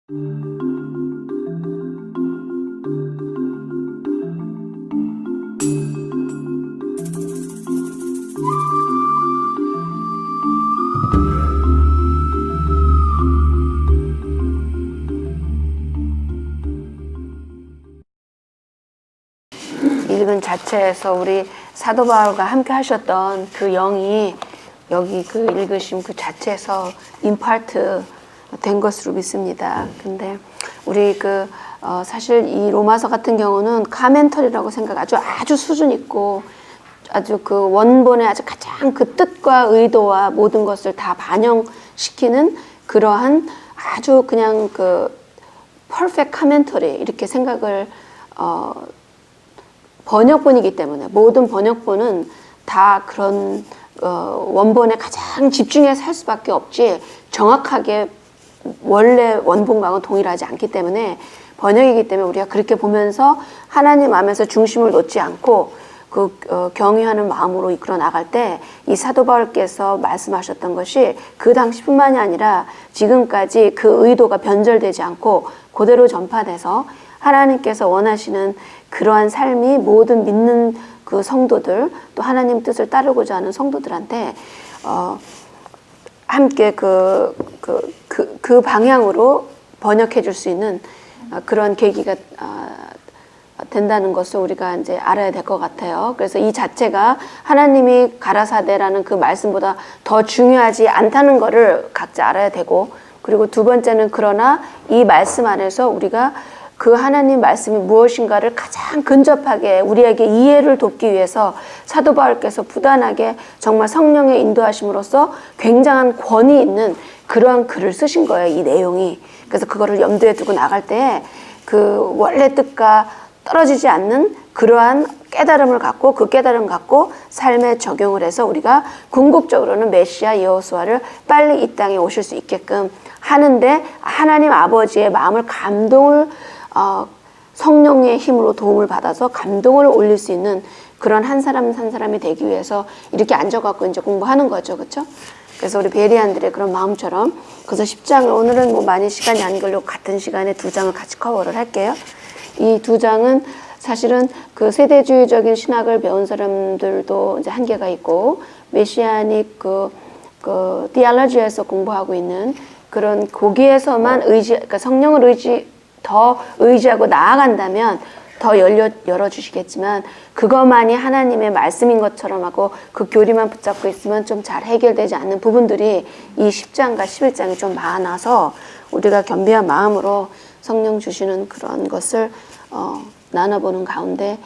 읽은 자체에서 우리 사도 바울과 함께 하셨던 그 영이 여기 그 읽으신 그 자체에서 임파트 된 것으로 믿습니다. 근데 우리 사실 이 로마서 같은 경우는 카멘터리라고 아주 수준 있고 아주 그 원본의 아주 가장 그 뜻과 의도와 모든 것을 다 반영시키는 그러한 아주 그냥 그 퍼펙트 카멘터리 이렇게 생각을 번역본이기 때문에 모든 번역본은 다 그런 원본에 가장 집중해서 할 수밖에 없지 정확하게 원래 원본과는 동일하지 않기 때문에 번역이기 때문에 우리가 그렇게 보면서 하나님 안에서 중심을 놓지 않고 경외하는 마음으로 이끌어 나갈 때 이 사도 바울께서 말씀하셨던 것이 그 당시뿐만이 아니라 지금까지 그 의도가 변절되지 않고 그대로 전파돼서 하나님께서 원하시는 그러한 삶이 모든 믿는 그 성도들 또 하나님 뜻을 따르고자 하는 성도들한테 함께 그 방향으로 번역해 줄 수 있는 그런 계기가 된다는 것을 우리가 이제 알아야 될 것 같아요. 그래서 이 자체가 하나님이 가라사대라는 그 말씀보다 더 중요하지 않다는 것을 각자 알아야 되고, 그리고 두 번째는 그러나 이 말씀 안에서 우리가 그 하나님 말씀이 무엇인가를 가장 근접하게 우리에게 이해를 돕기 위해서 사도 바울께서 부단하게 정말 성령의 인도하심으로써 굉장한 권위 있는 그러한 글을 쓰신 거예요, 이 내용이. 그래서 그거를 염두에 두고 나갈 때 그 원래 뜻과 떨어지지 않는 그러한 깨달음을 갖고 그 깨달음 갖고 삶에 적용을 해서 우리가 궁극적으로는 메시아 여호수아를 빨리 이 땅에 오실 수 있게끔 하는데 하나님 아버지의 마음을 감동을 성령의 힘으로 도움을 받아서 감동을 올릴 수 있는 그런 한 사람이 되기 위해서 이렇게 앉아갖고 이제 공부하는 거죠, 그렇죠? 그래서 우리 베리안들의 그런 마음처럼 그래서 10장을 오늘은 뭐 많이 시간이 안 걸리고 같은 시간에 2장을 같이 커버를 할게요. 이 2장은 사실은 그 세대주의적인 신학을 배운 사람들도 이제 한계가 있고 메시아닉 그 디알러지에서 공부하고 있는 그런 거기에서만 그러니까 성령을 더 의지하고 나아간다면 더 열어주시겠지만 그것만이 하나님의 말씀인 것처럼 하고 그 교리만 붙잡고 있으면 좀 잘 해결되지 않는 부분들이 이 10장과 11장이 좀 많아서 우리가 겸비한 마음으로 성령 주시는 그런 것을 나눠보는 가운데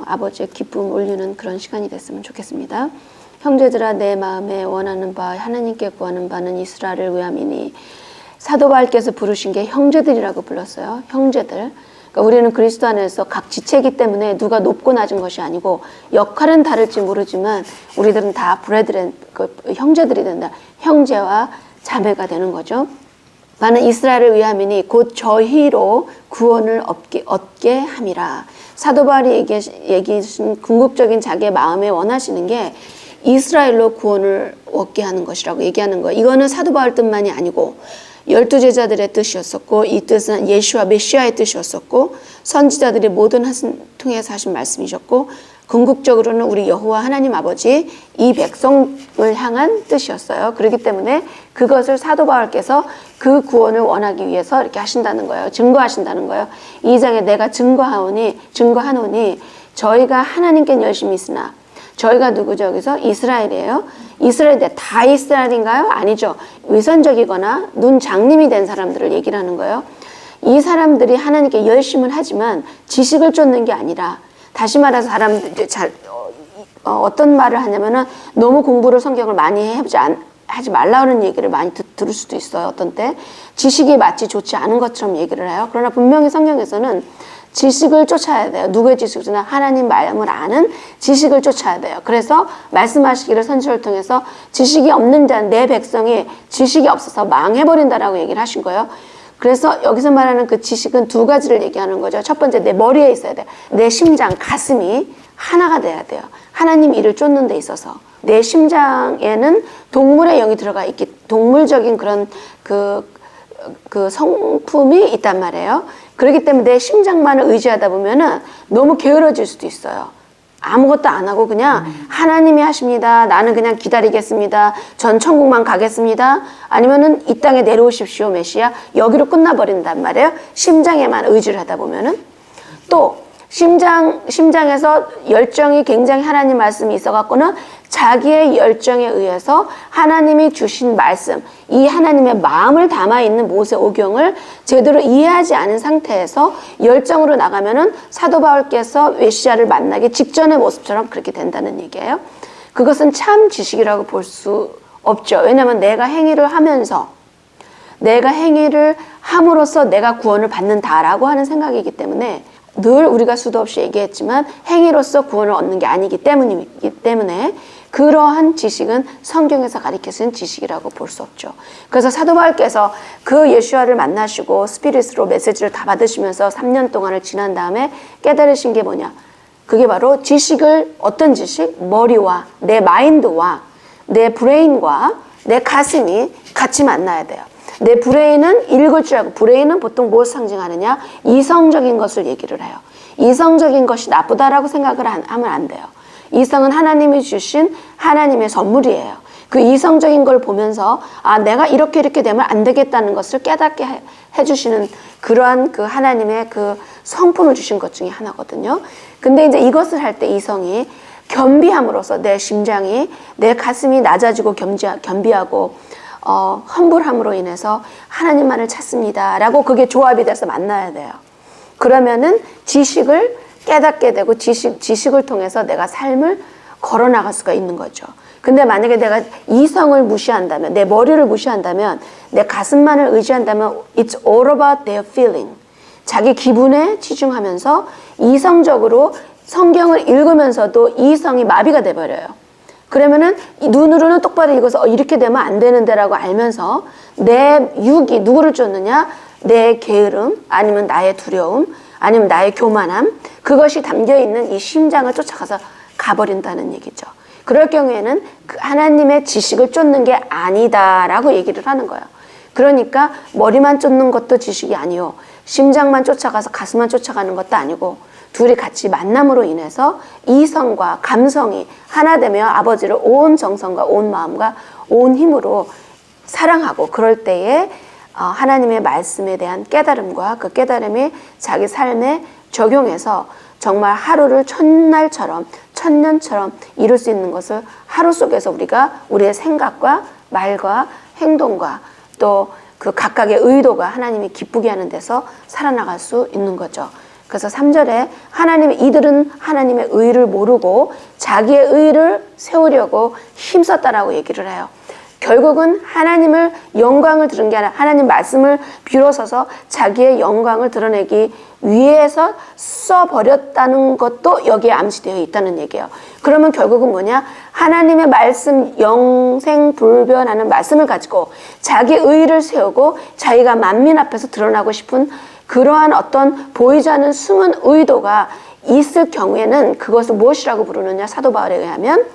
아버지의 기쁨 올리는 그런 시간이 됐으면 좋겠습니다. 형제들아 내 마음에 원하는 바 하나님께 구하는 바는 이스라엘을 위함이니 사도 바울께서 부르신 게 형제들이라고 불렀어요. 형제들. 그러니까 우리는 그리스도 안에서 각 지체이기 때문에 누가 높고 낮은 것이 아니고 역할은 다를지 모르지만 우리들은 다 형제들이 된다. 형제와 자매가 되는 거죠. 나는 이스라엘을 위함이니 곧 저희로 구원을 얻게 함이라. 사도 바울이 얘기하신 궁극적인 자기의 마음에 원하시는 게 이스라엘로 구원을 얻게 하는 것이라고 얘기하는 거예요. 이거는 사도 바울 뜻만이 아니고 12제자들의 뜻이었었고 이 뜻은 예수와 메시아의 뜻이었었고 선지자들이 모든 통해서 하신 말씀이셨고 궁극적으로는 우리 여호와 하나님 아버지 이 백성을 향한 뜻이었어요. 그렇기 때문에 그것을 사도 바울께서 그 구원을 원하기 위해서 이렇게 하신다는 거예요. 증거하신다는 거예요. 2장에 내가 증거하노니 저희가 하나님께 열심히 있으나 저희가 누구죠? 여기서 이스라엘이에요. 이스라엘인데 다 이스라엘인가요? 아니죠. 위선적이거나 눈 장님이 된 사람들을 얘기를 하는 거예요. 이 사람들이 하나님께 열심을 하지만 지식을 쫓는 게 아니라 다시 말해서 사람들이 어떤 말을 하냐면은 너무 공부를 성경을 많이 하지 말라는 얘기를 많이 들을 수도 있어요. 어떤 때 지식이 마치 좋지 않은 것처럼 얘기를 해요. 그러나 분명히 성경에서는 지식을 쫓아야 돼요. 누구의 지식을 쫓나? 하나님 마음을 아는 지식을 쫓아야 돼요. 그래서 말씀하시기를 선지자를 통해서 지식이 없는 자는 내 백성이 지식이 없어서 망해버린다라고 얘기를 하신 거예요. 그래서 여기서 말하는 그 지식은 두 가지를 얘기하는 거죠. 첫 번째, 내 머리에 있어야 돼요. 내 심장, 가슴이 하나가 돼야 돼요. 하나님 일을 쫓는 데 있어서. 내 심장에는 동물의 영이 들어가 있기, 동물적인 그런 그 성품이 있단 말이에요. 그렇기 때문에 내 심장만을 의지하다 보면은 너무 게으러질 수도 있어요. 아무것도 안 하고 그냥 하나님이 하십니다. 나는 그냥 기다리겠습니다. 전 천국만 가겠습니다. 아니면은 이 땅에 내려오십시오, 메시아. 여기로 끝나버린단 말이에요. 심장에만 의지를 하다 보면은. 또 심장에서 열정이 굉장히 하나님 말씀이 있어갖고는 자기의 열정에 의해서 하나님이 주신 말씀, 이 하나님의 마음을 담아있는 모세오경을 제대로 이해하지 않은 상태에서 열정으로 나가면은 사도 바울께서 메시아를 만나기 직전의 모습처럼 그렇게 된다는 얘기예요. 그것은 참 지식이라고 볼 수 없죠. 왜냐하면 내가 행위를 하면서 내가 행위를 함으로써 내가 구원을 받는다라고 하는 생각이기 때문에 늘 우리가 수도 없이 얘기했지만 행위로서 구원을 얻는 게 아니기 때문에 그러한 지식은 성경에서 가르쳐준 지식이라고 볼 수 없죠. 그래서 사도 바울께서 그 예수와를 만나시고 스피릿으로 메시지를 다 받으시면서 3년 동안을 지난 다음에 깨달으신 게 뭐냐? 그게 바로 지식을, 어떤 지식? 머리와 내 마인드와 내 브레인과 내 가슴이 같이 만나야 돼요. 내 브레인은 읽을 줄 알고, 브레인은 보통 뭘 상징하느냐? 이성적인 것을 얘기를 해요. 이성적인 것이 나쁘다라고 생각을 하면 안 돼요. 이성은 하나님이 주신 하나님의 선물이에요. 그 이성적인 걸 보면서 아, 내가 이렇게 되면 안 되겠다는 것을 깨닫게 해주시는 그러한 그 하나님의 그 성품을 주신 것 중에 하나거든요. 근데 이제 이것을 할 때 이성이 겸비함으로써 내 심장이, 내 가슴이 낮아지고 겸비하고 험불함으로 인해서 하나님만을 찾습니다 라고 그게 조합이 돼서 만나야 돼요. 그러면은 지식을 깨닫게 되고 지식을 통해서 내가 삶을 걸어나갈 수가 있는 거죠. 근데 만약에 내가 이성을 무시한다면, 내 머리를 무시한다면, 내 가슴만을 의지한다면 it's all about their feeling. 자기 기분에 치중하면서 이성적으로 성경을 읽으면서도 이성이 마비가 돼버려요. 그러면은 눈으로는 똑바로 읽어서 이렇게 되면 안 되는데라고 알면서 내 육이 누구를 쫓느냐? 내 게으름, 아니면 나의 두려움, 아니면 나의 교만함, 그것이 담겨있는 이 심장을 쫓아가서 가버린다는 얘기죠. 그럴 경우에는 그 하나님의 지식을 쫓는 게 아니다라고 얘기를 하는 거예요. 그러니까 머리만 쫓는 것도 지식이 아니요, 심장만 쫓아가서 가슴만 쫓아가는 것도 아니고 둘이 같이 만남으로 인해서 이성과 감성이 하나 되며 아버지를 온 정성과 온 마음과 온 힘으로 사랑하고, 그럴 때에 하나님의 말씀에 대한 깨달음과 그 깨달음이 자기 삶에 적용해서 정말 하루를 천날처럼 천년처럼 이룰 수 있는 것을 하루 속에서 우리가 우리의 생각과 말과 행동과 또 그 각각의 의도가 하나님이 기쁘게 하는 데서 살아나갈 수 있는 거죠. 그래서 3절에 이들은 하나님의 의를 모르고 자기의 의를 세우려고 힘썼다라고 얘기를 해요. 결국은 하나님을 영광을 드러낸 게 아니라 하나님 말씀을 비로서서 자기의 영광을 드러내기 위해서 써버렸다는 것도 여기에 암시되어 있다는 얘기예요. 그러면 결국은 뭐냐? 하나님의 말씀, 영생불변하는 말씀을 가지고 자기 의를 세우고 자기가 만민 앞에서 드러나고 싶은 그러한 어떤 보이지 않는 숨은 의도가 있을 경우에는 그것을 무엇이라고 부르느냐? 사도 바울에 의하면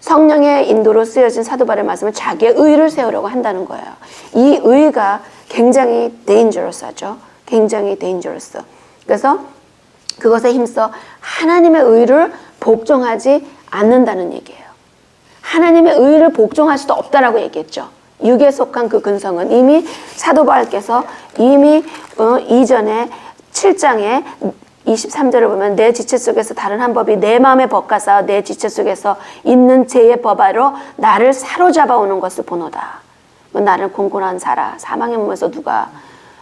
성령의 인도로 쓰여진 사도 바울의 말씀을 자기의 의를 세우려고 한다는 거예요. 이 의가 굉장히 dangerous하죠. 굉장히 dangerous. 그래서 그것에 힘써 하나님의 의를 복종하지 않는다는 얘기예요. 하나님의 의를 복종할 수도 없다라고 얘기했죠. 육에 속한 그 근성은 이미 사도 바울께서 이미 이전에 7장에 23절을 보면 내 지체 속에서 다른 한 법이 내 마음에 법가사 내 지체 속에서 있는 죄의 법아로 나를 사로잡아 오는 것을 보노다. 나를 공고한 자라 사망의 몸에서 누가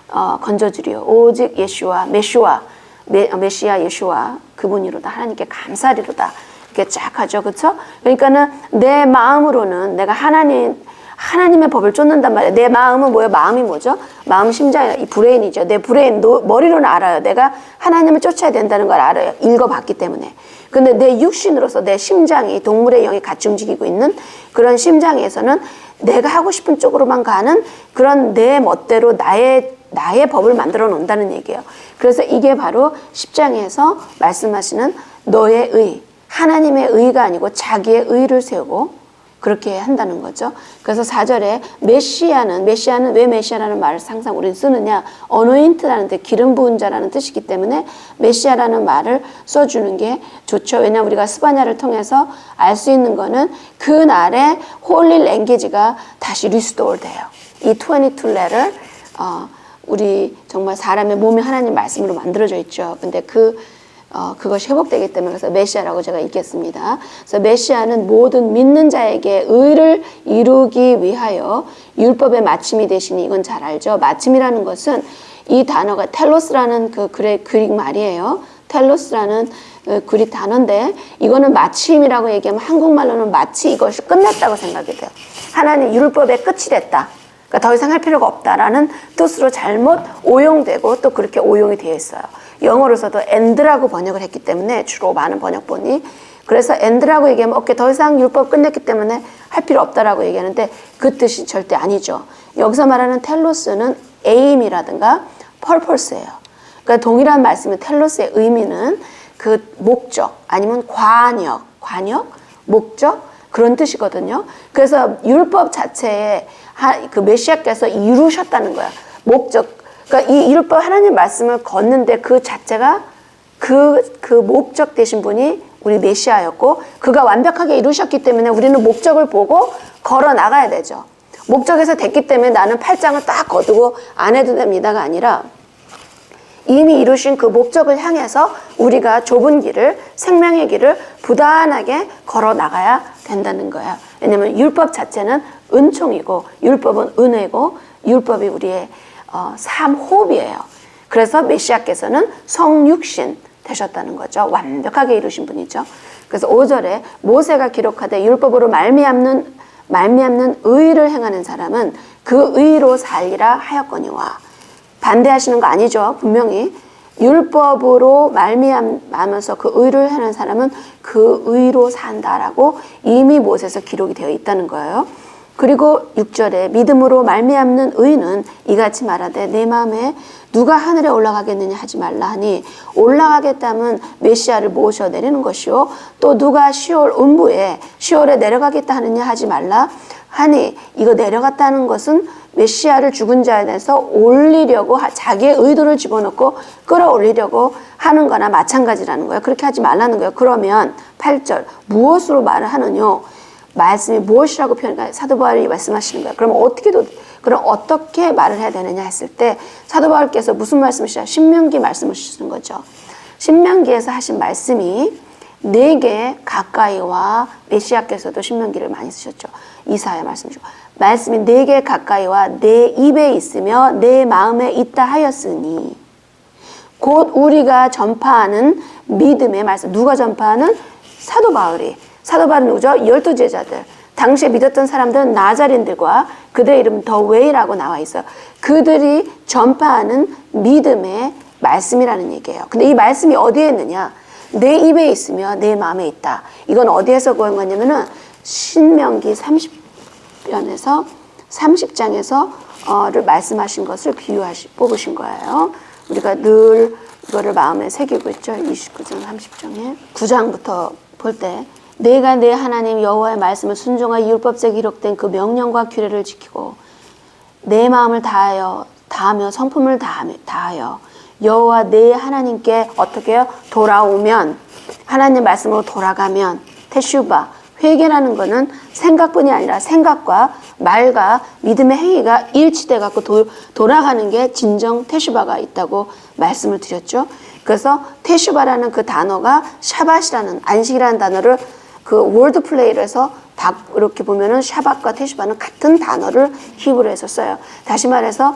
건져주리요. 오직 예수와 메시아 예수와 그분이로다. 하나님께 감사리로다. 이렇게 쫙 하죠. 그렇죠? 그러니까는 내 마음으로는 내가 하나님의 법을 쫓는단 말이에요. 내 마음은 뭐예요? 마음이 뭐죠? 마음 심장이 브레인이죠. 내 브레인 머리로는 알아요. 내가 하나님을 쫓아야 된다는 걸 알아요. 읽어봤기 때문에. 근데 내 육신으로서 내 심장이 동물의 영이 같이 움직이고 있는 그런 심장에서는 내가 하고 싶은 쪽으로만 가는 그런 내 멋대로 나의 법을 만들어 놓는다는 얘기예요. 그래서 이게 바로 10장에서 말씀하시는 너의 의, 하나님의 의가 아니고 자기의 의를 세우고 그렇게 한다는 거죠. 그래서 4절에 메시아는 왜 메시아라는 말을 항상 우리는 쓰느냐, 어노인트라는 데 기름 부은 자라는 뜻이기 때문에 메시아라는 말을 써주는 게 좋죠. 왜냐하면 우리가 스바냐를 통해서 알 수 있는 거는 그날의 홀리 랭귀지가 다시 리스토어 돼요. 이 22레를 우리 정말 사람의 몸이 하나님 말씀으로 만들어져 있죠. 근데 그것이 회복되기 때문에 그래서 메시아라고 제가 읽겠습니다. 그래서 메시아는 모든 믿는 자에게 의를 이루기 위하여 율법의 마침이 되시니, 이건 잘 알죠. 마침이라는 것은 이 단어가 텔로스라는 그 그릭 말이에요. 텔로스라는 그릭 단어인데 이거는 마침이라고 얘기하면 한국말로는 마치 이것이 끝냈다고 생각이 돼요. 하나님 율법의 끝이 됐다. 그러니까 더 이상 할 필요가 없다라는 뜻으로 잘못 오용되고 또 그렇게 오용이 되어 있어요. 영어로서도 end라고 번역을 했기 때문에 주로 많은 번역본이, 그래서 end라고 얘기하면 오케이 더 이상 율법 끝냈기 때문에 할 필요 없다라고 얘기하는데 그 뜻이 절대 아니죠. 여기서 말하는 텔로스는 aim이라든가 purpose예요. 그러니까 동일한 말씀은 텔로스의 의미는 그 목적 아니면 관역, 목적 그런 뜻이거든요. 그래서 율법 자체에 그 메시아께서 이루셨다는 거야. 목적. 그러니까 이 율법 하나님 말씀을 걷는데 그 자체가 그 목적 되신 분이 우리 메시아였고 그가 완벽하게 이루셨기 때문에 우리는 목적을 보고 걸어 나가야 되죠. 목적에서 됐기 때문에 나는 팔짱을 딱 거두고 안 해도 됩니다가 아니라 이미 이루신 그 목적을 향해서 우리가 좁은 길을, 생명의 길을 부단하게 걸어 나가야 된다는 거야. 왜냐하면 율법 자체는 은총이고 율법은 은혜고 율법이 우리의 삶 호흡이에요. 그래서 메시아께서는 성육신 되셨다는 거죠. 완벽하게 이루신 분이죠. 그래서 5절에 모세가 기록하되 율법으로 말미암는 의를 행하는 사람은 그 의로 살리라 하였거니와. 반대하시는 거 아니죠. 분명히 율법으로 말미암아서 그 의를 하는 사람은 그 의로 산다라고 이미 모세에서 기록이 되어 있다는 거예요. 그리고 6절에 믿음으로 말미암는 의는 이같이 말하되 내 마음에 누가 하늘에 올라가겠느냐 하지 말라 하니, 올라가겠다면 메시아를 모셔 내리는 것이요 또 누가 시올에 내려가겠다 하느냐 하지 말라 하니, 이거 내려갔다는 것은 메시아를 죽은 자에 대해서 올리려고 자기의 의도를 집어넣고 끌어올리려고 하는 거나 마찬가지라는 거예요. 그렇게 하지 말라는 거예요. 그러면 8절 무엇으로 말을 하느뇨? 말씀이 무엇이라고 표현할까요? 사도 바울이 말씀하시는 거예요. 그럼 어떻게 말을 해야 되느냐 했을 때 사도 바울께서 무슨 말씀이시죠? 신명기 말씀을 주시는 거죠. 신명기에서 하신 말씀이 내게 가까이와, 메시아께서도 신명기를 많이 쓰셨죠. 이사야 말씀이죠. 말씀이 내게 가까이와 내 입에 있으며 내 마음에 있다 하였으니, 곧 우리가 전파하는 믿음의 말씀. 누가 전파하는? 사도 바울이. 사도 바울은 누구죠? 12제자들. 당시에 믿었던 사람들은 나자린들과 그들의 이름은 더 웨이라고 나와 있어요. 그들이 전파하는 믿음의 말씀이라는 얘기예요. 근데 이 말씀이 어디에 있느냐? 내 입에 있으며 내 마음에 있다. 이건 어디에서 구한 거냐면은 신명기 30편에서 30장에서 를 말씀하신 것을 뽑으신 거예요. 우리가 늘 이거를 마음에 새기고 있죠. 29장 30장에 9장부터 볼 때 내가 내 하나님 여호와의 말씀을 순종하여 율법에 기록된 그 명령과 규례를 지키고 내 마음을 다하며 성품을 다하여 여호와 내 하나님께 어떻게 해요? 돌아오면, 하나님 말씀으로 돌아가면, 테슈바, 회개라는 거는 생각뿐이 아니라 생각과 말과 믿음의 행위가 일치돼 갖고 돌아가는 게 진정 테슈바가 있다고 말씀을 드렸죠. 그래서 테슈바라는 그 단어가 샤밧이라는, 안식이라는 단어를 그 월드 플레이를 해서 이렇게 보면은 샤밧과 테슈바는 같은 단어를 히브리어에서 써요. 다시 말해서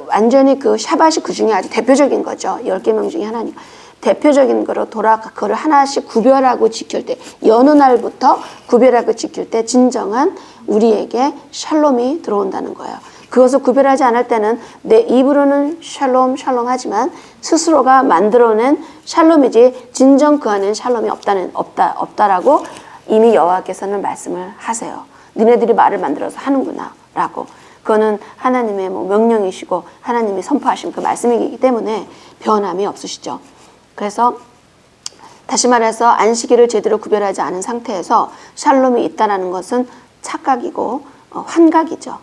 완전히 그 샤밧이 그 중에 아주 대표적인 거죠. 10계명 중에 하나님. 대표적인 거로 그거를 하나씩 구별하고 지킬 때, 여느 날부터 구별하고 지킬 때 진정한 우리에게 샬롬이 들어온다는 거예요. 그것을 구별하지 않을 때는 내 입으로는 샬롬 하지만 스스로가 만들어낸 샬롬이지 진정 그 안에는 샬롬이 없다라고 이미 여호와께서는 말씀을 하세요. 니네들이 말을 만들어서 하는구나 라고. 그거는 하나님의 명령이시고 하나님이 선포하신 그 말씀이기 때문에 변함이 없으시죠. 그래서 다시 말해서 안식일을 제대로 구별하지 않은 상태에서 샬롬이 있다는 것은 착각이고 환각이죠.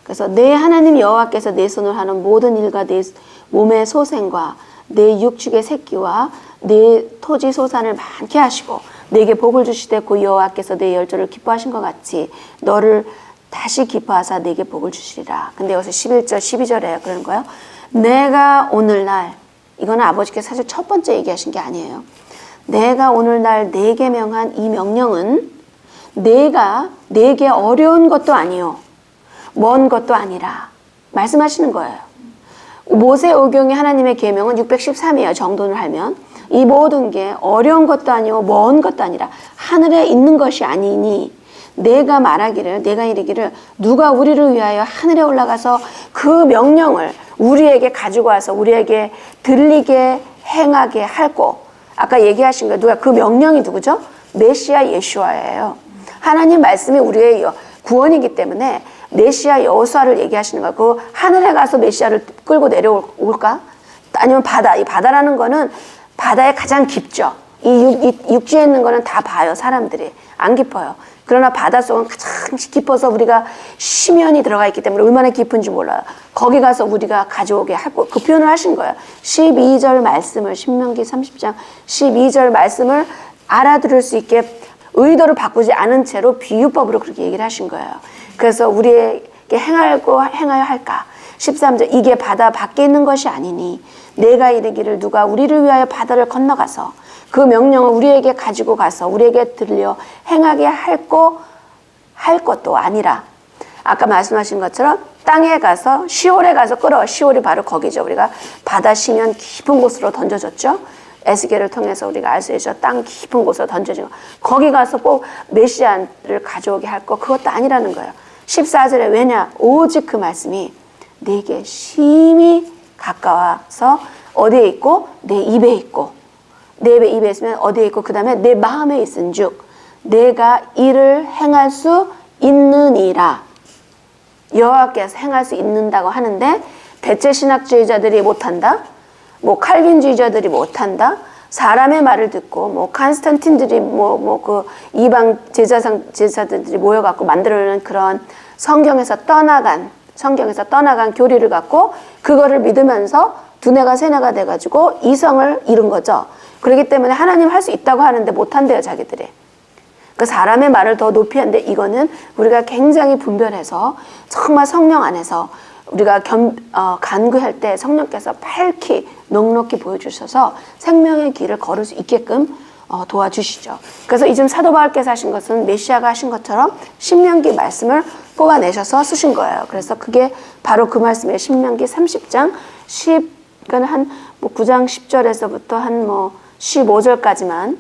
그래서 내 하나님 여호와께서 내 손을 하는 모든 일과 내 몸의 소생과 내 육축의 새끼와 내 토지 소산을 많게 하시고 내게 복을 주시되 그 여호와께서 내 열조를 기뻐하신 것 같이 너를 다시 기뻐하사 내게 복을 주시리라. 근데 여기서 11절 12절에 그러는 거예요. 내가 오늘날, 이거는 아버지께서 사실 첫 번째 얘기하신 게 아니에요. 내가 오늘날 내게 명한 이 명령은 내가 내게 어려운 것도 아니요 먼 것도 아니라 말씀하시는 거예요. 모세오경의 하나님의 계명은 613이에요. 정돈을 하면 이 모든 게 어려운 것도 아니고 먼 것도 아니라 하늘에 있는 것이 아니니 내가 말하기를, 내가 이르기를 누가 우리를 위하여 하늘에 올라가서 그 명령을 우리에게 가지고 와서 우리에게 들리게 행하게 할꼬. 아까 얘기하신 거 누가 그 명령이 누구죠? 메시아 예수아예요. 하나님 말씀이 우리의 구원이기 때문에 메시아 여호수아를 얘기하시는 거야. 그 하늘에 가서 메시아를 끌고 내려올까? 아니면 바다. 이 바다라는 거는 바다에 가장 깊죠. 이 육지에 있는 거는 다 봐요. 사람들이. 안 깊어요. 그러나 바닷속은 가장 깊어서 우리가 심연이 들어가 있기 때문에 얼마나 깊은지 몰라요. 거기 가서 우리가 가져오게 하고 그 표현을 하신 거예요. 12절 말씀을 신명기 30장 12절 말씀을 알아들을 수 있게 의도를 바꾸지 않은 채로 비유법으로 그렇게 얘기를 하신 거예요. 그래서 우리에게 행하여 할까? 13절 이게 바다 밖에 있는 것이 아니니 내가 이르기를 누가 우리를 위하여 바다를 건너가서 그 명령을 우리에게 가지고 가서 우리에게 들려 행하게 할 것도 아니라 아까 말씀하신 것처럼 땅에 가서 시올에 가서 끌어. 시올이 바로 거기죠. 우리가 바다 심연 깊은 곳으로 던져졌죠. 에스겔을 통해서 우리가 알 수 있죠. 땅 깊은 곳으로 던져진 거. 거기 가서 꼭 메시아를 가져오게 할 것 그것도 아니라는 거예요. 14절에 왜냐? 오직 그 말씀이 내게 심히 가까워서 어디에 있고? 내 입에 있고 내 입에 있으면 어디에 있고 그 다음에 내 마음에 있은 즉 내가 이를 행할 수 있느니라. 여호와께서 행할 수 있는다고 하는데 대체신학주의자들이 못한다. 뭐 칼빈주의자들이 못한다. 사람의 말을 듣고 뭐 칸스탄틴들이 그 이방 제사들이 모여갖고 만들어낸 그런 성경에서 떠나간 교리를 갖고 그거를 믿으면서 두뇌가 세뇌가 돼가지고 이성을 잃은 거죠. 그렇기 때문에 하나님 할 수 있다고 하는데 못한대요, 자기들이. 그 사람의 말을 더 높이 하는데 이거는 우리가 굉장히 분별해서 정말 성령 안에서 우리가 간구할 때 성령께서 밝히 넉넉히 보여주셔서 생명의 길을 걸을 수 있게끔 도와주시죠. 그래서 이즘 사도 바울께서 하신 것은 메시아가 하신 것처럼 신명기 말씀을 뽑아내셔서 쓰신 거예요. 그래서 그게 바로 그 말씀이에요. 신명기 30장 9장 10절에서부터 한 15절까지만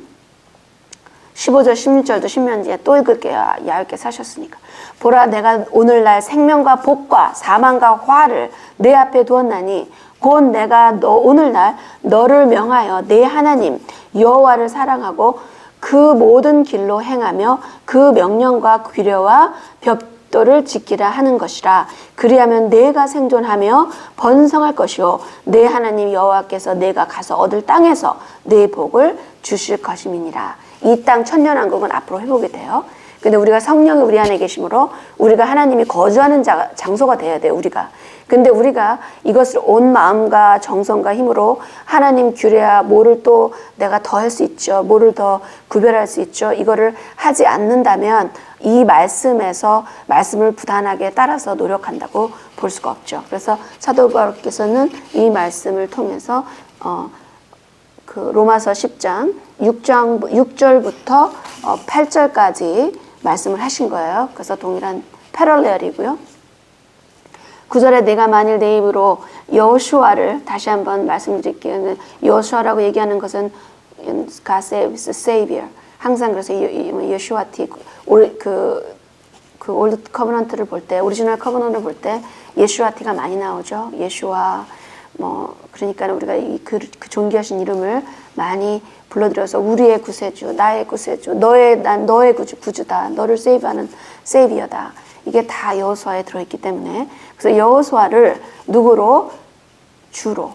15절 16절도 신명기에 또 읽을게요. 얇게 사셨으니까. 보라 내가 오늘날 생명과 복과 사망과 화를 내 앞에 두었나니 곧 내가 오늘날 너를 명하여 내 하나님 여호와를 사랑하고 그 모든 길로 행하며 그 명령과 규례와 벽도를 지키라 하는 것이라. 그리하면 내가 생존하며 번성할 것이요 내 하나님 여호와께서 내가 가서 얻을 땅에서 내 복을 주실 것임이니라. 이 땅 천년왕국은 앞으로 회복이 돼요. 근데 우리가 성령이 우리 안에 계심으로 우리가 하나님이 거주하는 장소가 돼야 돼요, 우리가. 근데 우리가 이것을 온 마음과 정성과 힘으로 하나님 규례야 뭐를 또 내가 더 할 수 있죠. 뭐를 더 구별할 수 있죠. 이거를 하지 않는다면 이 말씀에서 말씀을 부단하게 따라서 노력한다고 볼 수가 없죠. 그래서 사도 바울께서는 이 말씀을 통해서 그 로마서 10장 6절부터 8절까지 말씀을 하신 거예요. 그래서 동일한 패럴렐이고요. 9절에 내가 만일 내 입으로 여호수아를 다시 한번 말씀드릴게요. 여호수아라고 얘기하는 것은 God saves Savior. 항상 그래서 여호수아티 그 올드 커버넌트를 볼 때, 오리지널 커버넌트를 볼 때 예수아티가 많이 나오죠. 예수아 그러니까 우리가 그 존귀하신 이름을 많이 불러들여서 우리의 구세주, 나의 구세주, 난 너의 구주다, 너를 세이브하는 세이비어다. 이게 다 여호수아에 들어있기 때문에 그래서 여호수아를 누구로? 주로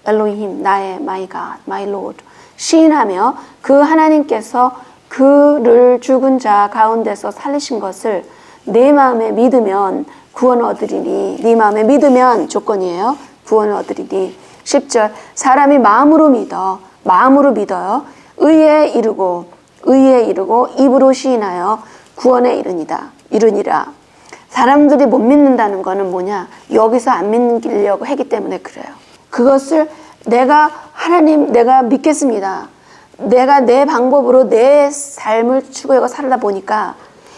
엘로힘, 나의 my God, my Lord 시인하며 그 하나님께서 그를 죽은 자 가운데서 살리신 것을 내 마음에 믿으면 구원 얻으리니. 네 마음에 믿으면 조건이에요. 구원을 얻으리니. 10절 사람이 마음으로 믿어요. 의에 이르고 입으로 시인하여 구원에 이르니라. 사람들이 못 믿는다는 거는 뭐냐? 여기서 안 믿으려고 했기 때문에 그래요. 그것을 하나님 내가 믿겠습니다. 내가 내 방법으로 내 삶을 추구하고 살다 보니까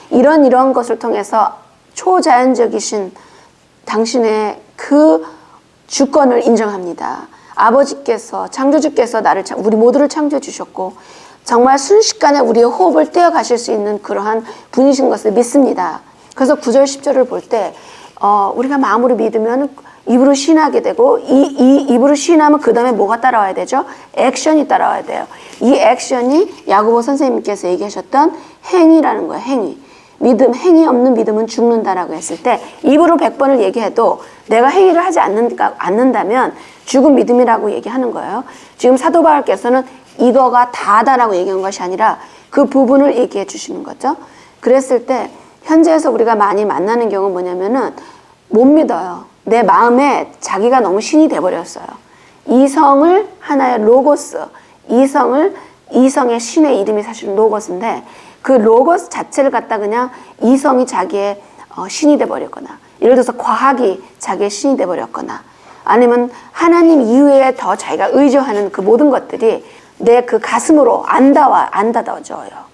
이런 것을 통해서 초자연적이신 당신의 그 주권을 인정합니다. 아버지께서 창조주께서 우리 모두를 창조해 주셨고 정말 순식간에 우리의 호흡을 떼어 가실 수 있는 그러한 분이신 것을 믿습니다. 그래서 9절 10절을 볼 때 우리가 마음으로 믿으면 입으로 시인하게 되고 이 입으로 시인하면 그 다음에 뭐가 따라와야 되죠? 액션이 따라와야 돼요. 이 액션이 야고보 선생님께서 얘기하셨던 행위라는 거예요. 행위 없는 믿음은 죽는다라고 했을 때 입으로 100번을 얘기해도 내가 행위를 하지 않는다면 죽은 믿음이라고 얘기하는 거예요. 지금 사도 바울께서는 이거가 다다라고 얘기한 것이 아니라 그 부분을 얘기해 주시는 거죠. 그랬을 때 현재에서 우리가 많이 만나는 경우는 뭐냐면은 못 믿어요. 내 마음에 자기가 너무 신이 돼버렸어요. 이성을 하나의 로고스, 이성의 신의 이름이 사실은 로고스인데 그 로고스 자체를 갖다 그냥 이성이 자기의 신이 돼버렸거나, 예를 들어서 과학이 자기의 신이 돼버렸거나, 아니면 하나님 이외에 더 자기가 의존하는 그 모든 것들이 내 그 가슴으로 안 닿아져요.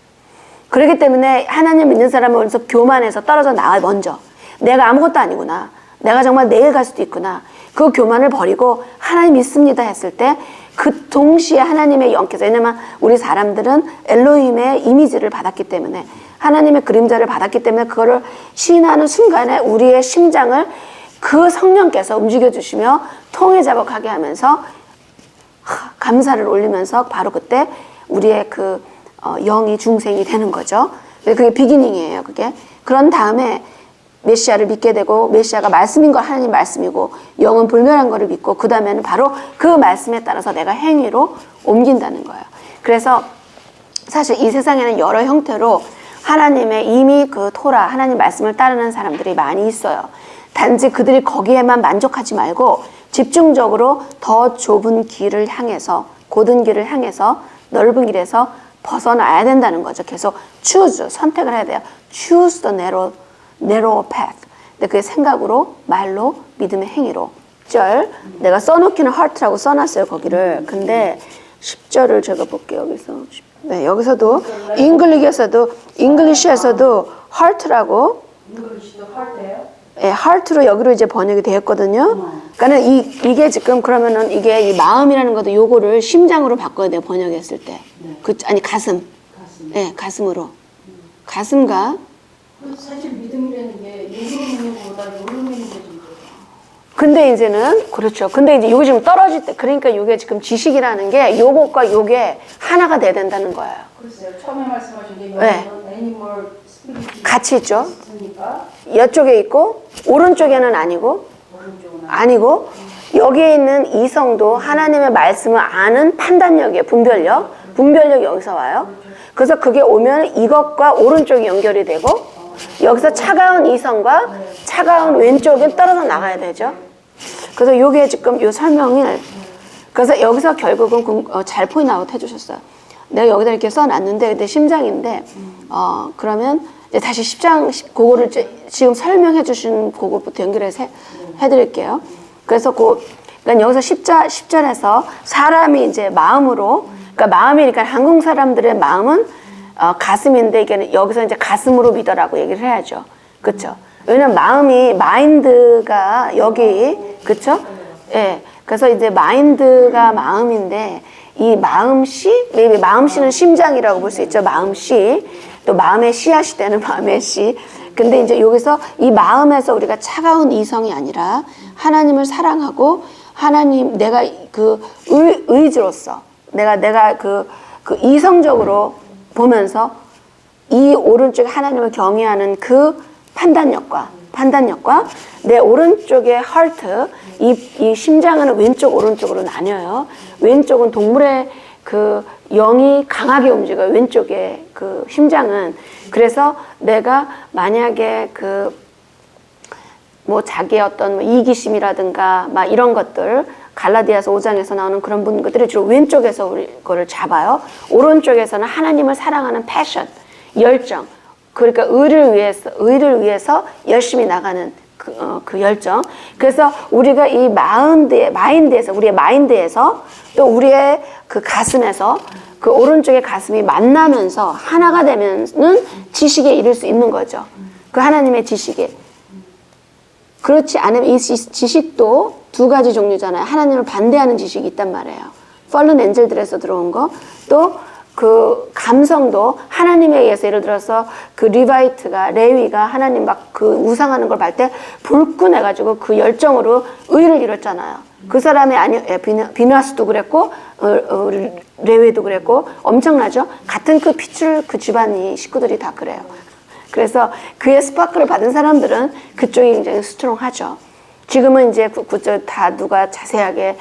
그렇기 때문에 하나님 믿는 사람은 먼저 교만해서 떨어져 나와. 먼저 내가 아무것도 아니구나, 내가 정말 내일 갈 수도 있구나, 그 교만을 버리고 하나님 믿습니다 했을 때 그 동시에 하나님의 영께서, 왜냐면 우리 사람들은 엘로힘의 이미지를 받았기 때문에, 하나님의 그림자를 받았기 때문에 그거를 시인하는 순간에 우리의 심장을 그 성령께서 움직여 주시며 통해 작업하게 하면서 감사를 올리면서 바로 그때 우리의 그 영이 중생이 되는 거죠. 그게 비기닝이에요. 그게. 그런 다음에 메시아를 믿게 되고, 메시아가 말씀인 거 하나님 말씀이고 영은 불멸한 거를 믿고, 그 다음에는 바로 그 말씀에 따라서 내가 행위로 옮긴다는 거예요. 그래서 사실 이 세상에는 여러 형태로 하나님의 이미 그 토라, 하나님 말씀을 따르는 사람들이 많이 있어요. 단지 그들이 거기에만 만족하지 말고 집중적으로 더 좁은 길을 향해서, 고든 길을 향해서 넓은 길에서 벗어나야 된다는 거죠. 계속 선택을 해야 돼요. choose the narrow path. 근데 그게 생각으로, 말로, 믿음의 행위로. 10절 내가 써놓기는 heart라고 써놨어요, 거기를. 근데 10절을 제가 볼게요. 네, 여기서도 잉글리시에서도 heart라고. 잉글리시도 heart예요? 네, heart로 여기로 이제 번역이 되었거든요. 그러니까는 이게 지금 그러면은 이게 이 마음이라는 것도 요거를 심장으로 바꿔야 돼요, 번역했을 때. 네. 아니 가슴. 네, 가슴으로. 가슴과. 사실 믿음이라는 게 육으로 믿는 것보다 육으로 믿는 게 좀. 근데 이제는 그렇죠. 근데 이제 요게 지금 떨어질 때, 그러니까 요게 지금 지식이라는 게 요것과 요게 하나가 돼야 된다는 거예요. 글쎄요. 처음에 말씀하신 게 네. 애니멀 스피릿이 같이 있죠. 있으니까 이쪽에 있고 오른쪽에는 아니고 여기에 있는 이성도 하나님의 말씀을 아는 판단력이에요. 분별력이 여기서 와요. 그래서 그게 오면 이것과 오른쪽이 연결이 되고 여기서 차가운 이성과 차가운 왼쪽에 떨어져 나가야 되죠. 그래서 요게 지금 요 설명을, 그래서 여기서 결국은 잘 포인트 아웃 해주셨어요. 내가 여기다 이렇게 써놨는데, 근데 심장인데, 그러면 이제 다시 10장, 그거를 지금 설명해 주신 그것부터 연결해서 해드릴게요. 그래서 그러니까 여기서 10절에서 사람이 이제 마음으로, 그러니까 마음이니까 한국 사람들의 마음은 가슴인데, 이게 여기서 이제 가슴으로 믿어라고 얘기를 해야죠. 그쵸? 왜냐면 마인드가 여기, 그쵸? 예. 그래서 이제 마인드가 마음인데, 이 마음씨는 심장이라고 볼 수 있죠. 마음씨. 또 마음의 씨앗이 되는 마음의 씨. 근데 이제 여기서 이 마음에서 우리가 차가운 이성이 아니라 하나님을 사랑하고, 하나님, 내가 그 의지로서, 내가 그 이성적으로 보면서 이 오른쪽에 하나님을 경외하는 그 판단력과 내 오른쪽의 heart, 이 심장은 왼쪽 오른쪽으로 나뉘어요. 왼쪽은 동물의 그 영이 강하게 움직여요. 왼쪽에 그 심장은 그래서 내가 만약에 그 뭐 자기의 어떤 뭐 이기심이라든가 막 이런 것들 갈라디아서 5장에서 나오는 그런 분들이 주로 왼쪽에서 우리 거를 잡아요. 오른쪽에서는 하나님을 사랑하는 패션, 열정. 그러니까 의를 위해서 열심히 나가는 그 열정. 그래서 우리가 이 마인드에서 우리의 마인드에서 또 우리의 그 가슴에서 그 오른쪽의 가슴이 만나면서 하나가 되면은 지식에 이를 수 있는 거죠. 그 하나님의 지식에. 그렇지 않으면 이 지식도 두 가지 종류잖아요. 하나님을 반대하는 지식이 있단 말이에요. 펄른 엔젤들에서 들어온 거. 또 그 감성도 하나님에 의해서 예를 들어서 그 레위가 하나님 막 그 우상하는 걸 볼 때 불끈해가지고 그 열정으로 의를 이뤘잖아요. 그 사람이 비누아스도 그랬고 레위도 그랬고 엄청나죠. 같은 그 핏줄 그 집안이 식구들이 다 그래요. 그래서 그의 스파크를 받은 사람들은 그쪽이 굉장히 스트롱하죠. 지금은 이제 그쪽 다 누가 자세하게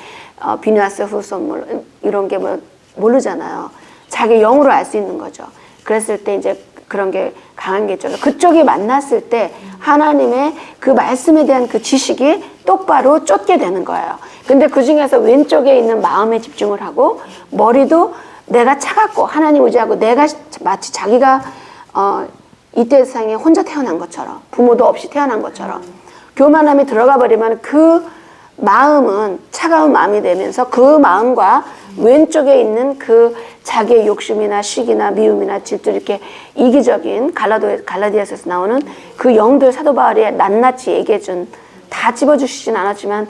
비누아스 후손 이런 게 뭐 모르잖아요. 자기 영으로 알 수 있는 거죠. 그랬을 때 이제 그런 게 강한 게 있죠. 그쪽이 만났을 때 하나님의 그 말씀에 대한 그 지식이 똑바로 쫓게 되는 거예요. 근데 그 중에서 왼쪽에 있는 마음에 집중을 하고 머리도 내가 차갑고 하나님 의지하고 내가 마치 자기가 이때 세상에 혼자 태어난 것처럼 부모도 없이 태어난 것처럼 교만함이 들어가 버리면 그 마음은 차가운 마음이 되면서 그 마음과 왼쪽에 있는 그 자기의 욕심이나 시기나 미움이나 질투 이렇게 이기적인 갈라디아서에서 나오는 그 영들 사도 바울이 낱낱이 얘기해준 다 집어주시진 않았지만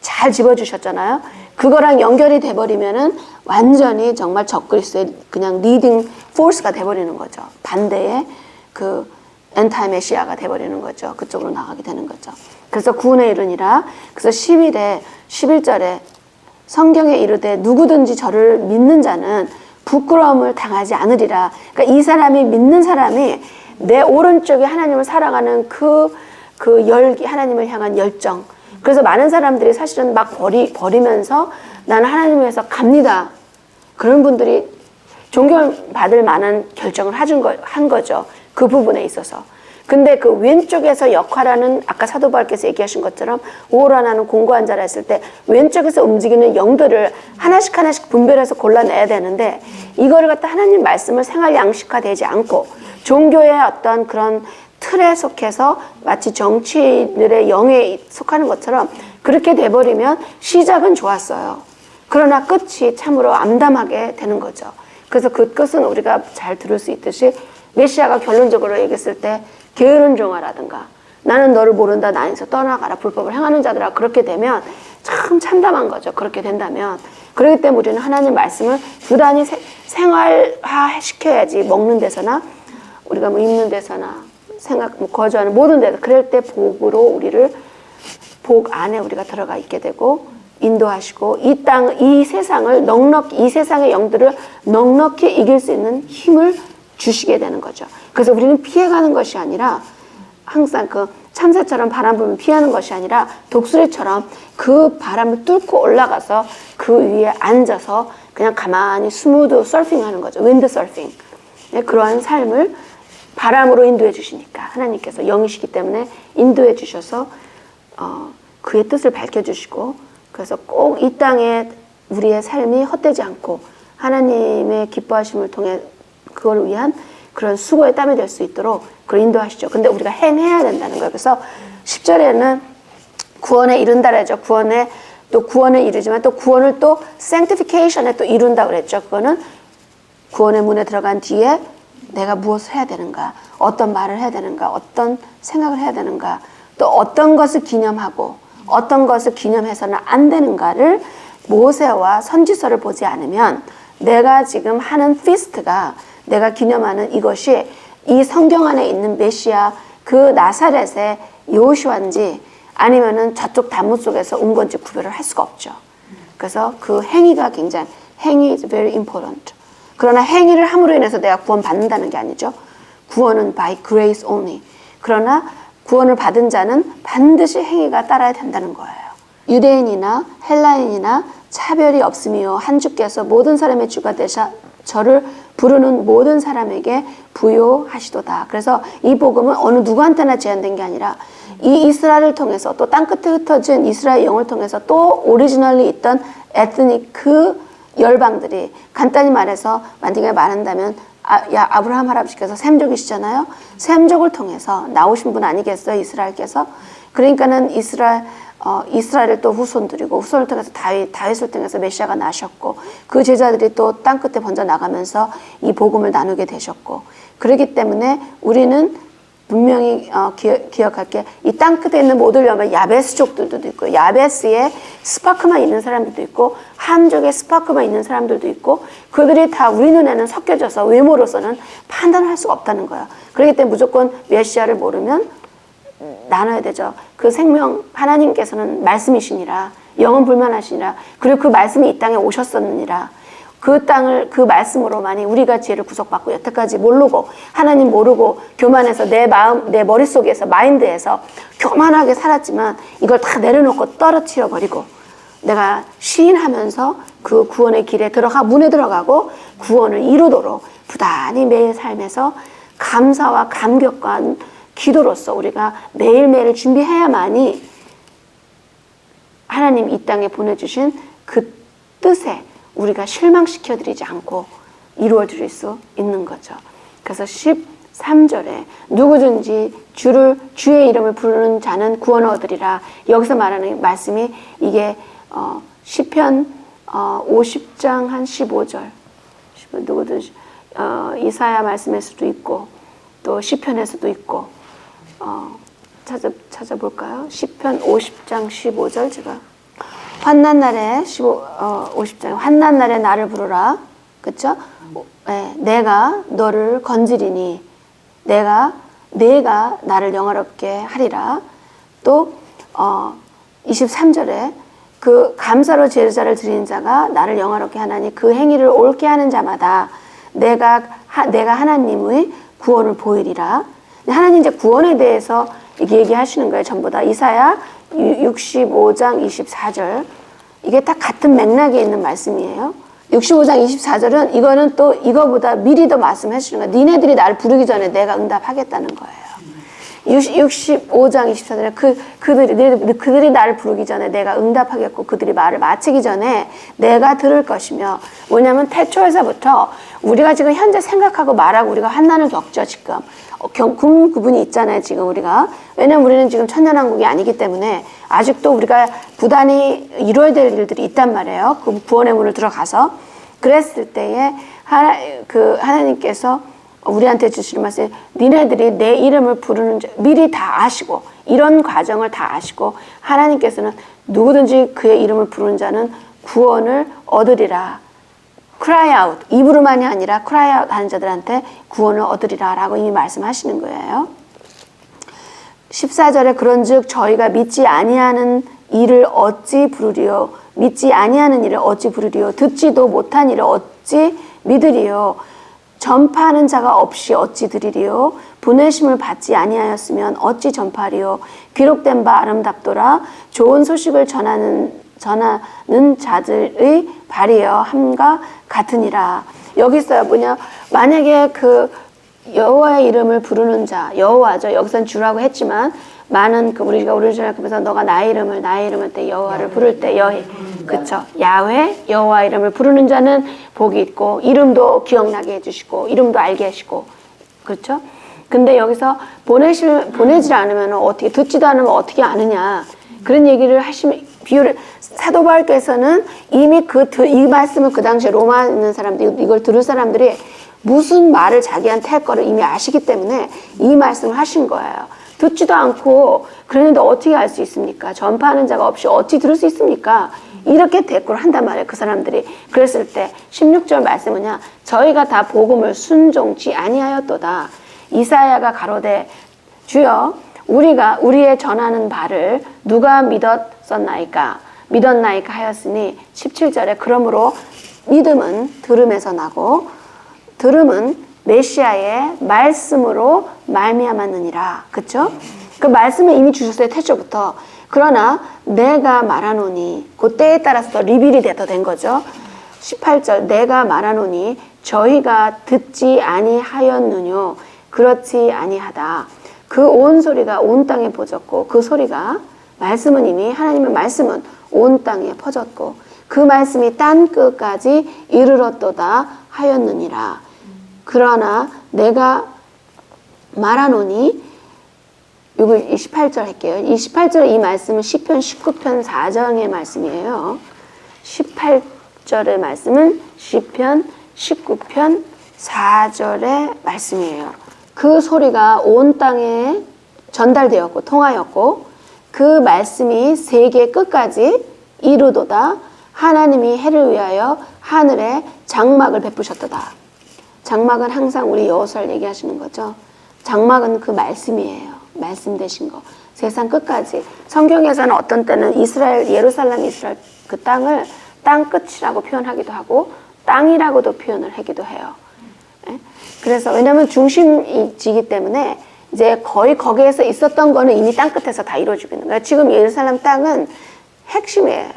잘 집어주셨잖아요. 그거랑 연결이 돼버리면은 완전히 정말 적그리스도의 그냥 리딩 포스가 돼버리는 거죠. 반대의 그 엔타임 메시아가 돼버리는 거죠. 그쪽으로 나가게 되는 거죠. 그래서 구원에 이르니라. 그래서 11절에 성경에 이르되 누구든지 저를 믿는 자는 부끄러움을 당하지 않으리라. 그러니까 이 사람이 믿는 사람이 내 오른쪽에 하나님을 사랑하는 그 열기, 하나님을 향한 열정. 그래서 많은 사람들이 사실은 막 버리면서 나는 하나님을 위해서 갑니다. 그런 분들이 존경받을 만한 결정을 한 거죠. 그 부분에 있어서. 근데 그 왼쪽에서 역할하는 아까 사도 바울께서 얘기하신 것처럼 오라나는 공고한 자라 했을 때 왼쪽에서 움직이는 영들을 하나씩 분별해서 골라내야 되는데 이거를 갖다 하나님 말씀을 생활 양식화되지 않고 종교의 어떤 그런 틀에 속해서 마치 정치인들의 영에 속하는 것처럼 그렇게 돼버리면 시작은 좋았어요. 그러나 끝이 참으로 암담하게 되는 거죠. 그래서 그 끝은 우리가 잘 들을 수 있듯이 메시아가 결론적으로 얘기했을 때 게으른 종아라든가 나는 너를 모른다 나에서 떠나가라 불법을 행하는 자들아 그렇게 되면 참 참담한 거죠. 그렇게 된다면. 그렇기 때문에 우리는 하나님 말씀을 부단히 생활화 시켜야지. 먹는 데서나 우리가 뭐 입는 데서나 거주하는 모든 데서 그럴 때 복 안에 우리가 들어가 있게 되고 인도하시고 이 세상을 이 세상의 영들을 넉넉히 이길 수 있는 힘을 주시게 되는 거죠. 그래서 우리는 피해가는 것이 아니라 항상 그 참새처럼 바람 불면 피하는 것이 아니라 독수리처럼 그 바람을 뚫고 올라가서 그 위에 앉아서 그냥 가만히 스무드 서핑하는 거죠. 윈드 서핑. 네, 그러한 삶을 바람으로 인도해 주시니까 하나님께서 영이시기 때문에 인도해 주셔서 그의 뜻을 밝혀주시고 그래서 꼭 이 땅에 우리의 삶이 헛되지 않고 하나님의 기뻐하심을 통해 그걸 위한 그런 수고의 땀이 될 수 있도록 그걸 인도하시죠. 근데 우리가 행해야 된다는 거예요. 그래서 10절에는 구원에 이른다 그랬죠. 구원에 이르지만 또 구원을 또 sanctification에 또 이룬다 그랬죠. 그거는 구원의 문에 들어간 뒤에 내가 무엇을 해야 되는가, 어떤 말을 해야 되는가, 어떤 생각을 해야 되는가, 또 어떤 것을 기념하고 어떤 것을 기념해서는 안 되는가를 모세와 선지서를 보지 않으면 내가 지금 하는 피스트가 내가 기념하는 이것이 이 성경 안에 있는 메시아 그 나사렛의 여호수아인지 아니면은 저쪽 단문 속에서 온 건지 구별을 할 수가 없죠. 그래서 그 행위 is very important. 그러나 행위를 함으로 인해서 내가 구원 받는다는 게 아니죠. 구원은 by grace only. 그러나 구원을 받은 자는 반드시 행위가 따라야 된다는 거예요. 유대인이나 헬라인이나 차별이 없으며 한 주께서 모든 사람의 주가 되사 저를 부르는 모든 사람에게 부요하시도다. 그래서 이 복음은 어느 누구한테나 제한된 게 아니라 이 이스라엘을 통해서 또 땅끝에 흩어진 이스라엘 영을 통해서 또 오리지널리 있던 에트닉 그 열방들이 간단히 말해서 만약에 말한다면 아브라함 할아버지께서 셈족이시잖아요. 셈족을 통해서 나오신 분 아니겠어요? 이스라엘께서. 그러니까는 이스라엘을 또 후손들이고 후손을 통해서 다윗을 통해서 메시아가 나셨고 그 제자들이 또 땅끝에 번져 나가면서 이 복음을 나누게 되셨고 그렇기 때문에 우리는 분명히 기억할 게 이 땅끝에 있는 모든 야베스족들도 있고 야베스에 스파크만 있는 사람들도 있고 함족에 스파크만 있는 사람들도 있고 그들이 다 우리 눈에는 섞여져서 외모로서는 판단할 수가 없다는 거예요. 그렇기 때문에 무조건 메시아를 모르면 나눠야 되죠. 그 생명 하나님께서는 말씀이시니라 영은 불만하시니라 그리고 그 말씀이 이 땅에 오셨었느니라 그 땅을 그 말씀으로만이 우리가 지혜를 구속받고 여태까지 모르고 하나님 모르고 교만해서 내 마음 내 머릿속에서 마인드에서 교만하게 살았지만 이걸 다 내려놓고 떨어뜨려 버리고 내가 시인하면서 그 구원의 길에 문에 들어가고 구원을 이루도록 부단히 매일 삶에서 감사와 감격과 기도로서 우리가 매일매일 준비해야만이 하나님 이 땅에 보내주신 그 뜻에 우리가 실망시켜드리지 않고 이루어질 수 있는 거죠. 그래서 13절에 누구든지 주의 이름을 부르는 자는 구원을 얻으리라. 여기서 말하는 말씀이 이게 시편 50장 한 15절 누구든지 이사야 말씀에서도 있고 또 시편에서도 있고 찾아볼까요? 시편 50장 15절 제가 환난 날에 50장 환난 날에 나를 부르라. 그렇죠? 네, 내가 너를 건지리니 내가 나를 영화롭게 하리라. 또 23절에 그 감사로 제사를 드리는 자가 나를 영화롭게 하나니 그 행위를 옳게 하는 자마다 내가 하나님의 구원을 보이리라. 하나님 이제 구원에 대해서 얘기하시는 거예요. 전부 다 이사야 65장 24절 이게 딱 같은 맥락에 있는 말씀이에요. 65장 24절은 이거는 또 이거보다 미리 더 말씀하시는 거예요. 니네들이 나를 부르기 전에 내가 응답하겠다는 거예요. 65장 24절에 그들이 나를 부르기 전에 내가 응답하겠고 그들이 말을 마치기 전에 내가 들을 것이며 뭐냐면 태초에서부터 우리가 지금 현재 생각하고 말하고 우리가 환난을 겪죠. 지금 구분이 있잖아요. 지금 우리가 왜냐면 우리는 지금 천년왕국이 아니기 때문에 아직도 우리가 부단히 이루어야 될 일들이 있단 말이에요. 그 구원의 문을 들어가서 그랬을 때에 하나님께서 우리한테 주시는 말씀이 니네들이 내 이름을 부르는 미리 다 아시고 이런 과정을 다 아시고 하나님께서는 누구든지 그의 이름을 부르는 자는 구원을 얻으리라. cry out 입으로만이 아니라 cry out 하는 자들한테 구원을 얻으리라 라고 이미 말씀하시는 거예요. 14절에 그런즉 저희가 믿지 아니하는 일을 어찌 부르리요 믿지 아니하는 일을 어찌 부르리요 듣지도 못한 일을 어찌 믿으리요 전파하는 자가 없이 어찌 들으리요 보내심을 받지 아니하였으면 어찌 전파하리요 기록된 바 아름답도라 좋은 소식을 전하는 자들의 발이여 함과 같으니라. 여기서 뭐냐 만약에 그 여호와의 이름을 부르는 자 여호와죠. 여기선 주라고 했지만 많은 우리가 오리지널 급에서 너가 나의 이름을 때 여호와를 부를 때 그쵸 야훼 여호와 이름을 부르는 자는 복이 있고 이름도 기억나게 해주시고 이름도 알게 하시고 그렇죠. 근데 여기서 보내질 않으면 어떻게 듣지도 않으면 어떻게 아느냐 그런 얘기를 하시면 비유를 사도 바울께서는 이미 이 말씀을 그 당시에 로마에 있는 사람들이 이걸 들을 사람들이 무슨 말을 자기한테 할 거를 이미 아시기 때문에 이 말씀을 하신 거예요. 듣지도 않고 그랬는데 어떻게 알 수 있습니까? 전파하는 자가 없이 어찌 들을 수 있습니까? 이렇게 대꾸를 한단 말이에요. 그 사람들이. 그랬을 때 16절 말씀은 저희가 다 복음을 순종치 아니하였도다. 이사야가 가로되 주여 우리의 전하는 바를 누가 믿었나이까 하였으니 17절에 그러므로 믿음은 들음에서 나고 들음은 메시아의 말씀으로 말미암았느니라. 그렇죠? 그 말씀을 이미 주셨어요. 태초부터. 그러나 내가 말하노니 그 때에 따라서 더 리빌이 된 거죠. 18절 내가 말하노니 저희가 듣지 아니하였느뇨 그렇지 아니하다. 그 온 소리가 온 땅에 퍼졌고 그 소리가 말씀은 이미 하나님의 말씀은 온 땅에 퍼졌고 그 말씀이 땅 끝까지 이르렀도다 하였느니라. 그러나 내가 말하노니 이거 28절 할게요. 28절 이 말씀은 시편 19편 4장의 말씀이에요. 18절의 말씀은 시편 19편 4절의 말씀이에요. 그 소리가 온 땅에 전달되었고 통하였고 그 말씀이 세계 끝까지 이르도다. 하나님이 해를 위하여 하늘에 장막을 베푸셨도다. 장막은 항상 우리 여호수아를 얘기하시는 거죠. 장막은 그 말씀이에요. 말씀 되신 거. 세상 끝까지. 성경에서는 어떤 때는 이스라엘, 예루살렘 이스라엘 그 땅을 땅 끝이라고 표현하기도 하고 땅이라고도 표현을 하기도 해요. 그래서 왜냐하면 중심지기 때문에 이제 거의 거기에서 있었던 거는 이미 땅 끝에서 다 이루어지고 있는 거예요. 지금 예루살렘 땅은 핵심이에요.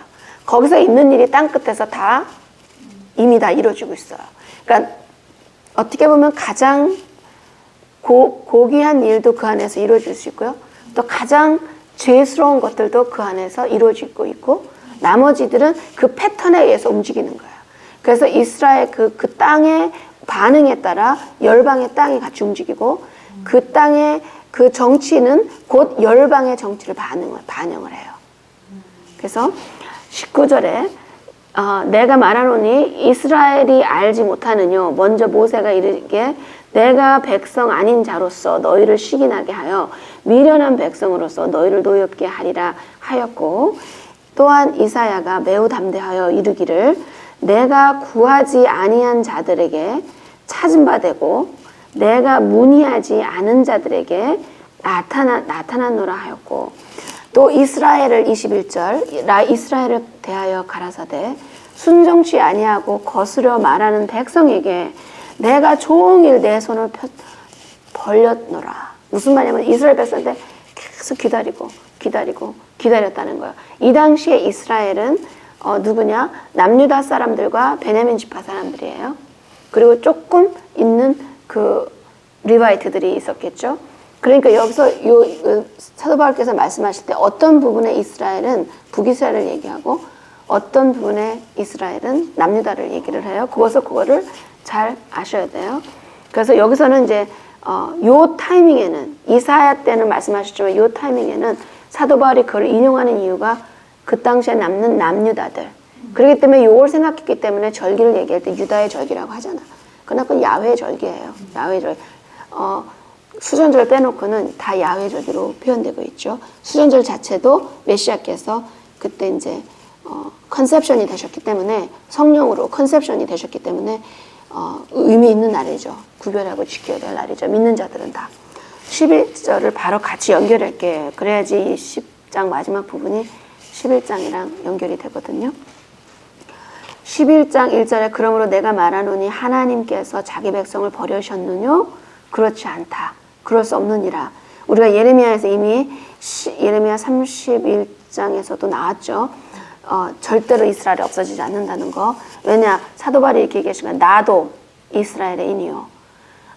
거기서 있는 일이 땅 끝에서 다 이미 다 이루어지고 있어요. 그러니까 어떻게 보면 가장 고귀한 일도 그 안에서 이루어질 수 있고요. 또 가장 죄스러운 것들도 그 안에서 이루어지고 있고 나머지들은 그 패턴에 의해서 움직이는 거예요. 그래서 이스라엘 그 땅의 반응에 따라 열방의 땅이 같이 움직이고 그 땅의 그 정치는 곧 열방의 정치를 반영을 해요. 그래서 19절에 내가 말하노니 이스라엘이 알지 못하느뇨 먼저 모세가 이르기에 내가 백성 아닌 자로서 너희를 시기나게 하여 미련한 백성으로서 너희를 노엽게 하리라 하였고 또한 이사야가 매우 담대하여 이르기를 내가 구하지 아니한 자들에게 찾은 바 되고 내가 문의하지 않은 자들에게 나타나노라 하였고 또 이스라엘을 21절 나 이스라엘을 대하여 가라사대 순정치 아니하고 거스려 말하는 백성에게 내가 종일 내 손을 벌렸노라. 무슨 말이냐면 이스라엘 백성한테 계속 기다렸다는 거예요. 이 당시에 이스라엘은 누구냐? 남유다 사람들과 베냐민 지파 사람들이에요. 그리고 조금 있는 그 리바이트들이 있었겠죠. 그러니까 여기서 사도 바울께서 말씀하실 때 어떤 부분의 이스라엘은 북이스라엘을 얘기하고 어떤 부분의 이스라엘은 남유다를 얘기를 해요. 그거를 잘 아셔야 돼요. 그래서 여기서는 이제 요 타이밍에는 이사야 때는 말씀하셨지만 요 타이밍에는 사도 바울이 그걸 인용하는 이유가 그 당시에 남는 남유다들. 그렇기 때문에 요걸 생각했기 때문에 절기를 얘기할 때 유다의 절기라고 하잖아. 그러나 그건 야훼의 절기예요. 야훼의 절기. 수전절 빼놓고는 다 야훼의 절기로 표현되고 있죠. 수전절 자체도 메시아께서 그때 이제 컨셉션이 되셨기 때문에 성령으로 컨셉션이 되셨기 때문에 의미 있는 날이죠. 구별하고 지켜야 될 날이죠. 믿는 자들은 다. 11절을 바로 같이 연결할게요. 그래야지 이 10장 마지막 부분이 11장이랑 연결이 되거든요. 11장 1절에 그러므로 내가 말하노니 하나님께서 자기 백성을 버리셨느뇨? 그렇지 않다. 그럴 수 없느니라. 우리가 예레미야에서 이미 예레미야 31장에서도 나왔죠. 절대로 이스라엘이 없어지지 않는다는 거. 왜냐? 사도 바울이 이렇게 얘기하시면 나도 이스라엘의 인이요.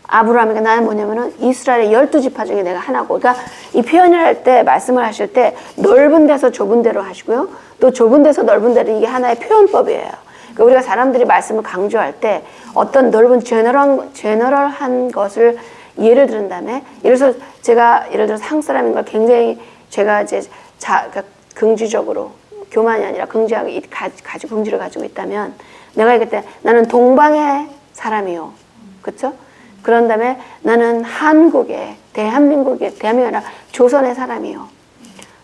아브라함에게 나는 뭐냐면은 이스라엘의 12지파 중에 내가 하나고. 그러니까 이 표현을 할 때 말씀을 하실 때 넓은 데서 좁은 데로 하시고요. 또 좁은 데서 넓은 데로 이게 하나의 표현법이에요. 그러니까 우리가 사람들이 말씀을 강조할 때 어떤 넓은 제너럴한 것을 예를 든 다음에 예를 들어서 한국 사람인 걸 굉장히 제가 이제 그러니까 긍지적으로 교만이 아니라 긍지하게 긍지를 가지고 있다면 내가 얘기할 때 나는 동방의 사람이요. 그렇죠? 그런 다음에 나는 한국의 대한민국이 아니라 조선의 사람이요.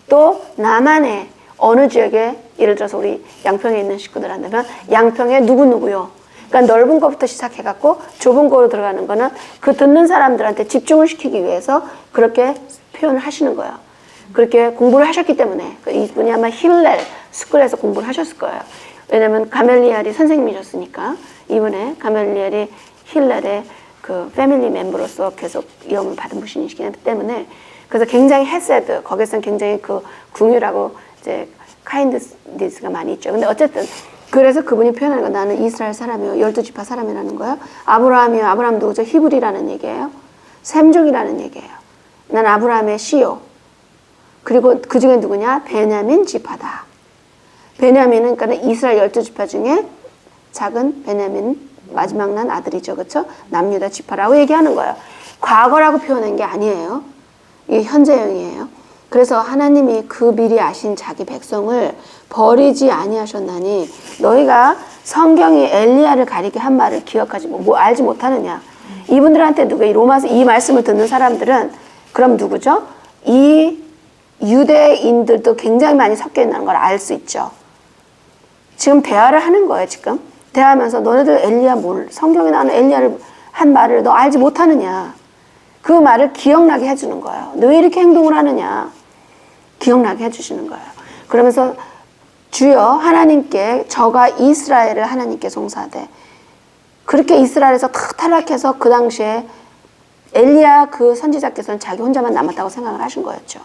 또 남한의 어느 지역에 예를 들어서 우리 양평에 있는 식구들 한다면 양평의 누구누구요. 그러니까 넓은 것부터 시작해갖고 좁은 거로 들어가는 거는 그 듣는 사람들한테 집중을 시키기 위해서 그렇게 표현을 하시는 거예요. 그렇게 공부를 하셨기 때문에 이분이 아마 힐렐 스쿨에서 공부를 하셨을 거예요. 왜냐면 가멜리엘이 선생님이셨으니까 이분의 가멜리엘이 힐렐의 그 패밀리 멤버로서 계속 이름을 받은 분이시기 때문에 그래서 굉장히 헤세드 거기서는 굉장히 그 궁유라고 이제 카인드니스가 많이 있죠. 근데 어쨌든 그래서 그분이 표현하는 거 나는 이스라엘 사람이요 12지파 사람이라는 거예요. 아브라함이요. 아브라함 누구죠? 히브리라는 얘기예요. 셈족이라는 얘기예요. 난 아브라함의 씨요. 그리고 그 중에 누구냐? 베냐민 지파다. 베냐민은 그러니까 이스라엘 12지파 중에 작은 베냐민 마지막 난 아들이죠. 그렇죠? 남유다 지파라고 얘기하는 거예요. 과거라고 표현한 게 아니에요. 이게 현재형이에요. 그래서 하나님이 그 미리 아신 자기 백성을 버리지 아니하셨나니 너희가 성경이 엘리야를 가리게 한 말을 기억하지 뭐 알지 못하느냐. 이분들한테 누가 이 로마서 이 말씀을 듣는 사람들은 그럼 누구죠? 이 유대인들도 굉장히 많이 섞여 있는 걸 알 수 있죠. 지금 대화를 하는 거예요. 지금 대화하면서 너네들 엘리야 성경에 나오는 엘리야를 한 말을 너 알지 못하느냐. 그 말을 기억나게 해주는 거예요. 너 왜 이렇게 행동을 하느냐. 기억나게 해주시는 거예요. 그러면서 주여 하나님께 저가 이스라엘을 하나님께 송사하되 그렇게 이스라엘에서 탁 탈락해서 그 당시에 엘리야 그 선지자께서는 자기 혼자만 남았다고 생각을 하신 거였죠.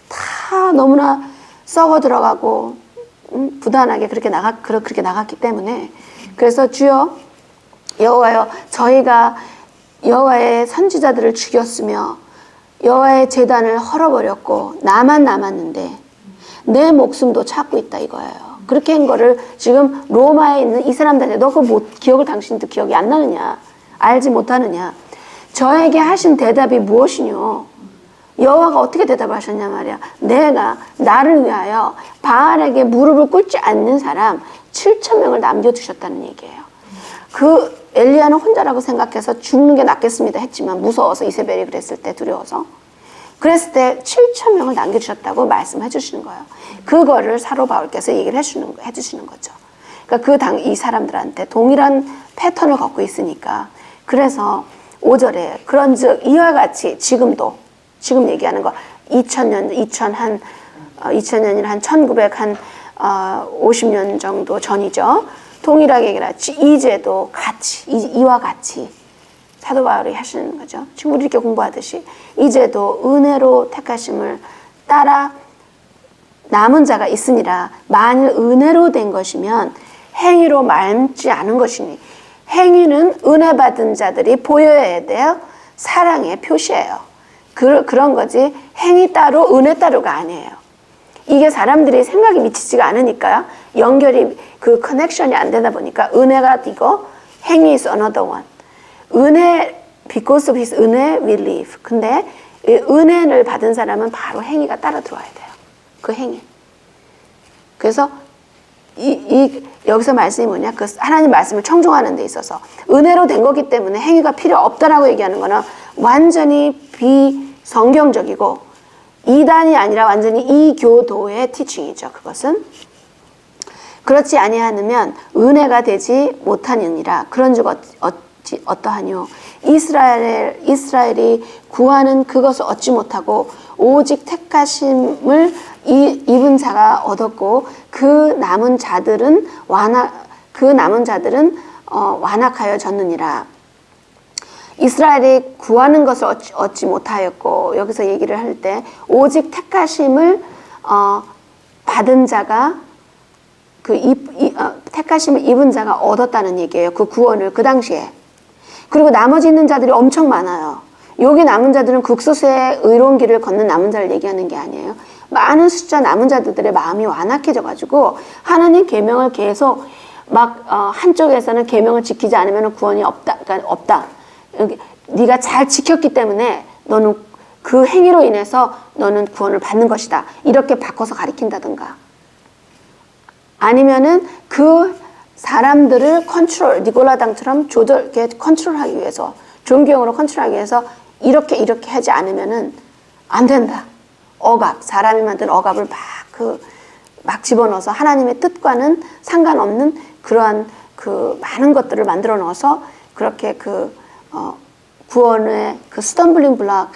다 너무나 썩어 들어가고 부단하게 그렇게 나갔기 때문에 그래서 주여 여호와여 저희가 여호와의 선지자들을 죽였으며 여호와의 제단을 헐어버렸고 나만 남았는데 내 목숨도 찾고 있다 이거예요. 그렇게 한 거를 지금 로마에 있는 이 사람들한테 너 그거 기억을 당신도 기억이 안 나느냐 알지 못하느냐 저에게 하신 대답이 무엇이뇨 여호와가 어떻게 대답하셨냐 말이야. 내가 나를 위하여 바알에게 무릎을 꿇지 않는 사람 7,000명을 남겨두셨다는 얘기예요. 그 엘리야는 혼자라고 생각해서 죽는 게 낫겠습니다 했지만 무서워서 이세벨이 그랬을 때 두려워서 그랬을 때 7,000명을 남겨주셨다고 말씀해 주시는 거예요. 그거를 사도 바울께서 얘기를 해주시는 거죠. 그러니까 이 사람들한테 동일한 패턴을 갖고 있으니까 그래서 5절에 그런즉 이와 같이 지금도 지금 얘기하는 거 2000년이란 한 1950년 정도 전이죠. 동일하게 얘기를 이제도 같이 이와 같이 사도 바울이 하시는 거죠. 지금 우리 이렇게 공부하듯이 이제도 은혜로 택하심을 따라 남은 자가 있으니라. 만일 은혜로 된 것이면 행위로 말지 않은 것이니 행위는 은혜 받은 자들이 보여야 돼요. 사랑의 표시예요. 그런 거지 행위 따로 은혜 따로가 아니에요. 이게 사람들이 생각이 미치지가 않으니까요. 연결이 그 커넥션이 안 되다 보니까 은혜가 이거 행위 is another one. 은혜 because of his 은혜 we live. 근데 은혜를 받은 사람은 바로 행위가 따라 들어와야 돼요. 그 행위. 그래서 여기서 말씀이 뭐냐? 그 하나님 말씀을 청종하는 데 있어서 은혜로 된 거기 때문에 행위가 필요 없다라고 얘기하는 거는 완전히 비성경적이고 이단이 아니라 완전히 이교도의 티칭이죠. 그것은 그렇지 아니하면 은혜가 되지 못하느니라. 그런즉 어떠하뇨? 이스라엘이 구하는 그것을 얻지 못하고 오직 택하심을 입은 자가 얻었고 그 남은 자들은 완악하여졌느니라. 이스라엘이 구하는 것을 얻지 못하였고 여기서 얘기를 할 때 오직 택하심을 받은 자가 택하심을 입은 자가 얻었다는 얘기예요. 그 구원을 그 당시에. 그리고 나머지 있는 자들이 엄청 많아요. 여기 남은 자들은 극소수의 의로운 길을 걷는 남은 자를 얘기하는 게 아니에요. 많은 숫자 남은 자들의 마음이 완악해져가지고 하나님 계명을 계속 한쪽에서는 계명을 지키지 않으면 구원이 없다. 그러니까 없다. 네가 잘 지켰기 때문에 너는 그 행위로 인해서 너는 구원을 받는 것이다. 이렇게 바꿔서 가리킨다든가. 아니면은 그 사람들을 니골라당처럼 컨트롤하기 위해서 종교형으로 컨트롤하기 위해서 이렇게 하지 않으면은 안 된다. 사람이 만든 억압을 막 집어넣어서 하나님의 뜻과는 상관없는 그러한 많은 것들을 만들어 넣어서 그렇게 구원의 스텀블링 블락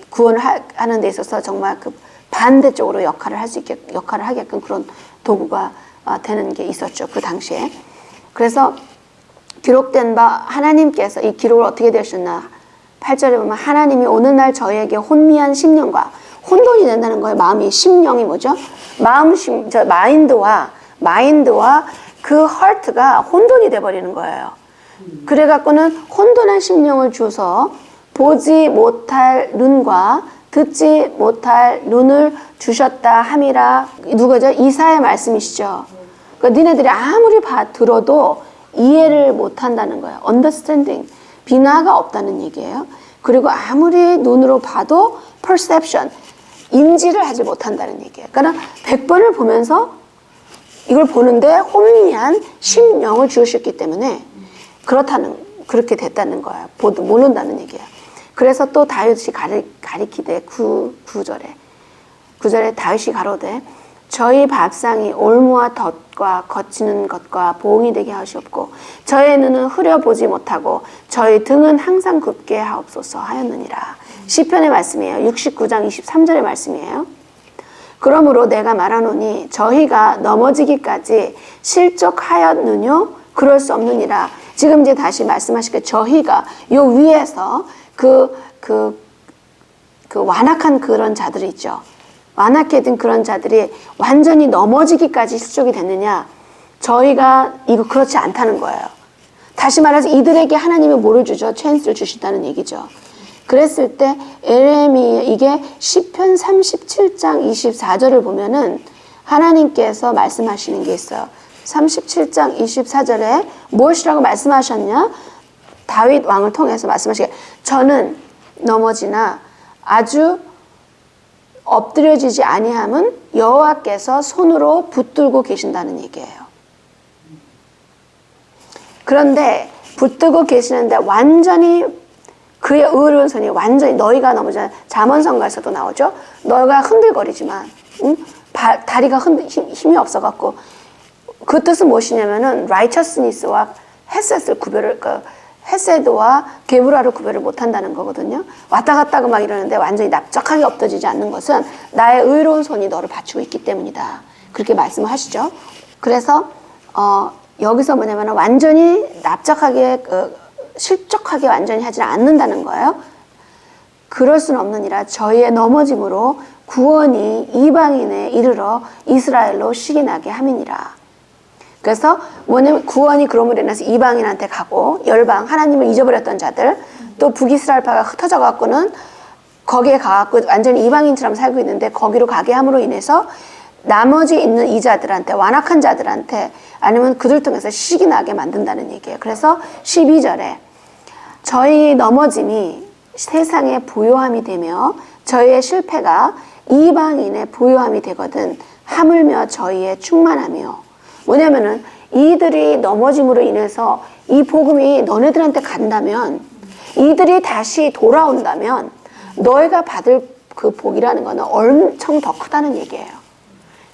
구원을 하는 데 있어서 정말 반대쪽으로 역할을 하게끔 그런 도구가 되는 게 있었죠. 그 당시에. 그래서 기록된 바 하나님께서 이 기록을 어떻게 되셨나 8절에 보면 하나님이 오늘날 저희에게 혼미한 심령과 혼돈이 된다는 거예요. 마음이 심령이 뭐죠? 마인드와 그 heart가 혼돈이 돼버리는 거예요. 그래갖고는 혼돈한 심령을 주어서 보지 못할 눈과 듣지 못할 눈을 주셨다 함이라. 누구죠? 이사야의 말씀이시죠. 그러니까 니네들이 아무리 들어도 이해를 못한다는 거예요. understanding, 비나가 없다는 얘기예요. 그리고 아무리 눈으로 봐도 perception, 인지를 하지 못한다는 얘기예요. 그러니까 100번을 보면서 이걸 보는데 혼미한 심령을 주셨기 때문에 그렇게 됐다는 거예요. 모른다는 얘기예요. 그래서 또 다윗이 가리키되 9절에 다윗이 가로되 저희 밥상이 올무와 덫과 거치는 것과 보응이 되게 하시옵고 저의 눈은 흐려보지 못하고 저희 등은 항상 굽게 하옵소서 하였느니라. 시편의 말씀이에요. 69장 23절의 말씀이에요. 그러므로 내가 말하노니 저희가 넘어지기까지 실족하였느뇨 그럴 수 없느니라. 지금 이제 다시 말씀하시게 저희가 요 위에서 그 완악한 그런 자들이 있죠. 완악해 든 그런 자들이 완전히 넘어지기까지 실족이 됐느냐? 저희가 이거 그렇지 않다는 거예요. 다시 말해서 이들에게 하나님이 뭐를 주죠? 찬스를 주신다는 얘기죠. 그랬을 때 이게 시편 37장 24절을 보면은 하나님께서 말씀하시는 게 있어요. 37장 24절에 무엇이라고 말씀하셨냐? 다윗 왕을 통해서 말씀하시게 저는 넘어지나 아주 엎드려지지 아니함은 여호와께서 손으로 붙들고 계신다는 얘기예요. 그런데 붙들고 계시는데 완전히 그의 의로운 손이 완전히 너희가 넘어져 잠언성가에서도 나오죠. 너희가 흔들거리지만 다리가 힘이 없어갖고 그 뜻은 무엇이냐면은 righteousness와 헤셋을 헤세드와 게브라를 구별을 못한다는 거거든요. 왔다 갔다 막 이러는데 완전히 납작하게 엎드지지 않는 것은 나의 의로운 손이 너를 받치고 있기 때문이다. 그렇게 말씀을 하시죠. 그래서 여기서 뭐냐면 완전히 납작하게 실족하게 완전히 하지 않는다는 거예요. 그럴 수는 없느니라 저희의 넘어짐으로 구원이 이방인에 이르러 이스라엘로 시기나게 함이니라. 그래서 뭐냐면 구원이 그럼으로 인해서 이방인한테 가고 열방 하나님을 잊어버렸던 자들 또 북이스라엘파가 흩어져 갖고는 거기에 가갖고 완전히 이방인처럼 살고 있는데 거기로 가게 함으로 인해서 나머지 있는 이 자들한테 완악한 자들한테 아니면 그들 통해서 시기 나게 만든다는 얘기예요. 그래서 12절에 저희 넘어짐이 세상의 부요함이 되며 저희의 실패가 이방인의 부요함이 되거든 하물며 저희의 충만하며 뭐냐면은 이들이 넘어짐으로 인해서 이 복음이 너네들한테 간다면 이들이 다시 돌아온다면 너희가 받을 그 복이라는 거는 엄청 더 크다는 얘기예요.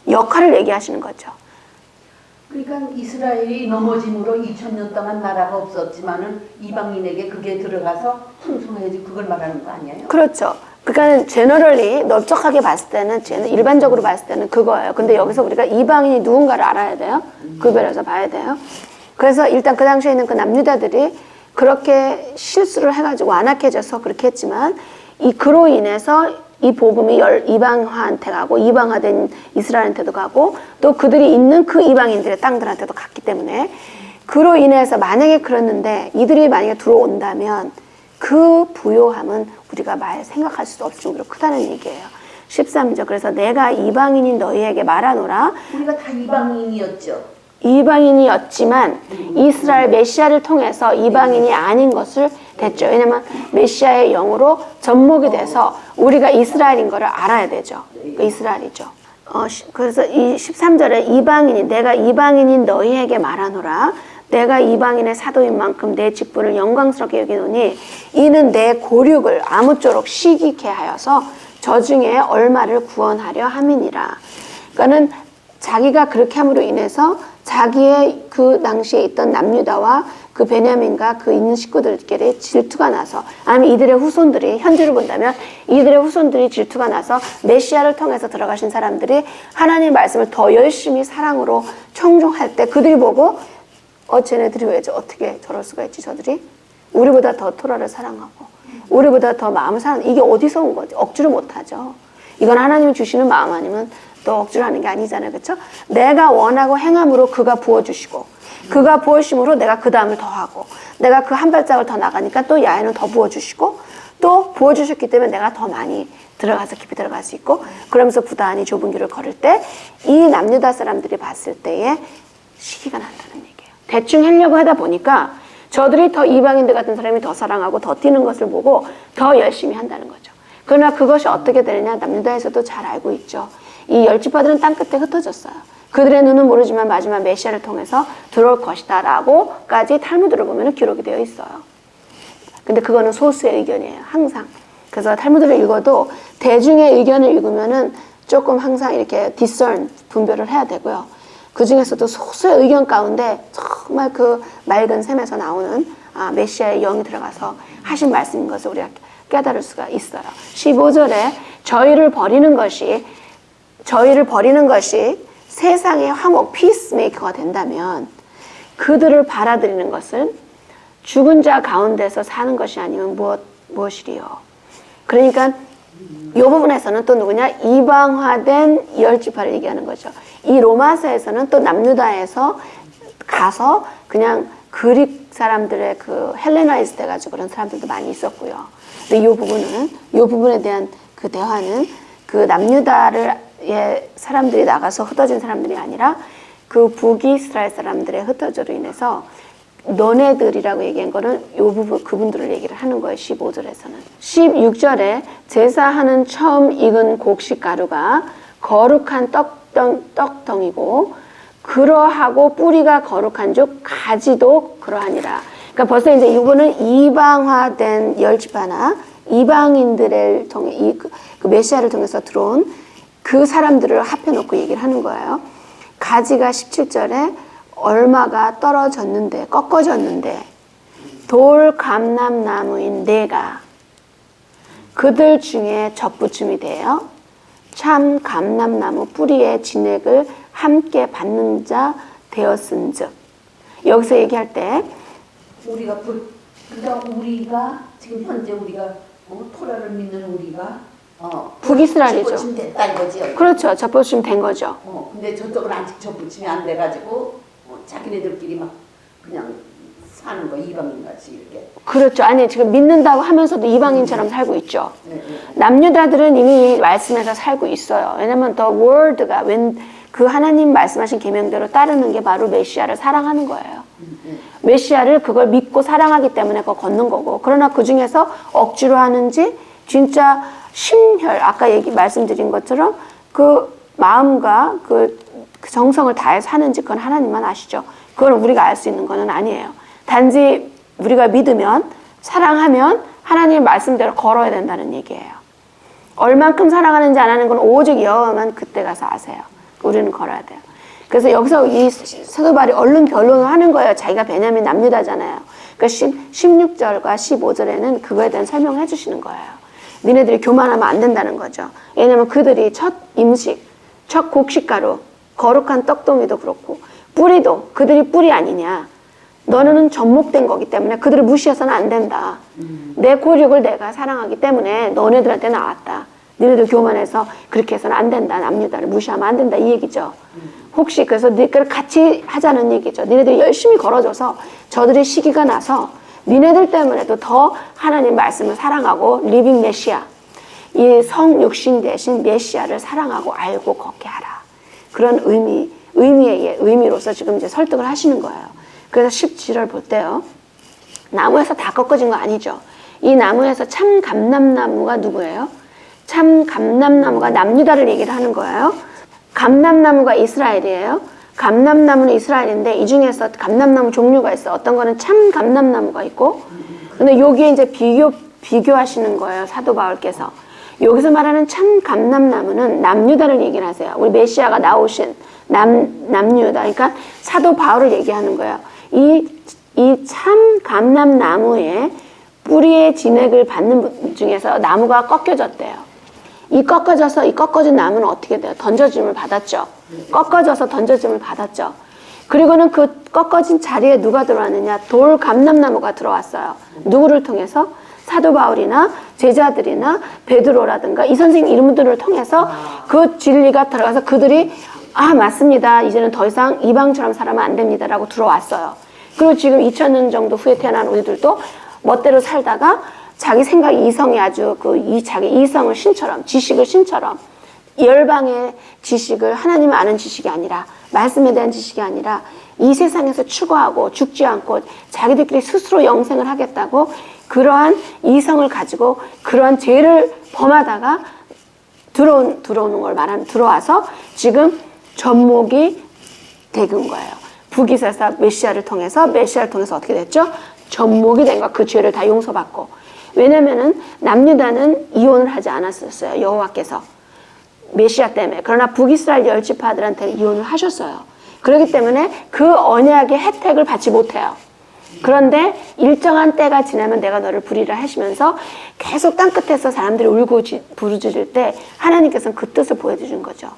역할을 얘기하시는 거죠. 그러니까 이스라엘이 넘어짐으로 2000년 동안 나라가 없었지만은 이방인에게 그게 들어가서 풍성해지 그걸 말하는 거 아니에요? 그렇죠. 그러니까 제너럴리 넓적하게 봤을 때는 일반적으로 봤을 때는 그거예요. 근데 여기서 우리가 이방인이 누군가를 알아야 돼요. 구별해서 봐야 돼요. 그래서 일단 그 당시에 있는 그 남유다들이 그렇게 실수를 해가지고 완악해져서 그렇게 했지만 그로 인해서 이 복음이 이방화한테 가고 이방화된 이스라엘한테도 가고 또 그들이 있는 그 이방인들의 땅들한테도 갔기 때문에 그로 인해서 만약에 그랬는데 이들이 만약에 들어온다면 그 부요함은 우리가 생각할 수도 없을 정도로 크다는 얘기예요. 13절 그래서 내가 이방인인 너희에게 말하노라. 우리가 다 이방인이었죠. 이방인이었지만 이스라엘 메시아를 통해서 이방인이 아닌 것을 됐죠. 왜냐면 메시아의 영으로 접목이 돼서 우리가 이스라엘인 것을 알아야 되죠. 이스라엘이죠. 그래서 이 13절에 내가 이방인인 너희에게 말하노라. 내가 이방인의 사도인 만큼 내 직분을 영광스럽게 여기노니 이는 내 고륙을 아무쪼록 시기케 하여서 저 중에 얼마를 구원하려 함이니라. 그러니까는 자기가 그렇게 함으로 인해서 자기의 그 당시에 있던 남유다와 그 베냐민과 그 있는 식구들끼리 질투가 나서 아니면 이들의 후손들이 현재를 본다면 이들의 후손들이 질투가 나서 메시아를 통해서 들어가신 사람들이 하나님의 말씀을 더 열심히 사랑으로 청종할 때 그들이 보고 쟤네들이 왜 어떻게 저럴 수가 있지 저들이 우리보다 더 토라를 사랑하고 우리보다 더 마음을 사랑하고 이게 어디서 온 거지? 억지로 못하죠. 이건 하나님이 주시는 마음 아니면 또 억지로 하는 게 아니잖아요. 그렇죠? 내가 원하고 행함으로 그가 부어주시고 그가 부어심으로 내가 그 다음을 더 하고 내가 그 한 발짝을 더 나가니까 또 야훼는 더 부어주시고 또 부어주셨기 때문에 내가 더 많이 들어가서 깊이 들어갈 수 있고 그러면서 부단히 좁은 길을 걸을 때 이 남유다 사람들이 봤을 때에 시기가 난다는 얘기예요. 대충 하려고 하다 보니까 저들이 더 이방인들 같은 사람이 더 사랑하고 더 뛰는 것을 보고 더 열심히 한다는 거죠. 그러나 그것이 어떻게 되느냐 남유다에서도 잘 알고 있죠. 이 열 지파들은 땅끝에 흩어졌어요. 그들의 눈은 모르지만 마지막 메시아를 통해서 들어올 것이다 라고까지 탈무드를 보면 기록이 되어 있어요. 근데 그거는 소수의 의견이에요. 항상. 그래서 탈무드를 읽어도 대중의 의견을 읽으면은 조금 항상 이렇게 discern, 분별을 해야 되고요. 그 중에서도 소수의 의견 가운데 정말 그 맑은 샘에서 나오는 메시아의 영이 들어가서 하신 말씀인 것을 우리가 깨달을 수가 있어요. 15절에 저희를 버리는 것이 세상의 화목, 피스메이커가 된다면 그들을 받아들이는 것은 죽은 자 가운데서 사는 것이 아니면 무엇이리요. 그러니까 이 부분에서는 또 누구냐? 이방화된 열 지파를 얘기하는 거죠. 이 로마서에서는 또 남유다에서 가서 그냥 그릭 사람들의 그 헬레나이즈 돼가지고 그런 사람들도 많이 있었고요. 근데 이 부분에 대한 그 대화는 그 남유다의 사람들이 나가서 흩어진 사람들이 아니라 그 북이스라엘 사람들의 흩어져로 인해서 너네들이라고 얘기한 거는 이 부분 그분들을 얘기를 하는 거예요. 15절에서는. 16절에 제사하는 처음 익은 곡식 가루가 거룩한 떡덩이고 그러하고 뿌리가 거룩한 즉 가지도 그러하니라. 그러니까 벌써 이제 이거는 이방화된 열 지파나 이방인들을 통해 그 메시아를 통해서 들어온 그 사람들을 합해놓고 얘기를 하는 거예요. 가지가 17절에 얼마가 떨어졌는데 꺾어졌는데 돌 감람나무인 내가 그들 중에 접붙임이 되어 참 감람나무 뿌리의 진액을 함께 받는 자 되었은즉 여기서 얘기할 때 우리가 지금 현재 우리가 토라를 믿는 우리가 북이스라엘이죠. 접붙임 됐다 이거지요. 그렇죠. 접붙임 된 거죠. 근데 저쪽은 아직 접붙임이 안 돼가지고 자기네들끼리 막 그냥 사는 거 이방인 같이 이렇게. 그렇죠. 아니 지금 믿는다고 하면서도 이방인처럼 살고 있죠. 네. 남유다들은 이미 말씀에서 살고 있어요. 왜냐면 더 워드가 그 하나님 말씀하신 계명대로 따르는 게 바로 메시아를 사랑하는 거예요. 메시아를 그걸 믿고 사랑하기 때문에 그거 걷는 거고. 그러나 그 중에서 억지로 하는지 진짜 심혈 아까 말씀드린 것처럼 그 마음과 그 정성을 다해서 하는지 그건 하나님만 아시죠. 그걸 우리가 알 수 있는 거는 아니에요. 단지 우리가 믿으면 사랑하면 하나님 말씀대로 걸어야 된다는 얘기예요. 얼만큼 사랑하는지 안 하는 건 오직 여호와만 그때 가서 아세요. 우리는 걸어야 돼요. 그래서 여기서 이 사도 바울이 얼른 결론을 하는 거예요. 자기가 베냐민 남유다잖아요. 그러니까 16절과 15절에는 그거에 대한 설명을 해주시는 거예요. 니네들이 교만하면 안 된다는 거죠. 왜냐면 그들이 첫 임식, 첫 곡식가루, 거룩한 떡동이도 그렇고 뿌리도 그들이 뿌리 아니냐. 너는 접목된 거기 때문에 그들을 무시해서는 안 된다. 내 고력을 내가 사랑하기 때문에 너네들한테 나왔다. 너네들 교만해서 그렇게 해서는 안 된다. 남유다를 무시하면 안 된다. 이 얘기죠. 혹시 그래서 너희들 같이 하자는 얘기죠. 너네들이 열심히 걸어줘서 저들의 시기가 나서 너네들 때문에도 더 하나님 말씀을 사랑하고 리빙 메시아, 이 성육신 대신 메시아를 사랑하고 알고 걷게 하라. 그런 의미로서 지금 이제 설득을 하시는 거예요. 그래서 17절 볼 때요. 나무에서 다 꺾어진 거 아니죠. 이 나무에서 참 감람나무가 누구예요? 참 감람나무가 남유다를 얘기를 하는 거예요. 감람나무가 이스라엘이에요. 감람나무는 이스라엘인데 이 중에서 감람나무 종류가 있어. 어떤 거는 참 감람나무가 있고, 근데 여기에 이제 비교하시는 거예요. 사도 바울께서. 여기서 말하는 참 감람나무는 남유다를 얘기를 하세요. 우리 메시아가 나오신 남유다. 그러니까 사도 바울을 얘기하는 거예요. 이 참 감람나무의 뿌리의 진액을 받는 분 중에서 나무가 꺾여졌대요. 이 꺾어진 나무는 어떻게 돼요? 던져짐을 받았죠. 꺾어져서 던져짐을 받았죠. 그리고는 그 꺾어진 자리에 누가 들어왔느냐? 돌 감람나무가 들어왔어요. 누구를 통해서? 사도 바울이나 제자들이나 베드로라든가 이 선생님 이름들을 통해서 그 진리가 들어가서 그들이 아 맞습니다. 이제는 더 이상 이방처럼 살아면 안 됩니다라고 들어왔어요. 그리고 지금 2000년 정도 후에 태어난 우리들도 멋대로 살다가 자기 생각이 이성이 아주 자기 이성을 신처럼 지식을 신처럼 열방의 지식을 하나님을 아는 지식이 아니라 말씀에 대한 지식이 아니라 이 세상에서 추구하고 죽지 않고 자기들끼리 스스로 영생을 하겠다고 그러한 이성을 가지고 그러한 죄를 범하다가 들어오는 걸 말하는 들어와서 지금 접목이 되는 거예요. 북이스라엘 메시아를 통해서 어떻게 됐죠? 접목이 된 거야. 그 죄를 다 용서받고. 왜냐면은 남유다는 이혼을 하지 않았었어요. 여호와께서 메시아 때문에. 그러나 북이스라엘 열지파들한테는 이혼을 하셨어요. 그렇기 때문에 그 언약의 혜택을 받지 못해요. 그런데 일정한 때가 지나면 내가 너를 부리라 하시면서 계속 땅끝에서 사람들이 울고 부르짖을 때 하나님께서는 그 뜻을 보여주신 거죠.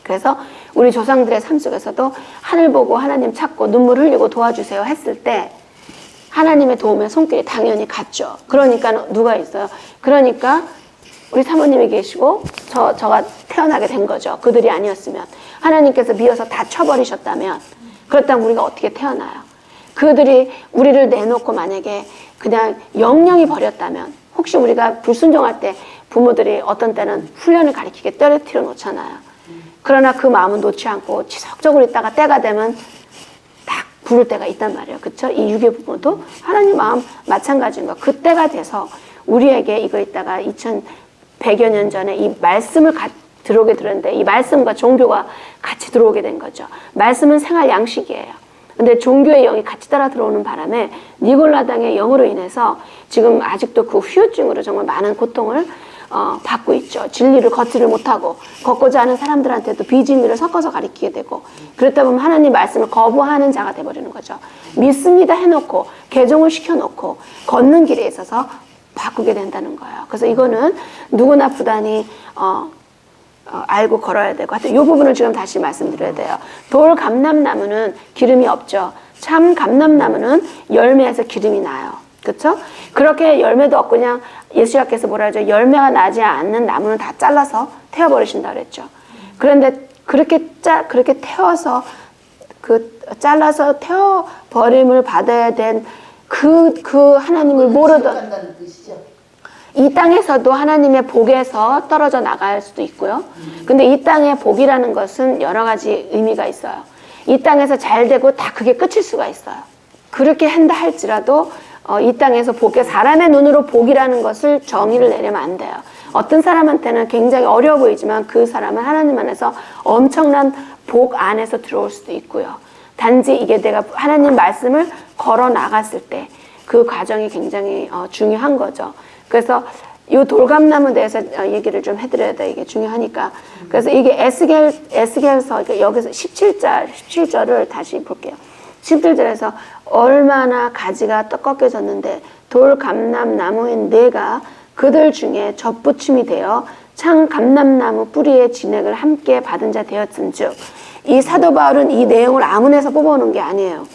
그래서 우리 조상들의 삶 속에서도 하늘 보고 하나님 찾고 눈물 흘리고 도와주세요 했을 때 하나님의 도움의 손길이 당연히 갔죠. 그러니까 누가 있어요? 그러니까 우리 사모님이 계시고 저가 태어나게 된 거죠. 그들이 아니었으면. 하나님께서 미워서 다 쳐버리셨다면 그렇다면 우리가 어떻게 태어나요? 그들이 우리를 내놓고 만약에 그냥 영영이 버렸다면 혹시 우리가 불순종할 때 부모들이 어떤 때는 훈련을 가리키게 떨어뜨려 놓잖아요. 그러나 그 마음은 놓지 않고 지속적으로 있다가 때가 되면 딱 부를 때가 있단 말이에요. 그렇죠? 이 유괴 부모도 하나님 마음 마찬가지인 거. 그때가 돼서 우리에게 이거 있다가 2100여 년 전에 이 말씀을 들어오게 들었는데 이 말씀과 종교가 같이 들어오게 된 거죠. 말씀은 생활 양식이에요. 근데 종교의 영이 같이 따라 들어오는 바람에 니골라당의 영으로 인해서 지금 아직도 그 후유증으로 정말 많은 고통을 받고 있죠. 진리를 걷지를 못하고 걷고자 하는 사람들한테도 비진리를 섞어서 가리키게 되고 그렇다 보면 하나님 말씀을 거부하는 자가 돼버리는 거죠. 믿습니다 해놓고 개종을 시켜놓고 걷는 길에 있어서 바꾸게 된다는 거예요. 그래서 이거는 누구나 부단히 알고 걸어야 되고 하여튼 이 부분을 지금 다시 말씀드려야 돼요. 돌 감람나무는 기름이 없죠. 참 감람나무는 열매에서 기름이 나요. 그렇죠? 그렇게 열매도 없고 그냥 예수님께서 뭐라 하죠? 열매가 나지 않는 나무는 다 잘라서 태워버리신다 그랬죠. 그런데 그렇게 태워서 잘라서 태워버림을 받아야 된 그 하나님을 모르던 이 땅에서도 하나님의 복에서 떨어져 나갈 수도 있고요. 근데 이 땅의 복이라는 것은 여러 가지 의미가 있어요. 이 땅에서 잘 되고 다 그게 끝일 수가 있어요. 그렇게 한다 할지라도 이 땅에서 사람의 눈으로 복이라는 것을 정의를 내려면 안 돼요. 어떤 사람한테는 굉장히 어려워 보이지만 그 사람은 하나님 안에서 엄청난 복 안에서 들어올 수도 있고요. 단지 이게 내가 하나님 말씀을 걸어 나갔을 때 그 과정이 굉장히 중요한 거죠. 그래서 이 돌감나무에 대해서 얘기를 좀 해드려야 돼. 이게 중요하니까. 그래서 이게 에스겔서 여기서 17절을 다시 볼게요. 17절에서 얼마나 가지가 꺾여졌는데 돌감람나무인 내가 그들 중에 접붙임이 되어 창 감람나무 뿌리의 진액을 함께 받은 자 되었은즉 이 사도 바울은 이 내용을 아문에서 뽑아오는 게 아니에요.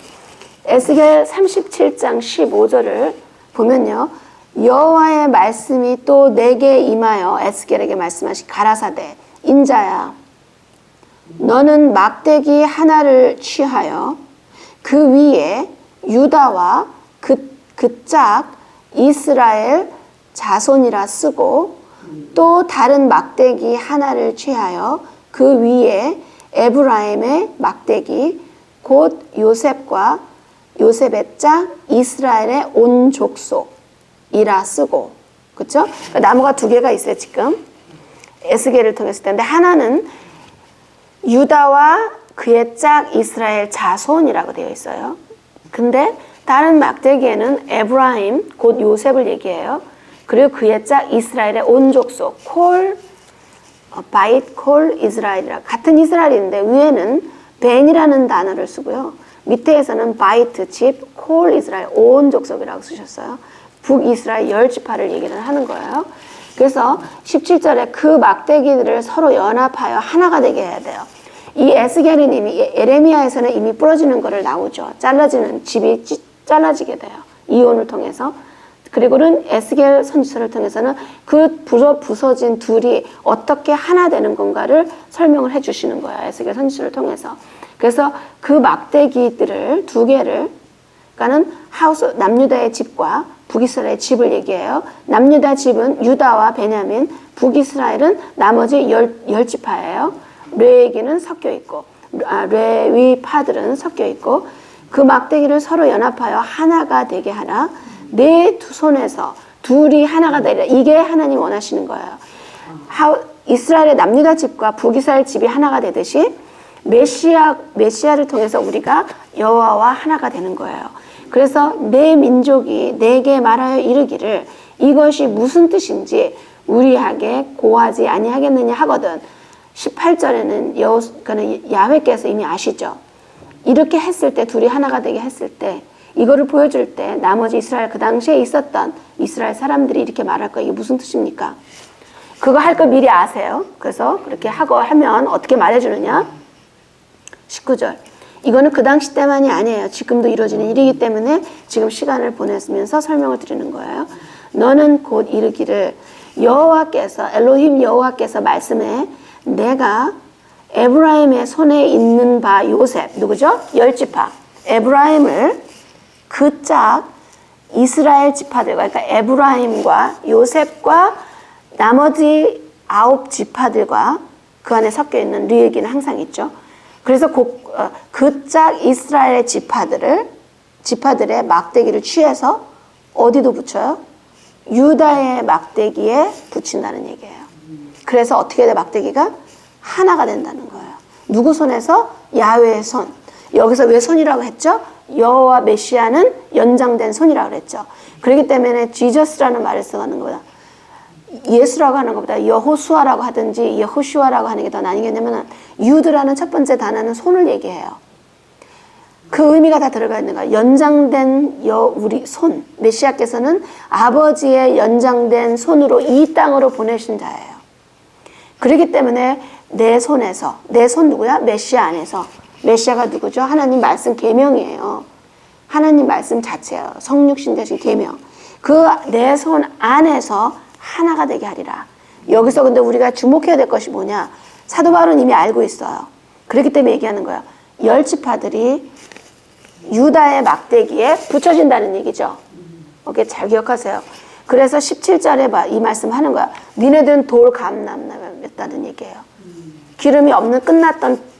에스겔 37장 15절을 보면요. 여호와의 말씀이 또 내게 임하여 에스겔에게 말씀하신 가라사대 인자야 너는 막대기 하나를 취하여 그 위에 유다와 그 짝 이스라엘 자손이라 쓰고 또 다른 막대기 하나를 취하여 그 위에 에브라임의 막대기 곧 요셉의 짝 이스라엘의 온 족속이라 쓰고 그렇죠? 그러니까 나무가 두 개가 있어요 지금 에스겔을 통했을 때. 근데 하나는 유다와 그의 짝 이스라엘 자손이라고 되어 있어요. 근데 다른 막대기에는 에브라임 곧 요셉을 얘기해요. 그리고 그의 짝 이스라엘의 온 족속 바잇 콜 이스라엘이라 같은 이스라엘인데 위에는 벤이라는 단어를 쓰고요. 밑에에서는 바이트 집 콜 이스라엘 온 족속이라고 쓰셨어요. 북이스라엘 10지파를 얘기를 하는 거예요. 그래서 17절에 그 막대기들을 서로 연합하여 하나가 되게 해야 돼요. 이 에스겔은 이미 에레미야에서는 이미 부러지는 거를 나오죠. 잘라지는 집이 잘라지게 돼요. 이혼을 통해서. 그리고는 에스겔 선지서를 통해서는 그 부서진 둘이 어떻게 하나 되는 건가를 설명을 해주시는 거예요. 에스겔 선지서를 통해서. 그래서 그 막대기들을 두 개를, 그러니까는 남유다의 집과 북이스라엘의 집을 얘기해요. 남유다 집은 유다와 베냐민, 북이스라엘은 나머지 열 지파예요. 레위기는 섞여 있고, 레위파들은 섞여 있고, 그 막대기를 서로 연합하여 하나가 되게 하라. 내 두 손에서 둘이 하나가 되리라. 이게 하나님 원하시는 거예요. 이스라엘의 남유다 집과 북이스라엘 집이 하나가 되듯이 메시아를 통해서 우리가 여호와와 하나가 되는 거예요. 그래서 내 민족이 내게 말하여 이르기를 이것이 무슨 뜻인지 우리에게 고하지 아니하겠느냐 하거든. 18절에는 야훼께서 이미 아시죠. 이렇게 했을 때, 둘이 하나가 되게 했을 때, 이거를 보여줄 때 나머지 이스라엘, 그 당시에 있었던 이스라엘 사람들이 이렇게 말할 거예요. 이게 무슨 뜻입니까? 그거 할 거 미리 아세요. 그래서 그렇게 하면 어떻게 말해주느냐? 19절. 이거는 그 당시 때만이 아니에요. 지금도 이루어지는 일이기 때문에 지금 시간을 보내면서 설명을 드리는 거예요. 너는 곧 이르기를 여호와께서, 엘로힘 여호와께서 말씀해 내가 에브라임의 손에 있는 바 요셉, 누구죠? 열 지파. 에브라임을 그 짝 이스라엘 지파들과, 그러니까 에브라임과 요셉과 나머지 9 지파들과 그 안에 섞여 있는 리에기는 항상 있죠. 그래서 그 짝 이스라엘의 지파들의 막대기를 취해서 어디도 붙여요? 유다의 막대기에 붙인다는 얘기예요. 그래서 어떻게 돼? 막대기가 하나가 된다는 거예요. 누구 손에서? 야훼의 손. 여기서 왜 손이라고 했죠? 여호와 메시아는 연장된 손이라고 그랬죠. 그렇기 때문에 지저스라는 말을 쓰는 거다. 예수라고 하는 것보다 여호수아라고 하든지 여호슈아라고 하는 게 더 나뉘겠냐면 유드라는 첫 번째 단어는 손을 얘기해요. 그 의미가 다 들어가 있는 거예요. 연장된 우리 손. 메시아께서는 아버지의 연장된 손으로 이 땅으로 보내신 자예요. 그렇기 때문에 내 손에서, 내 손 누구야? 메시아 안에서. 메시아가 누구죠? 하나님 말씀 계명이에요. 하나님 말씀 자체예요. 성육신 되신 계명. 그 내 손 안에서 하나가 되게 하리라. 여기서 근데 우리가 주목해야 될 것이 뭐냐? 사도 바울은 이미 알고 있어요. 그렇기 때문에 얘기하는 거예요. 열 지파들이 유다의 막대기에 붙여진다는 얘기죠. 오케이, 잘 기억하세요. 그래서 17절에 이 말씀 하는 거야. 니네들은 돌 감남남했다는 얘기예요. 기름이 없는 끝났던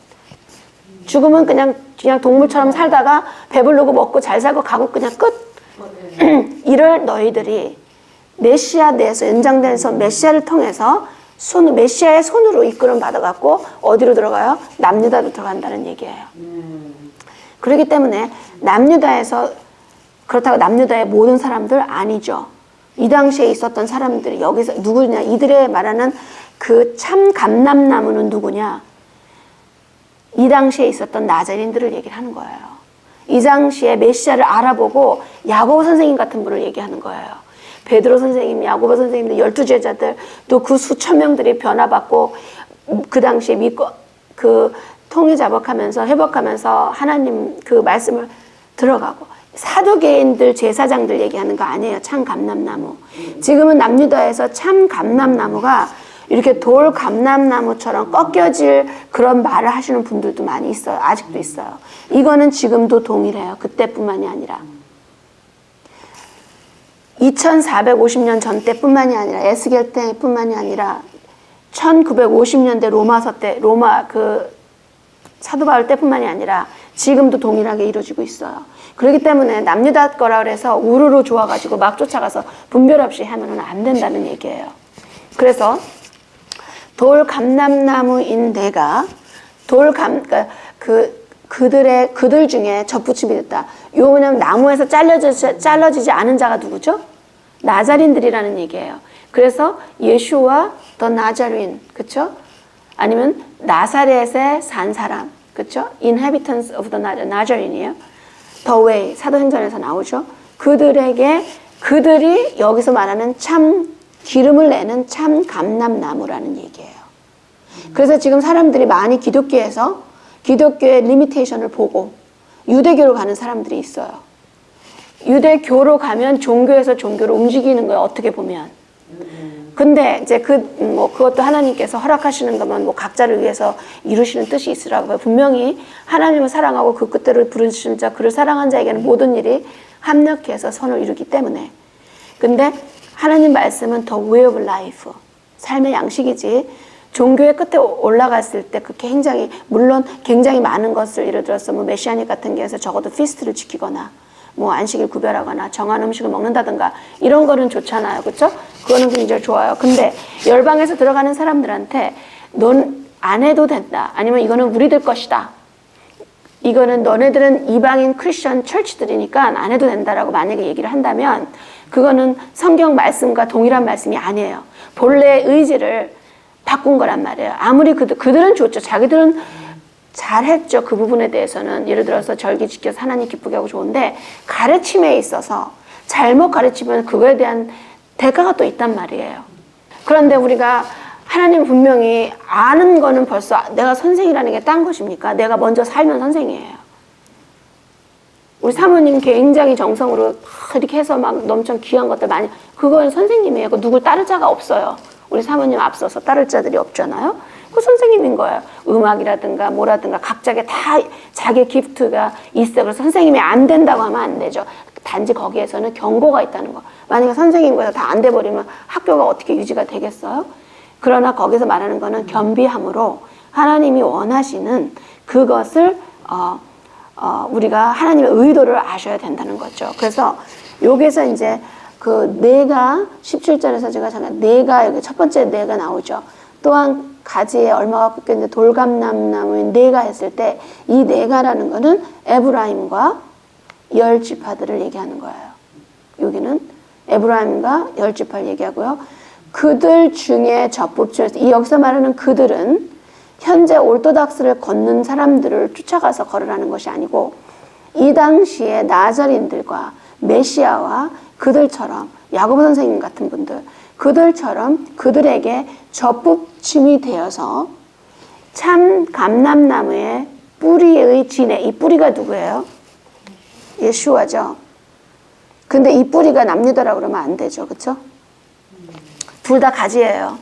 죽음은 그냥 동물처럼 살다가 배부르고 먹고 잘 살고 가고 그냥 끝. 이를 너희들이 메시아 내에서 연장된 손 메시아를 통해서 메시아의 손으로 이끌음 받아갖고 어디로 들어가요? 남유다로 들어간다는 얘기예요. 그렇기 때문에 남유다에서 그렇다고 남유다의 모든 사람들 아니죠. 이 당시에 있었던 사람들이 여기서 누구냐? 이들의 말하는 그 참 감람나무는 누구냐? 이 당시에 있었던 나자린들을 얘기를 하는 거예요. 이 당시에 메시아를 알아보고 야고보 선생님 같은 분을 얘기하는 거예요. 베드로 선생님, 야고보 선생님들, 12제자들, 또 그 수천 명들이 변화받고 그 당시에 믿고 그 통일자복하면서 회복하면서 하나님 그 말씀을 들어가고 사두개인들, 제사장들 얘기하는 거 아니에요. 참 감람나무. 지금은 남유다에서 참 감람나무가 이렇게 돌 감람나무처럼 꺾여질 그런 말을 하시는 분들도 많이 있어요. 아직도 있어요. 이거는 지금도 동일해요. 그때뿐만이 아니라. 2450년 전 때뿐만이 아니라 에스겔 때뿐만이 아니라 1950년대 로마서 때 로마 그 사도 바울 때뿐만이 아니라 지금도 동일하게 이루어지고 있어요. 그렇기 때문에 남유다 거라 그래서 우르르 좋아가지고 막 쫓아가서 분별 없이 하면은 안 된다는 얘기예요. 그래서 돌 감람나무인 내가 그들 중에 접붙임이 됐다. 요 뭐냐면 나무에서 잘라지지 않은 자가 누구죠? 나자린들이라는 얘기예요. 그래서 예수와 더 나자린, 그쵸? 아니면 나사렛에 산 사람, 그쵸? Inhabitants of the Nazarene이에요. The Way, 사도행전에서 나오죠. 그들이 여기서 말하는 참 기름을 내는 참 감람나무라는 얘기예요. 그래서 지금 사람들이 많이 기독교의 리미테이션을 보고 유대교로 가는 사람들이 있어요. 유대교로 가면 종교에서 종교로 움직이는 거예요. 어떻게 보면. 근데 이제 그것도 하나님께서 허락하시는 거면 뭐 각자를 위해서 이루시는 뜻이 있으라고요. 분명히 하나님을 사랑하고 그 끝대로 부르신 자, 그를 사랑한 자에게는 모든 일이 합력해서 선을 이루기 때문에. 근데 하나님 말씀은 the way of life, 삶의 양식이지. 종교의 끝에 올라갔을 때 그 굉장히, 물론 굉장히 많은 것을 예를 들어서 뭐 메시아닉 같은 경우에서 적어도 피스트를 지키거나 뭐 안식일 구별하거나 정한 음식을 먹는다든가 이런 거는 좋잖아요. 그렇죠? 그거는 굉장히 좋아요. 근데 열방에서 들어가는 사람들한테 넌 안 해도 된다. 아니면 이거는 우리들 것이다. 이거는 너네들은 이방인 크리스천 철치들이니까 안 해도 된다라고 만약에 얘기를 한다면 그거는 성경 말씀과 동일한 말씀이 아니에요. 본래의 의지를 바꾼 거란 말이에요. 아무리 그들은 좋죠. 자기들은 잘했죠. 그 부분에 대해서는. 예를 들어서 절기 지켜서 하나님 기쁘게 하고 좋은데 가르침에 있어서 잘못 가르치면 그거에 대한 대가가 또 있단 말이에요. 그런데 우리가 하나님 분명히 아는 거는 벌써 내가 선생이라는 게 딴 것입니까? 내가 먼저 살면 선생이에요. 우리 사모님 굉장히 정성으로 이렇게 해서 막 엄청 귀한 것들 많이, 그건 선생님이에요. 누굴 따를 자가 없어요. 우리 사모님 앞서서 따를 자들이 없잖아요. 그 선생님인 거예요. 음악이라든가 뭐라든가 각자게 다 자기 기프트가 있어요. 그래서 선생님이 안 된다고 하면 안 되죠. 단지 거기에서는 경고가 있다는 거. 만약에 선생님 거에서 다 안 돼버리면 학교가 어떻게 유지가 되겠어요? 그러나 거기서 말하는 거는 겸비함으로 하나님이 원하시는 그것을 우리가 하나님의 의도를 아셔야 된다는 거죠. 그래서 여기서 이제 그 내가 17절에서 제가 잠깐 내가 여기 첫 번째 내가 나오죠. 또한 가지에 얼마가 굽겠는데 돌감나무인 내가 했을 때 이 내가라는 거는 에브라임과 열 지파들을 얘기하는 거예요. 여기는 에브라임과 열 지파를 얘기하고요. 그들 중에 적법주에서 이 여기서 말하는 그들은 현재 올토닥스를 걷는 사람들을 쫓아가서 걸으라는 것이 아니고 이 당시에 나자린들과 메시아와 그들처럼 야고보 선생님 같은 분들 그들처럼 그들에게 접붙임이 되어서 참 감람나무의 뿌리의 진해, 이 뿌리가 누구예요? 예수와죠. 근데 이 뿌리가 남유다라고 그러면 안 되죠. 그렇죠? 둘 다 가지예요.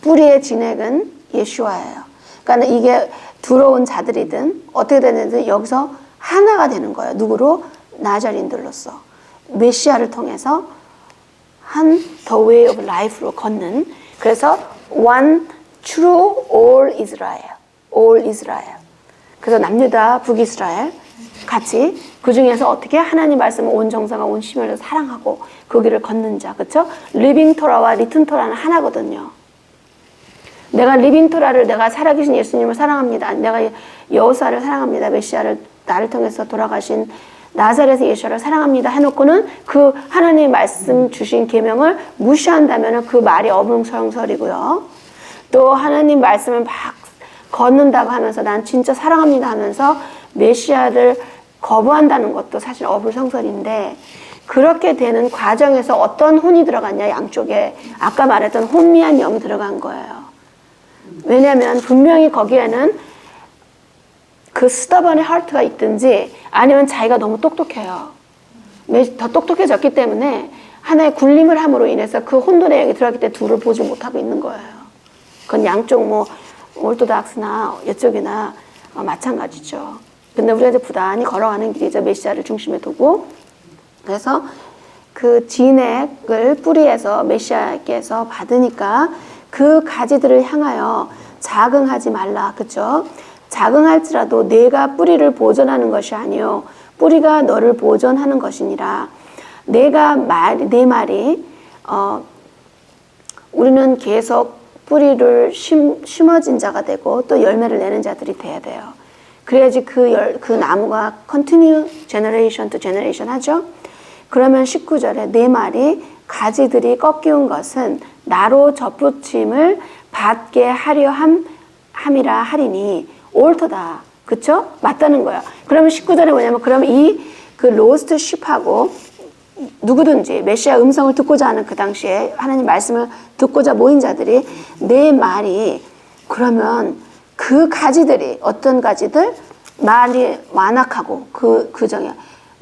뿌리의 진액은 예수와예요. 그러니까 이게 들어온 자들이든 어떻게 되는지 여기서 하나가 되는 거예요. 누구로? 나자린들로서. 메시아를 통해서 한 the way of life로 걷는. 그래서 one true all Israel. all Israel. 그래서 남유다 북이스라엘 같이 그 중에서 어떻게 하나님 말씀을 온 정성과 온 심혈로 사랑하고 그 길을 걷는 자. 그렇죠? 리빙 토라와 리튼 토라는 하나거든요. 내가 리빙 토라를 내가 살아계신 예수님을 사랑합니다. 내가 여호사를 사랑합니다. 메시아를 나를 통해서 돌아가신 나사렛의 예수를 사랑합니다 해놓고는 그 하나님의 말씀 주신 계명을 무시한다면 그 말이 어불성설이고요. 또 하나님 말씀을 막 걷는다고 하면서 난 진짜 사랑합니다 하면서 메시아를 거부한다는 것도 사실 어불성설인데 그렇게 되는 과정에서 어떤 혼이 들어갔냐 양쪽에 아까 말했던 혼미한 영이 들어간 거예요. 왜냐하면 분명히 거기에는 그 스타번의 하트가 있든지 아니면 자기가 너무 똑똑해요. 더 똑똑해졌기 때문에 하나의 굴림을 함으로 인해서 그 혼돈의 영이 들어갔기 때문에 둘을 보지 못하고 있는 거예요. 그건 양쪽 뭐 올토닥스나 이쪽이나 마찬가지죠. 근데 우리가 이제 부단히 걸어가는 길이죠. 메시아를 중심에 두고. 그래서 그 진액을 뿌리에서 메시아께서 받으니까 그 가지들을 향하여 자긍하지 말라. 그렇죠? 자긍할지라도 내가 뿌리를 보존하는 것이 아니요 뿌리가 너를 보존하는 것이니라. 내 말이 우리는 계속 뿌리를 심어진 자가 되고 또 열매를 내는 자들이 돼야 돼요. 그래야지 그 나무가 continue generation to generation 하죠. 그러면 19절에 내 말이 가지들이 꺾이운 것은 나로 접붙임을 받게 하려 함이라 하리니 옳도다. 그쵸? 맞다는 거야. 그러면 19절에 뭐냐면 그러면 그 로스트 쉽하고 누구든지 메시아 음성을 듣고자 하는 그 당시에 하나님 말씀을 듣고자 모인 자들이 내 말이 그러면 그 가지들이 어떤 가지들 말이 완악하고 그 정에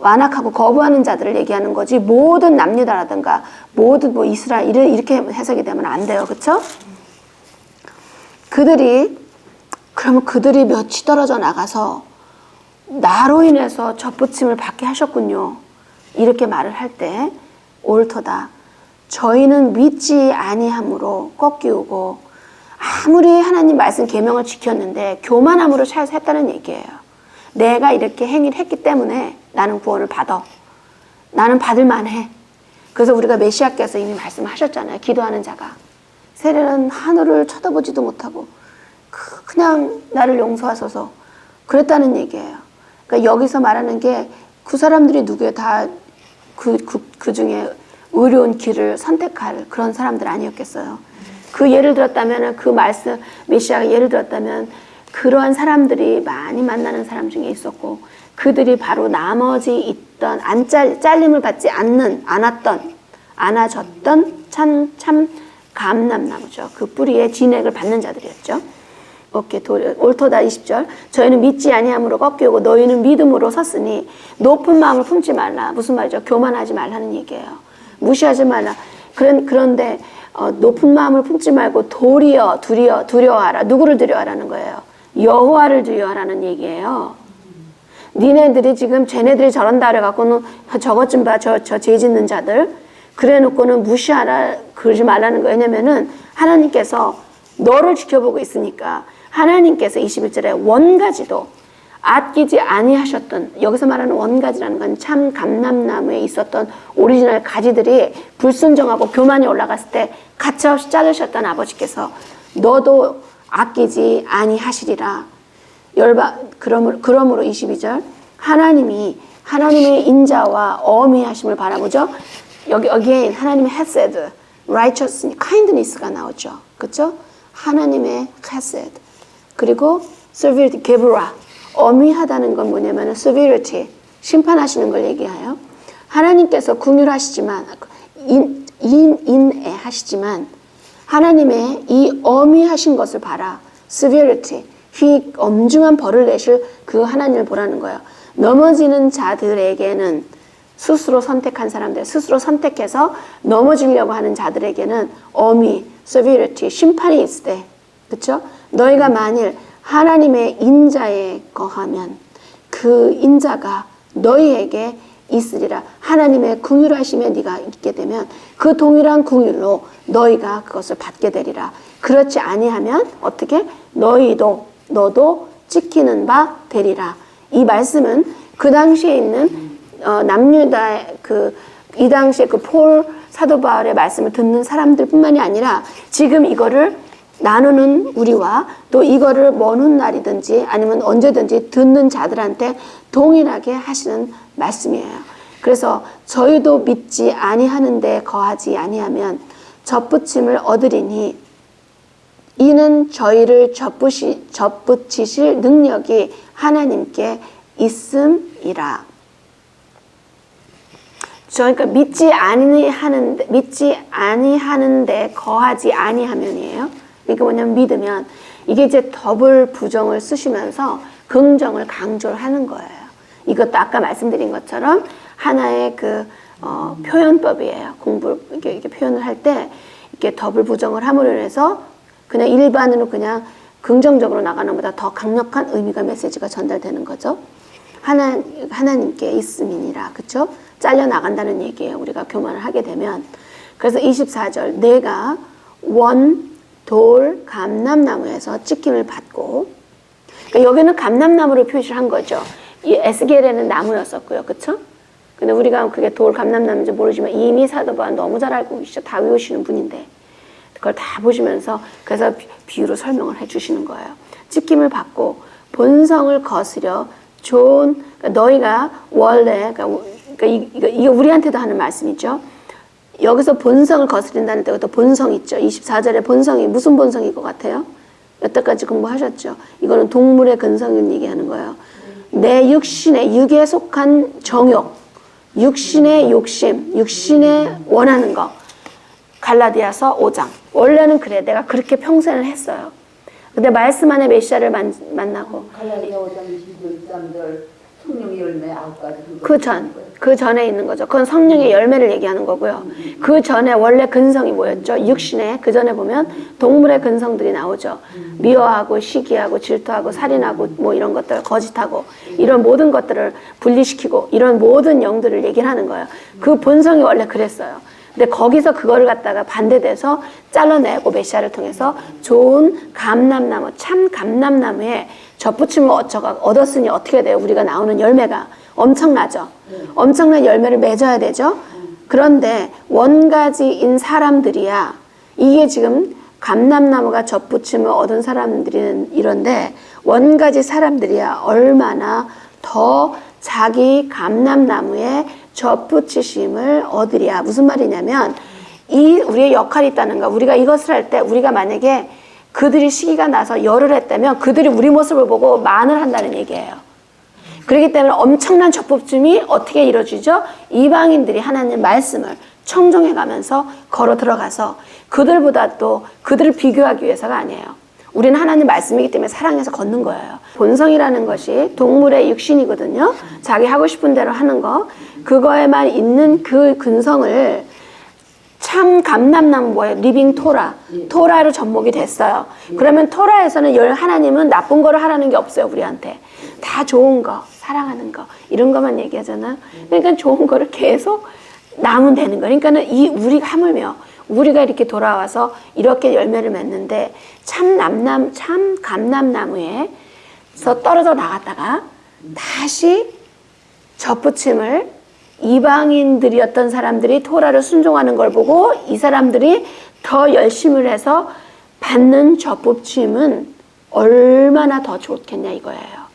완악하고 거부하는 자들을 얘기하는 거지 모든 남유다라든가 모든 뭐 이스라엘 이렇게 해석이 되면 안 돼요. 그렇죠? 그러면 그들이 몇이 떨어져 나가서 나로 인해서 접붙임을 받게 하셨군요. 이렇게 말을 할 때 옳도다. 저희는 믿지 아니함으로 꺾이우고 아무리 하나님 말씀 계명을 지켰는데 교만함으로 차였다는 얘기예요. 내가 이렇게 행위를 했기 때문에 나는 구원을 받아. 나는 받을 만해. 그래서 우리가 메시아께서 이미 말씀하셨잖아요. 기도하는 자가 세례는 하늘을 쳐다보지도 못하고 그냥 나를 용서하소서 그랬다는 얘기예요. 그러니까 여기서 말하는 게 그 사람들이 누구예요? 다 그 중에 의로운 길을 선택할 그런 사람들 아니었겠어요. 그 예를 들었다면 그 말씀 메시아가 예를 들었다면 그러한 사람들이 많이 만나는 사람 중에 있었고 그들이 바로 나머지 있던 잘림을 받지 않아졌던 참 감람나무죠. 그 뿌리에 진액을 받는 자들이었죠. 오케이, 옳도다 20절. 저희는 믿지 아니함으로 꺾이고 너희는 믿음으로 섰으니 높은 마음을 품지 말라. 무슨 말이죠? 교만하지 말라는 얘기예요. 무시하지 말라. 그런데 높은 마음을 품지 말고 도리어 두려워하라. 누구를 두려워하라는 거예요? 여호와를 두려워하라는 얘기예요. 니네들이 지금 쟤네들이 저런다 그래갖고는 저것 좀 봐. 저 죄 짓는 자들. 그래 놓고는 무시하라. 그러지 말라는 거예요. 왜냐면은 하나님께서 너를 지켜보고 있으니까 하나님께서 21절에 원가지도 아끼지 아니하셨던 여기서 말하는 원가지라는 건 참 감람나무에 있었던 오리지널 가지들이 불순종하고 교만이 올라갔을 때 가차없이 자르셨던 아버지께서 너도 아끼지 아니하시리라. 그러므로 22절 하나님의 인자와 어미하심을 바라보죠. 여기 again 하나님의 hesed, righteousness, kindness가 나오죠. 그렇죠? 하나님의 hesed 그리고 severity, 게브라 어미하다는 건 뭐냐면 severity, 심판하시는 걸 얘기해요. 하나님께서 긍휼하시지만 인애하시지만 하나님의 이 어미하신 것을 봐라. severity, 이 엄중한 벌을 내실 그 하나님을 보라는 거예요. 넘어지는 자들에게는 스스로 선택한 사람들, 스스로 선택해서 넘어지려고 하는 자들에게는 어미, severity, 심판이 있을 때, 그렇죠? 너희가 만일 하나님의 인자에 거하면 그 인자가 너희에게 있으리라. 하나님의 긍휼하심에 네가 있게 되면 그 동일한 긍휼로 너희가 그것을 받게 되리라. 그렇지 아니하면 어떻게? 너도 찍히는 바 되리라. 이 말씀은 그 당시에 있는 남유다의 이 당시에 폴 사도 바울의 말씀을 듣는 사람들뿐만이 아니라 지금 이거를 나누는 우리와 또 이거를 먼 훗날이든지 아니면 언제든지 듣는 자들한테 동일하게 하시는 말씀이에요. 그래서 저희도 믿지 아니하는데 거하지 아니하면 접붙임을 얻으리니 이는 저희를 접붙이실 능력이 하나님께 있음이라. 그러니까 믿지 아니하는데 거하지 아니하면이에요. 이게 뭐냐면 믿으면 이게 이제 더블 부정을 쓰시면서 긍정을 강조를 하는 거예요. 이것도 아까 말씀드린 것처럼 하나의 표현법이에요. 이렇게 표현을 할 때 이렇게 더블 부정을 함으로 해서 그냥 일반으로 그냥 긍정적으로 나가는 것보다 더 강력한 의미가 메시지가 전달되는 거죠. 하나님께 있음이니라. 그렇죠? 잘려 나간다는 얘기예요. 우리가 교만을 하게 되면. 그래서 24절 내가 돌 감람나무에서 찍힘을 받고 그러니까 여기는 감람나무로 표시를 한 거죠. 이 에스겔에는 나무였었고요. 그렇죠? 근데 우리가 그게 돌 감람나무인지 모르지만 이미 사도 바울 너무 잘 알고 계시죠. 다 외우시는 분인데 그걸 다 보시면서 그래서 비유로 설명을 해주시는 거예요. 찍힘을 받고 본성을 거스려 좋은 그러니까 너희가 원래 그러니까 이게 우리한테도 하는 말씀이죠. 여기서 본성을 거스린다는 때가 또 본성 있죠. 24절에 본성이 무슨 본성일 것 같아요? 여태까지 공부하셨죠. 이거는 동물의 근성을 얘기하는 거예요. 내 육에 속한 정욕, 육신의 욕심, 육신의 원하는 거. 갈라디아서 5장. 원래는 그래. 내가 그렇게 평생을 했어요. 근데 말씀 안에 메시아를 만나고 갈라디아 5장 21절을 성령의 열매 9가지. 그 전에 있는 거죠. 그건 성령의 열매를 얘기하는 거고요. 그 전에 원래 근성이 뭐였죠? 육신에 그 전에 보면 동물의 근성들이 나오죠. 미워하고 시기하고 질투하고 살인하고 뭐 이런 것들, 거짓하고 이런 모든 것들을 분리시키고 이런 모든 영들을 얘기를 하는 거예요. 그 본성이 원래 그랬어요. 근데 거기서 그거를 갖다가 반대돼서 잘라내고 메시아를 통해서 좋은 감람나무, 참 감람나무에 젖붙임을 얻었으니 어떻게 돼요? 우리가 나오는 열매가 엄청나죠. 엄청난 열매를 맺어야 되죠. 그런데 원가지인 사람들이야. 이게 지금 감람나무가 젖붙임을 얻은 사람들은 이런데 원가지 사람들이야 얼마나 더 자기 감람나무에 젖붙이심을 얻으랴. 무슨 말이냐면 우리의 역할이 있다는 거. 우리가 이것을 할 때 우리가 만약에 그들이 시기가 나서 열을 했다면 그들이 우리 모습을 보고 만을 한다는 얘기예요. 그렇기 때문에 엄청난 젖붙임이 어떻게 이루어지죠? 이방인들이 하나님 말씀을 청종해가면서 걸어 들어가서 그들보다 또 그들을 비교하기 위해서가 아니에요. 우리는 하나님 말씀이기 때문에 사랑해서 걷는 거예요. 본성이라는 것이 동물의 육신이거든요. 자기 하고 싶은 대로 하는 거. 그거에만 있는 그 근성을 참 감람나무 뭐예요? 리빙 토라. 토라로 접목이 됐어요. 그러면 토라에서는 하나님은 나쁜 거를 하라는 게 없어요. 우리한테. 다 좋은 거, 사랑하는 거 이런 것만 얘기하잖아요. 그러니까 좋은 거를 계속 나면 되는 거예요. 그러니까는 우리가 하물며 우리가 이렇게 돌아와서 이렇게 열매를 맺는데 참 감람나무에서 떨어져 나갔다가 다시 젖붙임을 이방인들이었던 사람들이 토라를 순종하는 걸 보고 이 사람들이 더 열심을 해서 받는 젖붙임은 얼마나 더 좋겠냐 이거예요.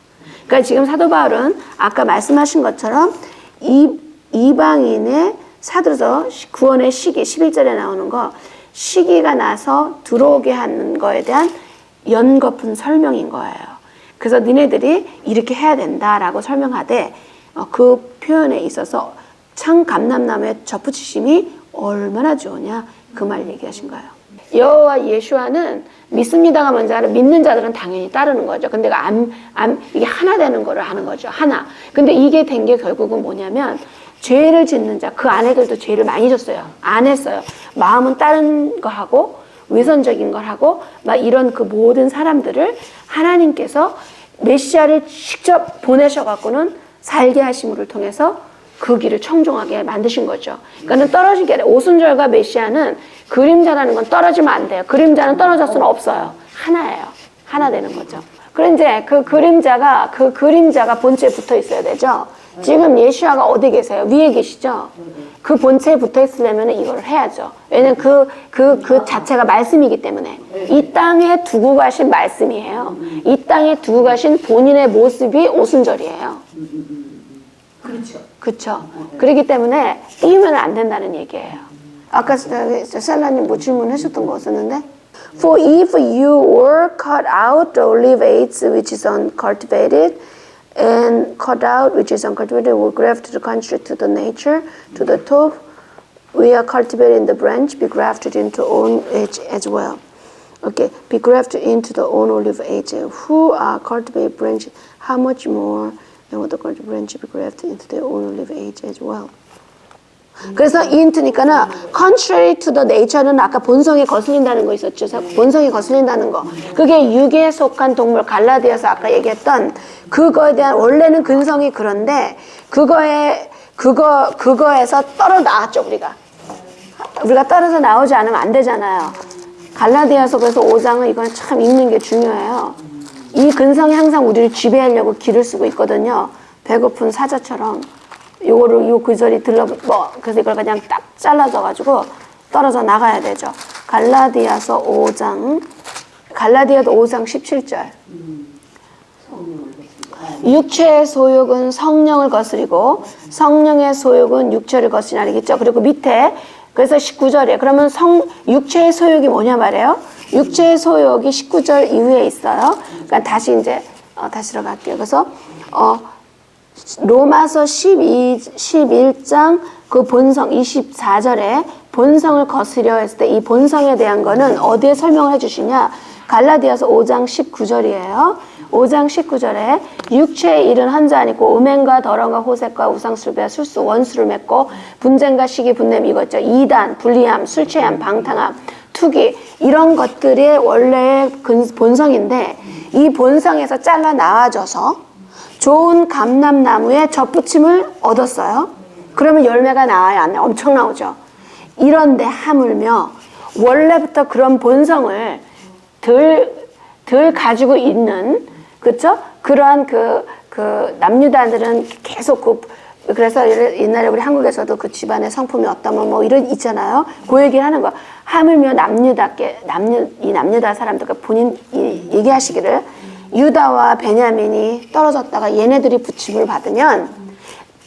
그러니까 지금 사도 바울은 아까 말씀하신 것처럼 이방인의 사도서 구원의 시기 11절에 나오는 거 시기가 나서 들어오게 하는 거에 대한 연거푼 설명인 거예요. 그래서 니네들이 이렇게 해야 된다라고 설명하되 그 표현에 있어서 참 감람나무의 젖붙이심이 얼마나 좋으냐 그 말 얘기하신 거예요. 여호와 예수와는 믿습니다가 뭔지 알아? 믿는 자들은 당연히 따르는 거죠. 근데 이게 하나 되는 거를 하는 거죠. 하나. 근데 이게 된 게 결국은 뭐냐면 죄를 짓는 자, 그 아내들도 죄를 많이 졌어요. 안 했어요. 마음은 다른 거 하고 위선적인 걸 하고 막 이런 그 모든 사람들을 하나님께서 메시아를 직접 보내셔갖고는 살게 하심을 통해서 그 길을 청종하게 만드신 거죠. 그러니까 떨어지게 아니라 오순절과 메시아는 그림자라는 건 떨어지면 안 돼요. 그림자는 떨어질 수는 없어요. 하나예요. 하나 되는 거죠. 그럼 이제 그 그림자가 본체에 붙어 있어야 되죠. 지금 예수아가 어디 계세요? 위에 계시죠? 그 본체에 붙어 있으려면 이걸 해야죠. 왜냐면 그 자체가 말씀이기 때문에. 이 땅에 두고 가신 말씀이에요. 이 땅에 두고 가신 본인의 모습이 오순절이에요. 그렇죠. 그렇죠. 그렇기 때문에 띄우면 안 된다는 얘기예요. 아까 셀라님 뭐 질문하셨던 거 없었는데? For if you were cut out the olive aids which is uncultivated and cut out which is uncultivated were grafted contrary to the nature to the top we are cultivated in the branch be grafted into own age as well. Okay, be grafted into the own olive age. Who are cultivated branch? How much more? And what the cultivated branch be grafted into their own olive age as well. 그래서 into니까는 contrary to the nature는 아까 본성에 거슬린다는 거 있었죠. 본성에 거슬린다는 거. 그게 육에 속한 동물 갈라디아서 아까 얘기했던 그거에 대한 원래는 근성이 그런데 그거에서 떨어 나왔죠 우리가 떨어져 나오지 않으면 안 되잖아요. 갈라디아서 그래서 5장은 이건 참 읽는 게 중요해요. 이 근성이 항상 우리를 지배하려고 길을 쓰고 있거든요. 배고픈 사자처럼. 요 구절이 그래서 이걸 그냥 딱 잘라져가지고 떨어져 나가야 되죠. 갈라디아서 5장 17절. 육체의 소욕은 성령을 거스리고 성령의 소욕은 육체를 거스리나 알겠죠? 그리고 밑에 그래서 19절이에요. 그러면 육체의 소욕이 뭐냐 말이에요? 육체의 소욕이 19절 이후에 있어요. 그러니까 다시 들어갈게요. 그래서 로마서 11장 그 본성 24절에 본성을 거스려 했을 때 이 본성에 대한 거는 어디에 설명을 해주시냐? 갈라디아서 5장 19절이에요. 5장 19절에 육체의 일은 한 자 아니고 음행과 더러움과 호색과 우상숭배와 술수 원수를 맺고 분쟁과 시기 분냄 이거 있죠. 이단, 불리함, 술취함, 방탕함, 투기 이런 것들이 원래의 본성인데 이 본성에서 잘라 나와져서 좋은 감람나무에 젖붙임을 얻었어요. 그러면 열매가 나와요? 안 나와요? 엄청 나오죠. 이런데 하물며 원래부터 그런 본성을 덜 가지고 있는, 그쵸? 그러한 그 남유다들은 계속 그래서 옛날에 우리 한국에서도 그 집안의 성품이 어떠면 뭐 이런 있잖아요. 그 얘기를 하는 거. 하물며 이 남유다 사람들, 본인 얘기하시기를 유다와 베냐민이 떨어졌다가 얘네들이 부침을 받으면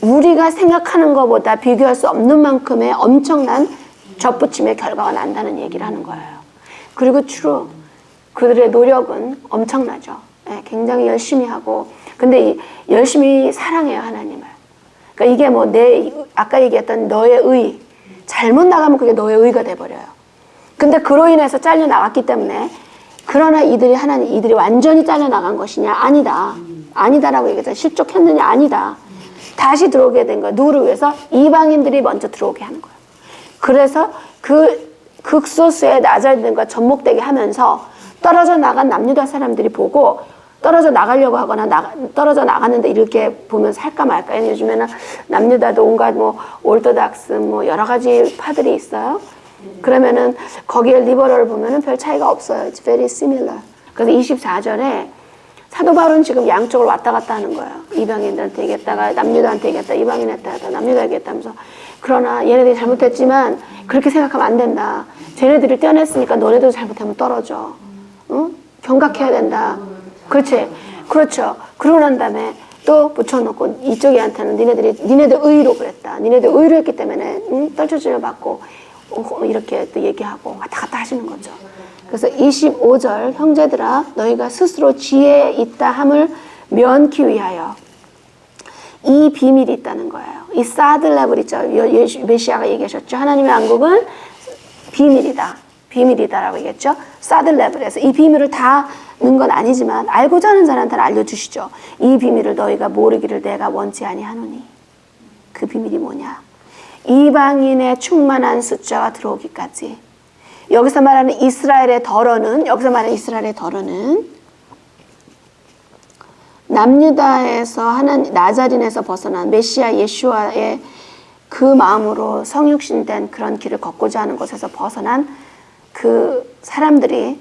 우리가 생각하는 것보다 비교할 수 없는 만큼의 엄청난 젖붙임의 결과가 난다는 얘기를 하는 거예요. 그리고 주로 그들의 노력은 엄청나죠. 네, 굉장히 열심히 하고, 근데 열심히 사랑해요, 하나님을. 그러니까 이게 뭐 아까 얘기했던 너의 의, 잘못 나가면 그게 너의 의가 돼버려요. 근데 그로 인해서 잘려 나갔기 때문에, 그러나 이들이 완전히 잘려 나간 것이냐? 아니다. 아니다라고 얘기했잖아요. 실족했느냐? 아니다. 다시 들어오게 된 거예요. 누구를 위해서? 이방인들이 먼저 들어오게 하는 거예요. 그래서 그 극소수의 나자리들과 접목되게 하면서 떨어져 나간 남유다 사람들이 보고 떨어져 나가려고 하거나 떨어져 나갔는데 이렇게 보면서 할까 말까. 요즘에는 남유다도 온갖 뭐 올토닥스 뭐 여러 가지 파들이 있어요. 그러면은 거기에 리버럴을 보면은 별 차이가 없어요. It's very similar. 그래서 24절에 사도 바울은 지금 양쪽을 왔다 갔다 하는 거예요. 이방인들한테 얘기했다가 남유다한테 얘기했다, 이방인한테 했다, 남유다 얘기했다면서. 그러나 얘네들이 잘못했지만 그렇게 생각하면 안 된다. 쟤네들이 떼어냈으니까 너네도 잘못하면 떨어져. 응? 경각해야 된다. 그렇지. 그렇죠. 그러고 난 다음에 또 붙여놓고 이쪽이한테는 니네들 의로 그랬다. 니네들 의로 했기 때문에 떨쳐짐을 받고 이렇게 또 얘기하고 왔다 갔다 하시는 거죠. 그래서 25절 형제들아 너희가 스스로 지혜에 있다 함을 면키 위하여 이 비밀이 있다는 거예요. 이 사드레블 있죠. 메시아가 얘기하셨죠. 하나님의 왕국은 비밀이다라고 얘기했죠. 사드레블에서 이 비밀을 다 는 건 아니지만 알고자 하는 자한테는 알려주시죠. 이 비밀을 너희가 모르기를 내가 원치 아니하노니. 그 비밀이 뭐냐? 이방인의 충만한 숫자가 들어오기까지. 여기서 말하는 이스라엘의 덜어는 남유다에서 나자린에서 벗어난 메시아 예수와의 그 마음으로 성육신된 그런 길을 걷고자 하는 곳에서 벗어난 그 사람들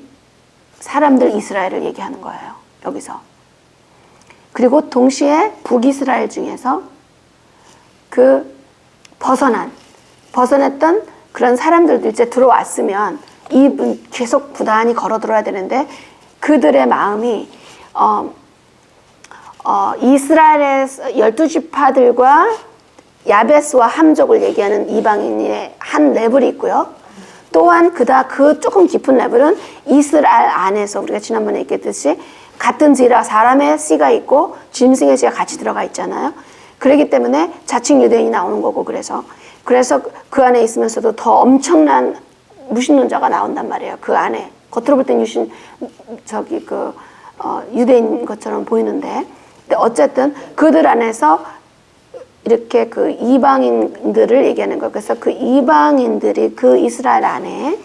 이스라엘을 얘기하는 거예요. 여기서. 그리고 동시에 북이스라엘 중에서 그 벗어났던 그런 사람들도 이제 들어왔으면 이분 계속 부단히 걸어 들어야 되는데 그들의 마음이 이스라엘의 12지파들과 야베스와 함족을 얘기하는 이방인의 한 레벨이 있고요. 또한 그 조금 깊은 레벨은 이스라엘 안에서 우리가 지난번에 얘기했듯이 같은 지라 사람의 씨가 있고 짐승의 씨가 같이 들어가 있잖아요. 그렇기 때문에 자칭 유대인이 나오는 거고 그래서 그 안에 있으면서도 더 엄청난 무신론자가 나온단 말이에요. 그 안에 겉으로 볼 땐 유대인 것처럼 보이는데, 근데 어쨌든 그들 안에서 이렇게 그 이방인들을 얘기하는 거예요. 그래서 그 이방인들이 그 이스라엘 안에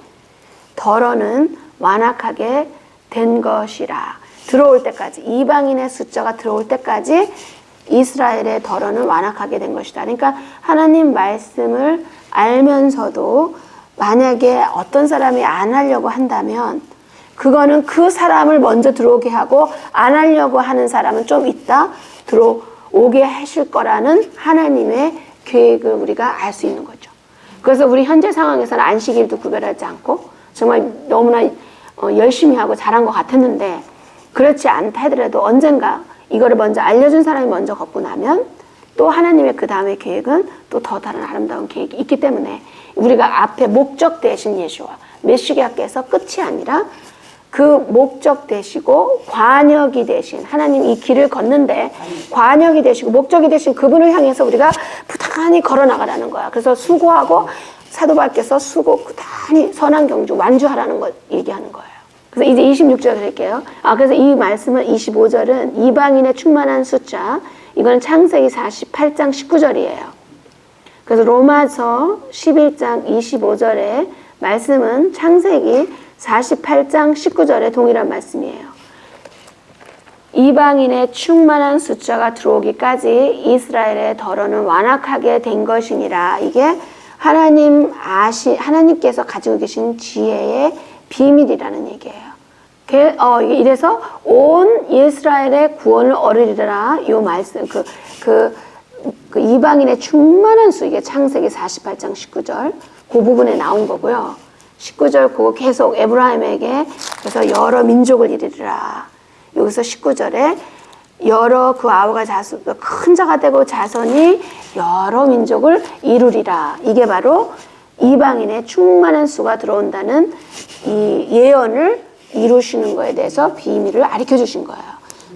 덜어는 완악하게 된 것이라. 들어올 때까지, 이방인의 숫자가 들어올 때까지 이스라엘의 덜어는 완악하게 된 것이다. 그러니까 하나님 말씀을 알면서도 만약에 어떤 사람이 안 하려고 한다면 그거는 그 사람을 먼저 들어오게 하고 안 하려고 하는 사람은 좀 있다 들어오게 하실 거라는 하나님의 계획을 우리가 알 수 있는 거죠. 그래서 우리 현재 상황에서는 안식일도 구별하지 않고 정말 너무나 열심히 하고 잘한 것 같았는데 그렇지 않다 하더라도 언젠가 이거를 먼저 알려준 사람이 먼저 걷고 나면 또 하나님의 그 다음의 계획은 또 더 다른 아름다운 계획이 있기 때문에 우리가 앞에 목적 되신 예수와 메시아께서 끝이 아니라 그 목적 되시고 관역이 되신 하나님 이 길을 걷는데 관역이 되시고 목적이 되신 그분을 향해서 우리가 부단히 걸어나가라는 거야. 그래서 수고하고 사도 바울께서 수고 부단히 선한 경주 완주하라는 걸 얘기하는 거예요. 그래서 이제 26절 드릴게요. 그래서 이 말씀은 25절은 이방인의 충만한 숫자, 이거는 창세기 48장 19절이에요. 그래서 로마서 11장 25절의 말씀은 창세기 48장 19절에 동일한 말씀이에요. 이방인의 충만한 숫자가 들어오기까지 이스라엘의 덜어는 완악하게 된 것이니라. 이게 하나님께서 가지고 계신 지혜의 비밀이라는 얘기예요. 이래서 온 이스라엘의 구원을 얻으리라. 요 말씀, 그 이방인의 충만한 수, 이게 창세기 48장 19절, 그 부분에 나온 거고요. 19절 그거 계속 에브라임에게 그래서 여러 민족을 이르리라. 여기서 19절에 여러 그 아우가 큰 자가 되고 자손이 여러 민족을 이루리라. 이게 바로 이방인의 충만한 수가 들어온다는 이 예언을 이루시는 거에 대해서 비밀을 가르쳐 주신 거예요.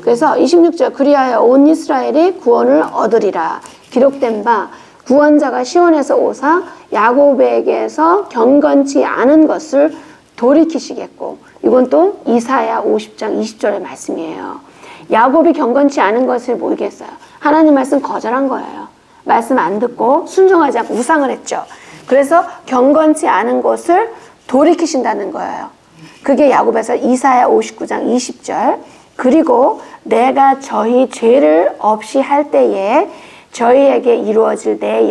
그래서 26절 그리하여 온 이스라엘이 구원을 얻으리라. 기록된 바 구원자가 시온에서 오사 야곱에게서 경건치 않은 것을 돌이키시겠고, 이건 또 이사야 50장 20절의 말씀이에요. 야곱이 경건치 않은 것을 모르겠어요. 하나님 말씀 거절한 거예요. 말씀 안 듣고 순종하지 않고 우상을 했죠. 그래서 경건치 않은 것을 돌이키신다는 거예요. 그게 야곱에서 이사야 59장 20절. 그리고 내가 저희 죄를 없이 할 때에 저희에게 이루어질 내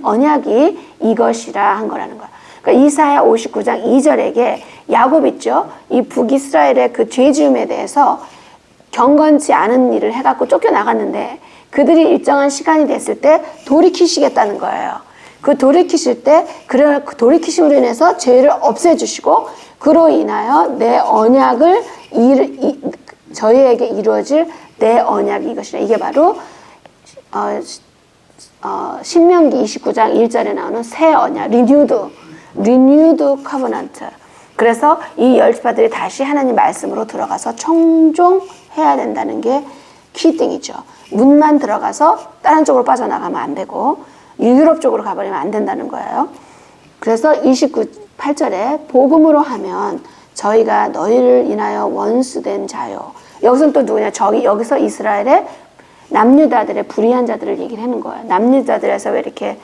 언약이 이것이라 한 거라는 거야. 그러니까 이사야 59장 2절에게 야곱 있죠. 이 북이스라엘의 그 죄지음에 대해서 경건치 않은 일을 해갖고 쫓겨나갔는데 그들이 일정한 시간이 됐을 때 돌이키시겠다는 거예요. 그 돌이키실 때 그 돌이키심으로 인해서 죄를 없애주시고 그로 인하여 내 언약을 저희에게 이루어질 내 언약이 이것이라. 이게 바로 신명기 29장 1절에 나오는 새 언약, renewed covenant. 그래서 이 열지파들이 다시 하나님 말씀으로 들어가서 청종해야 된다는 게 키띵이죠. 문만 들어가서 다른 쪽으로 빠져나가면 안 되고 유럽 쪽으로 가버리면 안 된다는 거예요. 그래서 28절에 복음으로 하면 저희가 너희를 인하여 원수된 자요. 여기서는 또 누구냐? 여기서 이스라엘의 남유다들의 불의한 자들을 얘기를 하는 거예요. 남유다들에서 왜 이렇게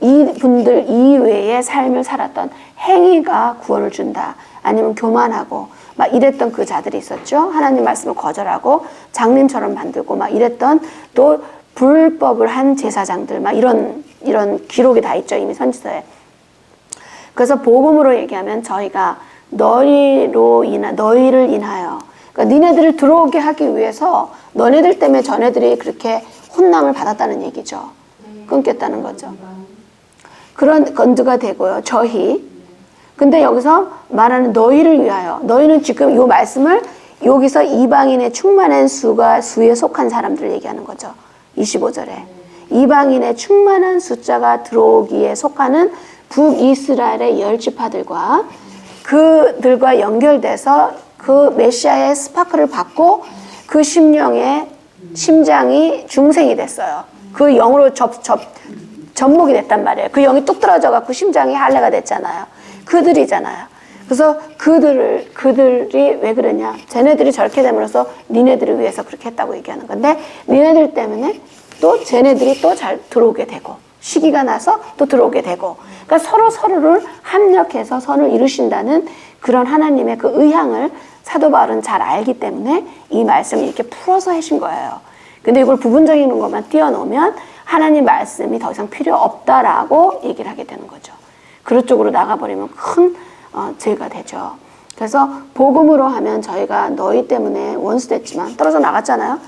이분들 이외의 삶을 살았던 행위가 구원을 준다. 아니면 교만하고 막 이랬던 그 자들이 있었죠. 하나님 말씀을 거절하고 장님처럼 만들고 막 이랬던 또 불법을 한 제사장들 막 이런 기록이 다 있죠. 이미 선지서에. 그래서 복음으로 얘기하면 저희가 너희를 인하여 그러니까 니네들을 들어오게 하기 위해서 너네들 때문에 저네들이 그렇게 혼남을 받았다는 얘기죠. 끊겼다는 거죠. 그런 건드가 되고요. 저희. 근데 여기서 말하는 너희를 위하여. 너희는 지금 이 말씀을 여기서 이방인의 충만한 수에 속한 사람들을 얘기하는 거죠. 25절에. 이방인의 충만한 숫자가 들어오기에 속하는 북이스라엘의 열지파들과 그들과 연결돼서 그 메시아의 스파크를 받고 그 심장이 중생이 됐어요. 그 영으로 접목이 됐단 말이에요. 그 영이 뚝 떨어져 갖고 심장이 할례가 됐잖아요. 그들이잖아요. 그래서 그들이 왜 그러냐? 쟤네들이 저렇게 됨으로써 니네들을 위해서 그렇게 했다고 얘기하는 건데 니네들 때문에 또 쟤네들이 또 잘 들어오게 되고 시기가 나서 또 들어오게 되고 그러니까 서로를 합력해서 선을 이루신다는 그런 하나님의 그 의향을 사도 바울은 잘 알기 때문에 이 말씀을 이렇게 풀어서 하신 거예요. 근데 이걸 부분적인 것만 띄워놓으면 하나님 말씀이 더 이상 필요 없다라고 얘기를 하게 되는 거죠. 그런 쪽으로 나가버리면 큰 죄가 되죠. 그래서 복음으로 하면 저희가 너희 때문에 원수됐지만 떨어져 나갔잖아요.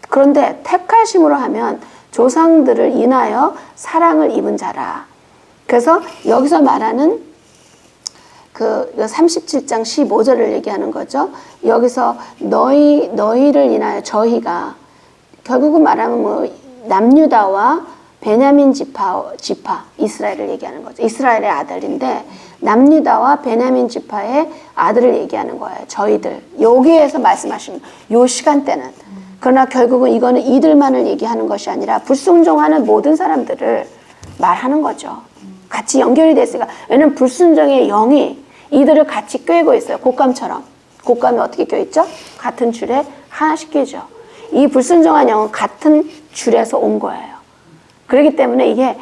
그런데 택하심으로 하면 조상들을 인하여 사랑을 입은 자라. 그래서 여기서 말하는 그 37장 15절을 얘기하는 거죠. 여기서 너희를 인하여 저희가 결국은 말하면 뭐 남유다와 베냐민 지파 이스라엘을 얘기하는 거죠. 이스라엘의 아들인데 남유다와 베냐민 지파의 아들을 얘기하는 거예요. 저희들 여기에서 말씀하시는 요 시간대는 그러나 결국은 이거는 이들만을 얘기하는 것이 아니라 불순종하는 모든 사람들을 말하는 거죠. 같이 연결이 됐으니까. 왜냐면 불순종의 영이 이들을 같이 꿰고 있어요. 곶감처럼. 곶감이 어떻게 껴있죠? 같은 줄에 하나씩 끼죠. 이 불순종한 영은 같은 줄에서 온 거예요. 그렇기 때문에 이게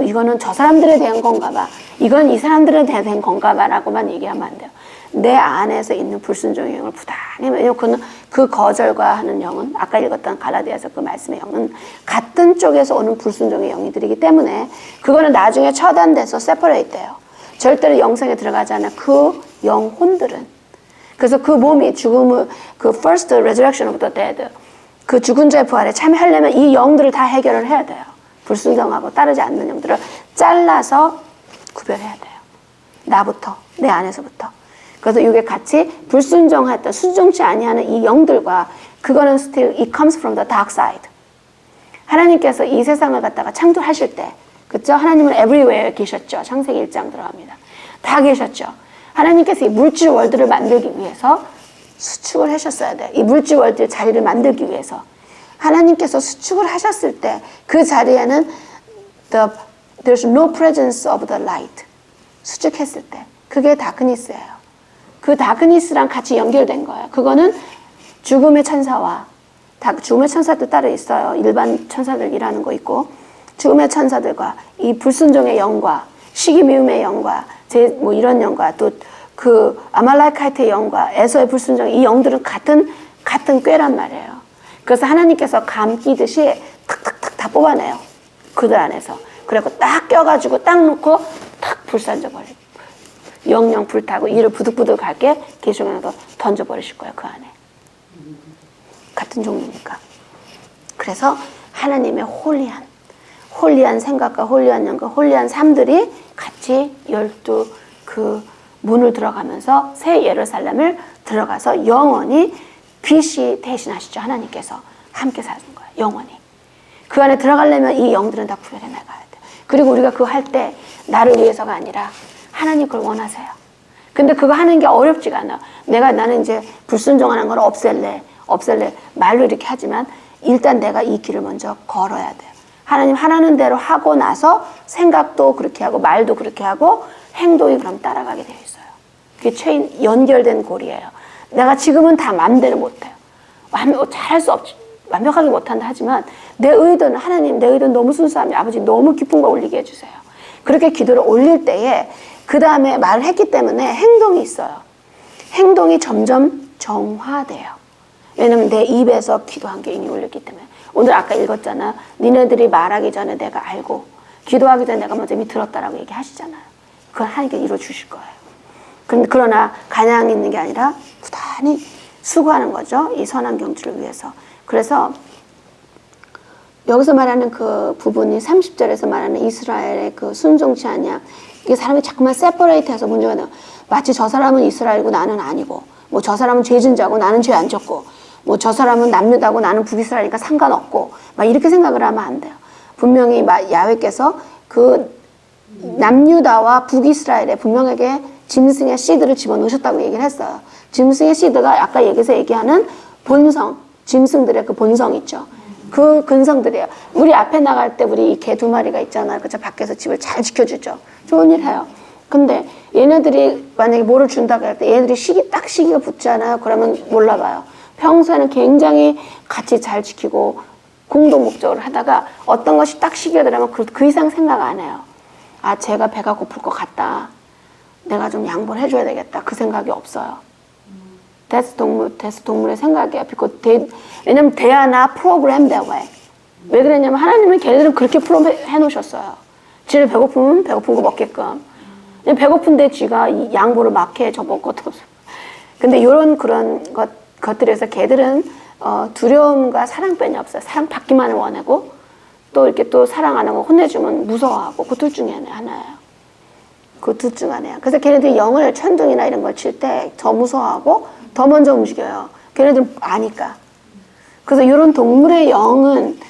이거는 저 사람들에 대한 건가 봐. 이건 이 사람들에 대한 건가 봐라고만 얘기하면 안 돼요. 내 안에서 있는 불순종의 영을 부단히, 왜냐면 그 거절과 하는 영은 아까 읽었던 갈라디아서 그 말씀의 영은 같은 쪽에서 오는 불순종의 영이들이기 때문에 그거는 나중에 처단돼서 세퍼레이트 돼요. 절대로 영생에 들어가지 않아 그 영혼들은. 그래서 그 몸이 죽음을, 그 first resurrection of the dead, 그 죽은 자의 부활에 참여하려면 이 영들을 다 해결을 해야 돼요. 불순종하고 따르지 않는 영들을 잘라서 구별해야 돼요. 나부터, 내 안에서부터. 그래서 이게 같이 불순종했던, 순종치 아니하는 이 영들과 그거는 still it comes from the dark side. 하나님께서 이 세상을 갖다가 창조하실 때, 그쵸? 하나님은 everywhere 계셨죠. 창세기 1장 들어갑니다. 다 계셨죠. 하나님께서 이 물질 월드를 만들기 위해서 수축을 하셨어야 돼요. 이 물질 월드의 자리를 만들기 위해서. 하나님께서 수축을 하셨을 때 그 자리에는 there's no presence of the light. 수축했을 때. 그게 다크니스예요. 그 다크니스랑 같이 연결된 거예요. 그거는 죽음의 천사와 죽음의 천사도 따로 있어요. 일반 천사들 일하는 거 있고 죽음의 천사들과 이 불순종의 영과 시기 미움의 영과 뭐 이런 영과 또 그 아말라카이트의 영과 에서의 불순종 이 영들은 같은 꾀란 말이에요. 그래서 하나님께서 감 끼듯이 탁탁탁 다 뽑아내요. 그들 안에서. 그래갖고 딱 껴가지고 딱 놓고 탁 불살져 버리고 영영 불타고 이를 부득부득하게 계속해서 던져버리실 거예요. 그 안에. 같은 종류니까. 그래서 하나님의 홀리한 생각과 홀리한 영과 홀리한 삶들이 같이 12 그 문을 들어가면서 새 예루살렘을 들어가서 영원히 빛이 대신하시죠. 하나님께서 함께 사는 거예요. 영원히. 그 안에 들어가려면 이 영들은 다 구별해 나가야 돼요. 그리고 우리가 그거 할 때 나를 위해서가 아니라 하나님 그걸 원하세요. 근데 그거 하는 게 어렵지가 않아. 나는 이제 불순종하는 걸 없앨래. 말로 이렇게 하지만 일단 내가 이 길을 먼저 걸어야 돼요. 하나님 하라는 대로 하고 나서 생각도 그렇게 하고 말도 그렇게 하고 행동이 그럼 따라가게 되어 있어요. 그게 체인 연결된 고리예요. 내가 지금은 다 마음대로 못해요. 잘할 수 없지. 완벽하게 못한다 하지만 내 의도는 하나님 내 의도는 너무 순수합니다. 아버지 너무 기쁜 거 올리게 해주세요. 그렇게 기도를 올릴 때에 그 다음에 말을 했기 때문에 행동이 있어요. 행동이 점점 정화돼요. 왜냐면 내 입에서 기도한 게 이미 올렸기 때문에. 오늘 아까 읽었잖아. 니네들이 말하기 전에 내가 알고 기도하기 전에 내가 먼저 이미 들었다라고 얘기하시잖아요. 그걸 하나님께 이루어주실 거예요. 그러나 가냥 있는 게 아니라 부단히 수고하는 거죠. 이 선한 경주를 위해서. 그래서 여기서 말하는 그 부분이 30절에서 말하는 이스라엘의 그 순종치 아니야. 이게 사람이 자꾸만 세퍼레이트해서 문제가 돼요. 마치 저 사람은 이스라엘이고 나는 아니고 뭐 저 사람은 죄진자고 나는 죄 안 졌고 뭐 저 사람은 남유다고 나는 북이스라엘이니까 상관없고 막 이렇게 생각을 하면 안 돼요. 분명히 야훼께서 그 남유다와 북이스라엘에 분명하게 짐승의 씨드를 집어넣으셨다고 얘기를 했어요. 짐승의 씨드가 아까 여기서 얘기하는 본성, 짐승들의 그 본성 있죠. 그 근성들이에요. 우리 앞에 나갈 때 우리 개 2마리가 있잖아요. 그죠? 밖에서 집을 잘 지켜주죠. 좋은 일 해요. 근데 얘네들이 만약에 뭐를 준다고 할 때 얘네들이 시기가 붙잖아요. 그러면 몰라봐요. 평소에는 굉장히 같이 잘 지키고 공동 목적으로 하다가 어떤 것이 딱 시기가 들어가면 그 이상 생각 안 해요. 아, 제가 배가 고플 것 같다. 내가 좀 양보를 해줘야 되겠다. 그 생각이 없어요. 데스동물의 생각이에요. 왜냐면 they are not programmed that way. 왜 그랬냐면 하나님은 걔네들은 그렇게 프로그램 해놓으셨어요. 지를 배고프면 배고픈 거 먹게끔. 배고픈데 쥐가 양보를 막 해. 저 먹고 어떡해. 근데 이런 그런 것들에서 걔들은 두려움과 사랑 빼이 없어요. 사랑 받기만을 원하고 또 이렇게 또 사랑 안 하고 혼내주면 무서워하고 그 둘 중에 하나예요. 그 둘 중 하나예요. 그래서 걔네들이 영을 천둥이나 이런 걸 칠 때 더 무서워하고 더 먼저 움직여요. 걔네들은 아니까. 그래서 이런 동물의 영은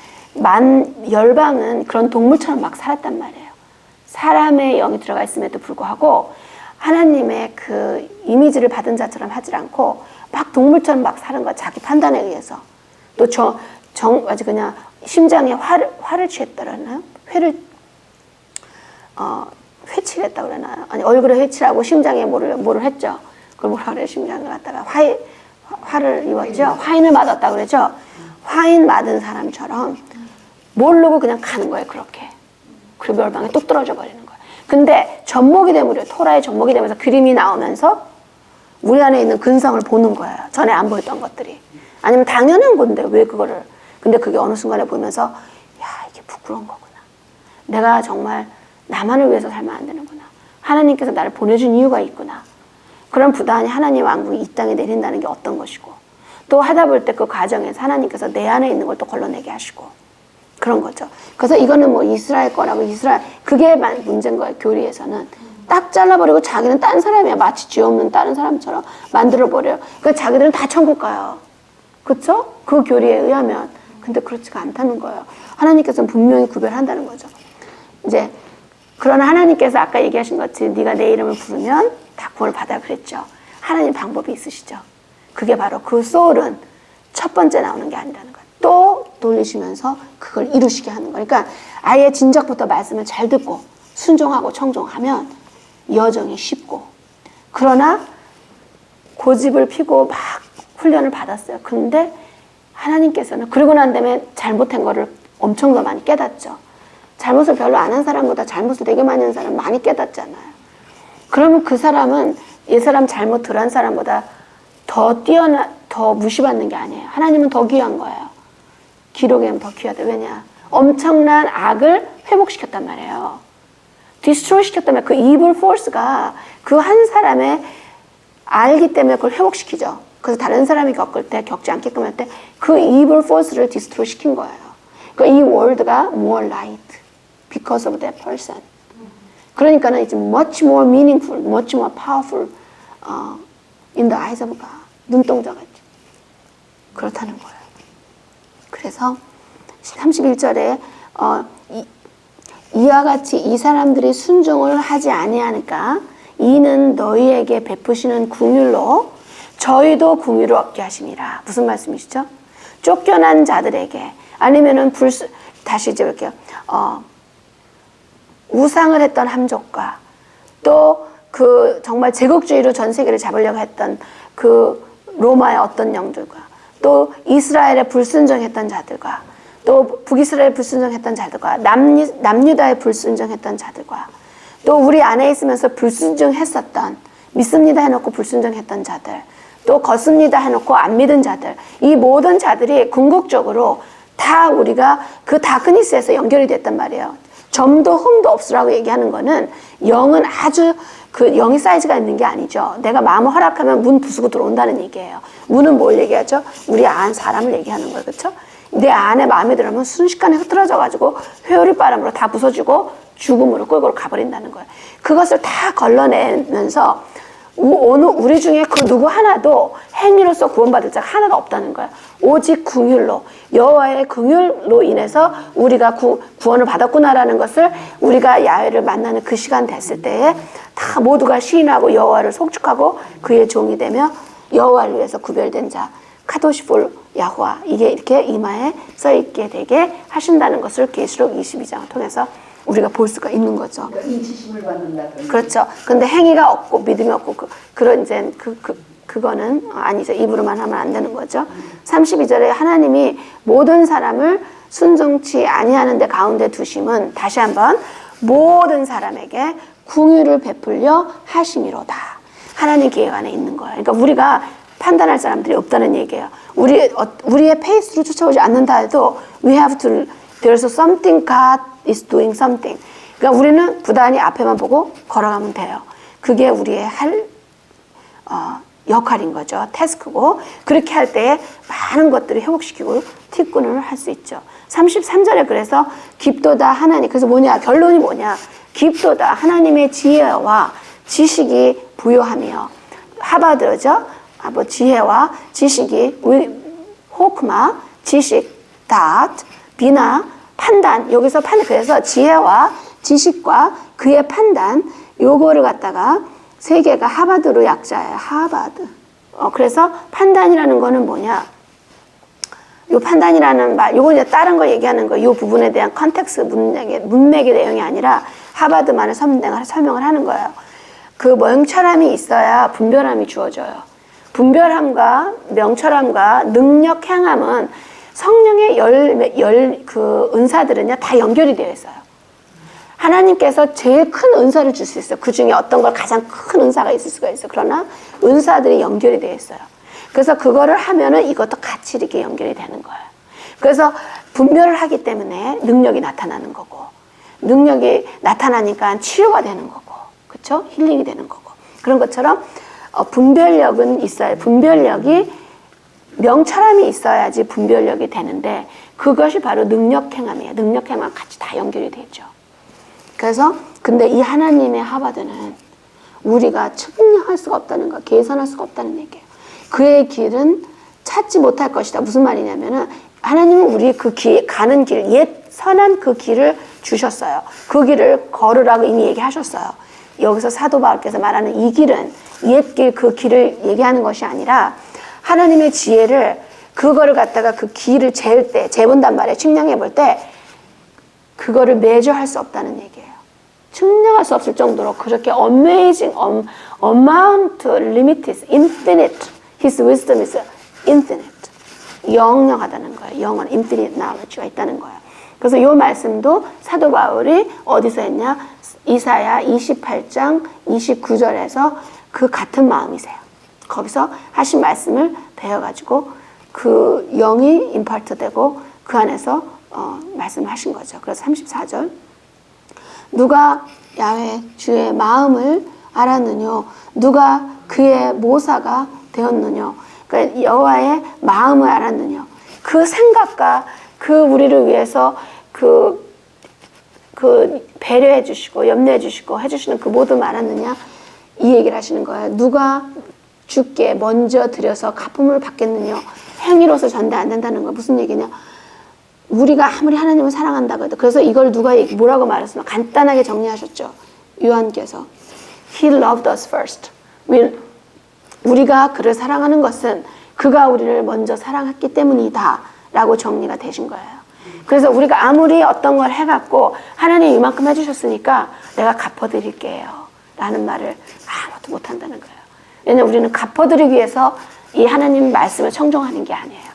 열방은 그런 동물처럼 막 살았단 말이에요. 사람의 영이 들어가 있음에도 불구하고 하나님의 그 이미지를 받은 자처럼 하지 않고 막 동물처럼 막 사는 거야. 자기 판단에 의해서. 또 아주 그냥 심장에 화를 취했다라나요? 회를 회칠했다고 그러나요? 아니, 얼굴에 회칠하고 심장에 뭐를 했죠? 그걸 뭐라 그래요? 심장을 갖다가 화를 입었죠? 화인을 맞았다고 그러죠? 화인 맞은 사람처럼 모르고 그냥 가는 거예요, 그렇게. 그리고 멸망에 뚝 떨어져 버리는 거예요. 근데 접목이 되면, 토라의 접목이 되면서 그림이 나오면서 우리 안에 있는 근성을 보는 거예요. 전에 안 보였던 것들이. 아니면 당연한 건데 왜 그거를. 근데 그게 어느 순간에 보면서 야, 이게 부끄러운 거구나. 내가 정말 나만을 위해서 살면 안 되는구나. 하나님께서 나를 보내준 이유가 있구나. 그런 부단히 하나님 왕국이 이 땅에 내린다는 게 어떤 것이고, 또 하다 볼 때 그 과정에서 하나님께서 내 안에 있는 걸 또 걸러내게 하시고 그런 거죠. 그래서 이거는 뭐 이스라엘 거라고 그게 문제인 거예요. 교리에서는 딱 잘라버리고 자기는 딴 사람이야. 마치 죄 없는 다른 사람처럼 만들어버려요. 그러니까 자기들은 다 천국 가요. 그렇죠? 그 교리에 의하면. 근데 그렇지가 않다는 거예요. 하나님께서는 분명히 구별한다는 거죠. 이제 그러나 하나님께서 아까 얘기하신 것처 네가 내 이름을 부르면 다 구원을 받아 그랬죠. 하나님 방법이 있으시죠. 그게 바로 그 소울은 첫 번째 나오는 게 아니라는 거예요. 또 돌리시면서 그걸 이루시게 하는 거예요. 그러니까 아예 진작부터 말씀을 잘 듣고 순종하고 청종하면 여정이 쉽고, 그러나 고집을 피고 막 훈련을 받았어요. 근데 하나님께서는 그러고 난 다음에 잘못한 거를 엄청 더 많이 깨닫죠. 잘못을 별로 안 한 사람보다 잘못을 되게 많이 한 사람 많이 깨닫잖아요. 그러면 그 사람은 이 사람 잘못 덜 한 사람보다 더 무시받는 게 아니에요. 하나님은 더 귀한 거예요. 기록에는 더 귀하다. 왜냐? 엄청난 악을 회복시켰단 말이에요. 디스트로이 시켰단 말이에요. 그 evil force가 그 한 사람의 알기 때문에 그걸 회복시키죠. 그래서 다른 사람이 겪지 않게끔 할 때 그 evil force를 디스트로이 시킨 거예요. 그러니까 이 world가 more light because of that person. 그러니까는 it's much more meaningful, much more powerful in the eyes of God. 눈동자가 있죠. 그렇다는 거예요. 그래서 31절에 이와 같이 이 사람들이 순종을 하지 아니하니까 이는 너희에게 베푸시는 긍휼로 저희도 긍휼을 얻게 하심이라. 무슨 말씀이시죠? 쫓겨난 자들에게, 아니면은 다시 이제 볼게요. 우상을 했던 함족과 또 그 정말 제국주의로 전 세계를 잡으려고 했던 그 로마의 어떤 영들과 또 이스라엘에 불순종했던 자들과 또 북이스라엘 불순종했던 자들과 남유다에 불순종했던 자들과 또 우리 안에 있으면서 불순종했었던, 믿습니다 해놓고 불순종했던 자들, 또 걷습니다 해놓고 안 믿은 자들, 이 모든 자들이 궁극적으로 다 우리가 그 다크니스에서 연결이 됐단 말이에요. 점도 흠도 없으라고 얘기하는 거는 영은 아주 그 영의 사이즈가 있는 게 아니죠. 내가 마음을 허락하면 문 부수고 들어온다는 얘기예요. 문은 뭘 얘기하죠? 우리 안 사람을 얘기하는 거예요. 그렇죠? 내 안에 마음에 들으면 순식간에 흐트러져가지고 회오리 바람으로 다 부서지고 죽음으로 끌고 가버린다는 거예요. 그것을 다 걸러내면서 우리 중에 그 누구 하나도 행위로서 구원받을 자가 하나도 없다는 거예요. 오직 긍휼로, 여호와의 긍휼로 인해서 우리가 구원을 받았구나라는 것을 우리가 야훼를 만나는 그 시간 됐을 때에 다 모두가 시인하고 여호와를 속축하고 그의 종이 되며 여호와를 위해서 구별된 자, 카도시볼 야호와, 이게 이렇게 이마에 써있게 되게 하신다는 것을 계시록 22장을 통해서 우리가 볼 수가 있는 거죠. 그러니까 인치심을 받는다. 그렇죠. 근데 행위가 없고 믿음이 없고 그런 이제 그거는 아니죠. 입으로만 하면 안 되는 거죠. 32절에 하나님이 모든 사람을 순종치 아니하는 데 가운데 두심은 다시 한번 모든 사람에게 긍휼을 베풀려 하심이로다. 하나님 계획 안에 있는 거예요. 그러니까 우리가 판단할 사람들이 없다는 얘기예요. 우리의 페이스로 쫓아오지 않는다 해도 we have to, there's something God is doing something. 그러니까 우리는 부단히 앞에만 보고 걸어가면 돼요. 그게 우리의 역할인 거죠. 태스크고, 그렇게 할 때에 많은 것들을 회복시키고 티꾼을 할 수 있죠. 33절에 그래서 깊도다 하나님, 그래서 뭐냐, 결론이 뭐냐, 깊도다 하나님의 지혜와 지식이 부요하며, 하바드죠. 뭐 지혜와 지식이 호크마, 지식, 닷, 비나, 판단, 여기서 그래서 지혜와 지식과 그의 판단, 요거를 갖다가 세 개가 하바드로 약자예요. 하바드. 그래서 판단이라는 거는 뭐냐? 요 판단이라는 말, 요거 이제 다른 거 얘기하는 거, 요 부분에 대한 컨텍스트, 문맥의 내용이 아니라 하버드만의 설명을 하는 거예요. 그 명철함이 있어야 분별함이 주어져요. 분별함과 명철함과 능력, 행함은 성령의 그 은사들은요, 다 연결이 되어 있어요. 하나님께서 제일 큰 은사를 줄 수 있어요. 그 중에 어떤 걸 가장 큰 은사가 있을 수가 있어요. 그러나 은사들이 연결이 되어 있어요. 그래서 그거를 하면은 이것도 같이 이렇게 연결이 되는 거예요. 그래서 분별을 하기 때문에 능력이 나타나는 거고, 능력이 나타나니까 치유가 되는 거고, 그렇죠? 힐링이 되는 거고. 그런 것처럼 분별력은 있어요. 분별력이 명철함이 있어야지 분별력이 되는데 그것이 바로 능력행함이에요. 능력행함 같이 다 연결이 되죠. 그래서 근데 이 하나님의 하버드는 우리가 측량할 수가 없다는 거, 계산할 수가 없다는 얘기예요. 그의 길은 찾지 못할 것이다. 무슨 말이냐면은 하나님은 우리 그 가는 길, 옛 선한 그 길을 주셨어요. 그 길을 걸으라고 이미 얘기하셨어요. 여기서 사도 바울께서 말하는 이 길은 옛 길, 그 길을 얘기하는 것이 아니라 하나님의 지혜를 그거를 갖다가 그 길을 재본단 말이에요. 측량해 볼 때 그거를 매저할 수 없다는 얘기예요. 측량할 수 없을 정도로 그렇게 amazing, amount, limitless, infinite. His wisdom is infinite. 영영하다는 거예요. 영원, infinite knowledge가 있다는 거예요. 그래서 이 말씀도 사도 바울이 어디서 했냐? 이사야 28장 29절에서 그 같은 마음이세요. 거기서 하신 말씀을 배워가지고 그 영이 임파트 되고 그 안에서 말씀하신 거죠. 그래서 34절 누가 야훼 주의 마음을 알았느뇨 누가 그의 모사가 되었느뇨. 그러니까 여호와의 마음을 알았느뇨. 그 생각과 그 우리를 위해서 그 배려해 주시고 염려해 주시고 해주시는 그 모든 알았느냐 이 얘기를 하시는 거예요. 누가 주께 먼저 드려서 갚음을 받겠느냐. 행위로서 전대 안 된다는 거 무슨 얘기냐. 우리가 아무리 하나님을 사랑한다고 해도 그래서 이걸 누가 뭐라고 말했으면 간단하게 정리하셨죠. 요한께서 He loved us first. 우리가 그를 사랑하는 것은 그가 우리를 먼저 사랑했기 때문이다 라고 정리가 되신 거예요. 그래서 우리가 아무리 어떤 걸 해갖고 하나님 이만큼 해주셨으니까 내가 갚아드릴게요 라는 말을 아무도 못한다는 거예요. 왜냐하면 우리는 갚아드리기 위해서 이 하나님 말씀을 청종하는 게 아니에요.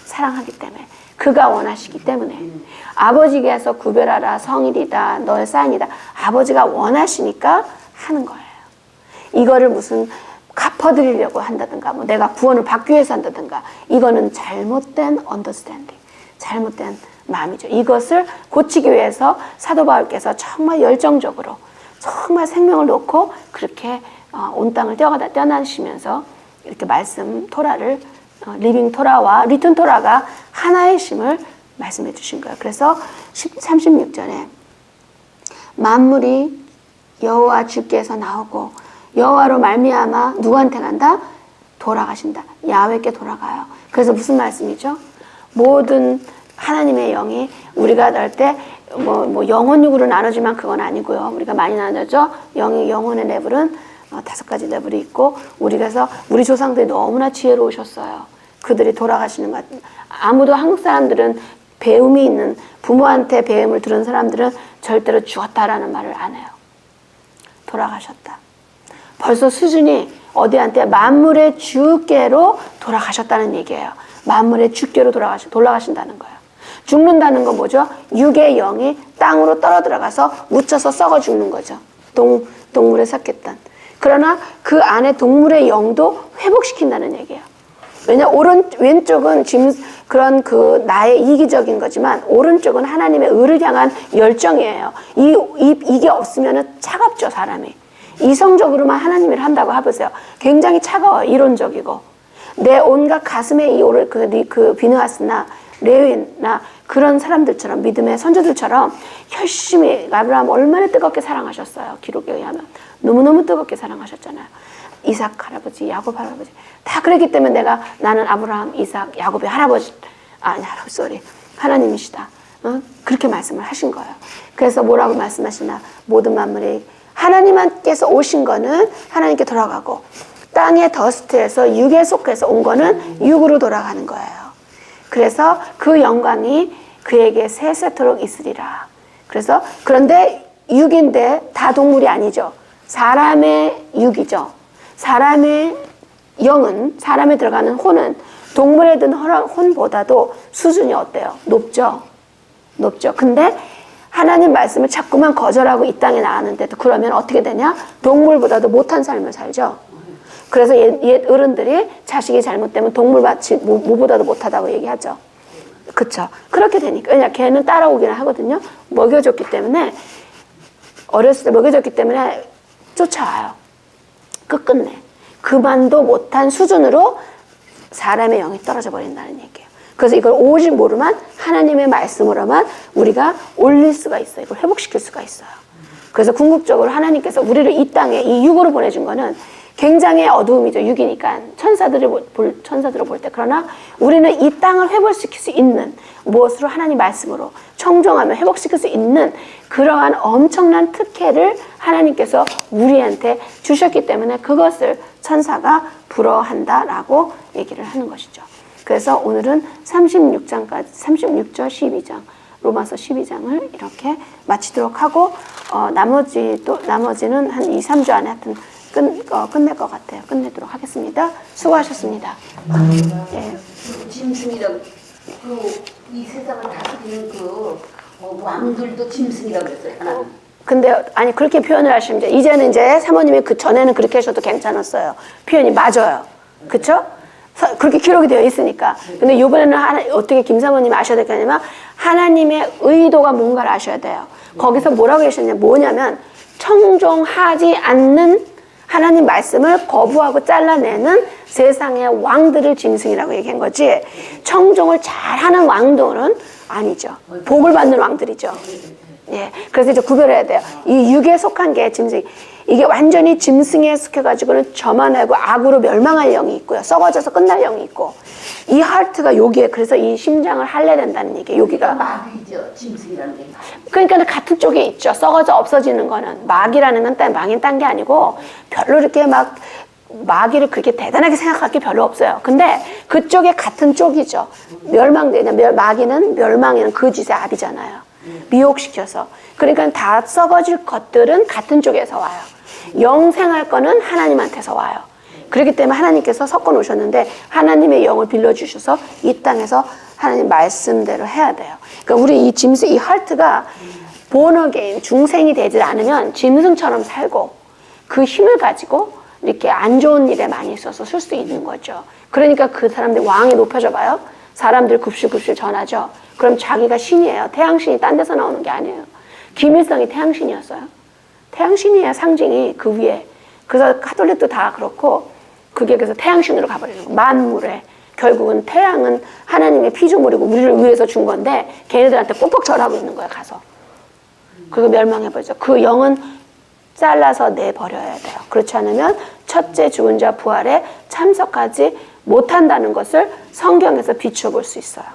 사랑하기 때문에. 그가 원하시기 때문에. 아버지께서 구별하라 성일이다 너의 사인이다. 아버지가 원하시니까 하는 거예요. 이거를 무슨 갚아드리려고 한다든가 뭐 내가 구원을 받기 위해서 한다든가 이거는 잘못된 understanding, 잘못된 마음이죠. 이것을 고치기 위해서 사도 바울께서 정말 열정적으로 정말 생명을 놓고 그렇게 온 땅을 떠나시면서 이렇게 말씀 토라를 리빙 토라와 리튼 토라가 하나의 심을 말씀해 주신 거예요. 그래서 36절에 만물이 여호와 주께서 나오고 여호와로 말미암아 누구한테 간다? 돌아가신다. 야훼께 돌아가요. 그래서 무슨 말씀이죠? 모든 하나님의 영이 우리가 날 때 뭐 영혼 육으로 나누지만 그건 아니고요. 우리가 많이 나누죠. 영혼의 레벨은 5가지 레벨이 있고 우리가서 우리 조상들이 너무나 지혜로우셨어요. 그들이 돌아가시는 것 아무도 한국 사람들은 배움이 있는 부모한테 배움을 들은 사람들은 절대로 죽었다라는 말을 안 해요. 돌아가셨다. 벌써 수준이 어디한테 만물의 주께로 돌아가셨다는 얘기예요. 만물의 주께로 돌아가신다는 거예요. 죽는다는 건 뭐죠? 육의 영이 땅으로 떨어 들어가서 묻혀서 썩어 죽는 거죠. 동물에 삭혔던. 그러나 그 안에 동물의 영도 회복시킨다는 얘기예요. 왜냐하면 왼쪽은 지금 그런 그 나의 이기적인 거지만 오른쪽은 하나님의 의를 향한 열정이에요. 이게 없으면 차갑죠, 사람이. 이성적으로만 하나님 일을 한다고 해보세요. 굉장히 차가워요, 이론적이고. 내 온갖 가슴에 그 비느하스나 레위나 그런 사람들처럼 믿음의 선조들처럼 열심히 아브라함 얼마나 뜨겁게 사랑하셨어요. 기록에 의하면. 너무너무 뜨겁게 사랑하셨잖아요. 이삭 할아버지, 야곱 할아버지. 다 그랬기 때문에 나는 아브라함, 이삭, 야곱의 할아버지, 하나님이시다. 그렇게 말씀을 하신 거예요. 그래서 뭐라고 말씀하시나? 모든 만물이 하나님께서 오신 거는 하나님께 돌아가고 땅의 더스트에서 육에 속해서 온 거는 육으로 돌아가는 거예요. 그래서 그 영광이 그에게 세세토록 있으리라. 그래서 그런데 육인데 다 동물이 아니죠. 사람의 육이죠. 사람의 영은, 사람에 들어가는 혼은 동물에 든 혼보다도 수준이 어때요? 높죠? 높죠. 근데 하나님 말씀을 자꾸만 거절하고 이 땅에 나왔는데도 그러면 어떻게 되냐? 동물보다도 못한 삶을 살죠. 그래서 옛 어른들이 자식이 잘못되면 동물같이 무보다도 못하다고 얘기하죠. 그쵸? 그렇게 되니까. 왜냐, 걔는 따라오기는 하거든요. 먹여줬기 때문에, 어렸을 때 먹여줬기 때문에 쫓아와요. 끝끝내. 그만도 못한 수준으로 사람의 영이 떨어져 버린다는 얘기예요. 그래서 이걸 오직 모르만 하나님의 말씀으로만 우리가 올릴 수가 있어요. 이걸 회복시킬 수가 있어요. 그래서 궁극적으로 하나님께서 우리를 이 땅에 이 육으로 보내준 거는 굉장히 어두움이죠. 육이니까 천사들을 볼 때. 그러나 우리는 이 땅을 회복시킬 수 있는 무엇으로? 하나님 말씀으로 청정하며 회복시킬 수 있는 그러한 엄청난 특혜를 하나님께서 우리한테 주셨기 때문에 그것을 천사가 부러워한다라고 얘기를 하는 것이죠. 그래서 오늘은 36절 12장 로마서 12장을 이렇게 마치도록 하고 나머지는 한 2, 3주 안에 하여튼 끝낼 것 같아요. 끝내도록 하겠습니다. 수고하셨습니다. 예. 짐승이라고 이 세상을 다스리는 왕들도 짐승이라고 그랬어요. 하나는. 근데 아니 그렇게 표현을 하시면 이제는 이제 사모님이 그 전에는 그렇게 하셔도 괜찮았어요. 표현이 맞아요. 그렇죠? 그렇게 기록이 되어 있으니까. 근데 이번에는 어떻게 김 사모님이 아셔야 될 게 아니라 하나님의 의도가 뭔가를 아셔야 돼요. 거기서 뭐라고 뭐냐면 청종하지 않는 하나님 말씀을 거부하고 잘라내는 세상의 왕들을 짐승이라고 얘기한 거지, 청종을 잘하는 왕들은 아니죠. 복을 받는 왕들이죠. 예, 그래서 이제 구별해야 돼요. 이 육에 속한 게 짐승. 이게 완전히 짐승에 속해가지고는 저만하고 악으로 멸망할 영이 있고요. 썩어져서 끝날 영이 있고. 이 하트가 여기에, 그래서 이 심장을 할례된다는 얘기예요. 여기가. 마귀죠. 짐승이라는 게. 그러니까 같은 쪽에 있죠. 썩어져 없어지는 거는. 마귀라는 건 마귀는 딴 게 아니고 별로 이렇게 막 마귀를 그렇게 대단하게 생각할 게 별로 없어요. 근데 그쪽에 같은 쪽이죠. 마귀는 멸망에는 그 짓의 압이잖아요. 미혹시켜서. 그러니까 다 썩어질 것들은 같은 쪽에서 와요. 영생할 거는 하나님한테서 와요. 그렇기 때문에 하나님께서 섞어 놓으셨는데 하나님의 영을 빌려주셔서 이 땅에서 하나님 말씀대로 해야 돼요. 그러니까 우리 이 짐승, 이 하트가 본어게인 중생이 되지 않으면 짐승처럼 살고 그 힘을 가지고 이렇게 안 좋은 일에 많이 있어서 쓸 수 있는 거죠. 그러니까 그 사람들이 왕이 높여져 봐요. 사람들 굽실굽실 전하죠. 그럼 자기가 신이에요. 태양신이 딴 데서 나오는 게 아니에요. 김일성이 태양신이었어요. 태양신이에요. 상징이 그 위에. 그래서 카톨릭도 다 그렇고 그게 그래서 태양신으로 가버리는 거예요. 만물에. 결국은 태양은 하나님의 피조물이고 우리를 위해서 준 건데 걔네들한테 꼭꼭 절하고 있는 거예요. 가서. 그리고 멸망해버리죠. 그 영은 잘라서 내버려야 돼요. 그렇지 않으면 첫째 죽은 자 부활에 참석하지 못한다는 것을 성경에서 비춰볼 수 있어요.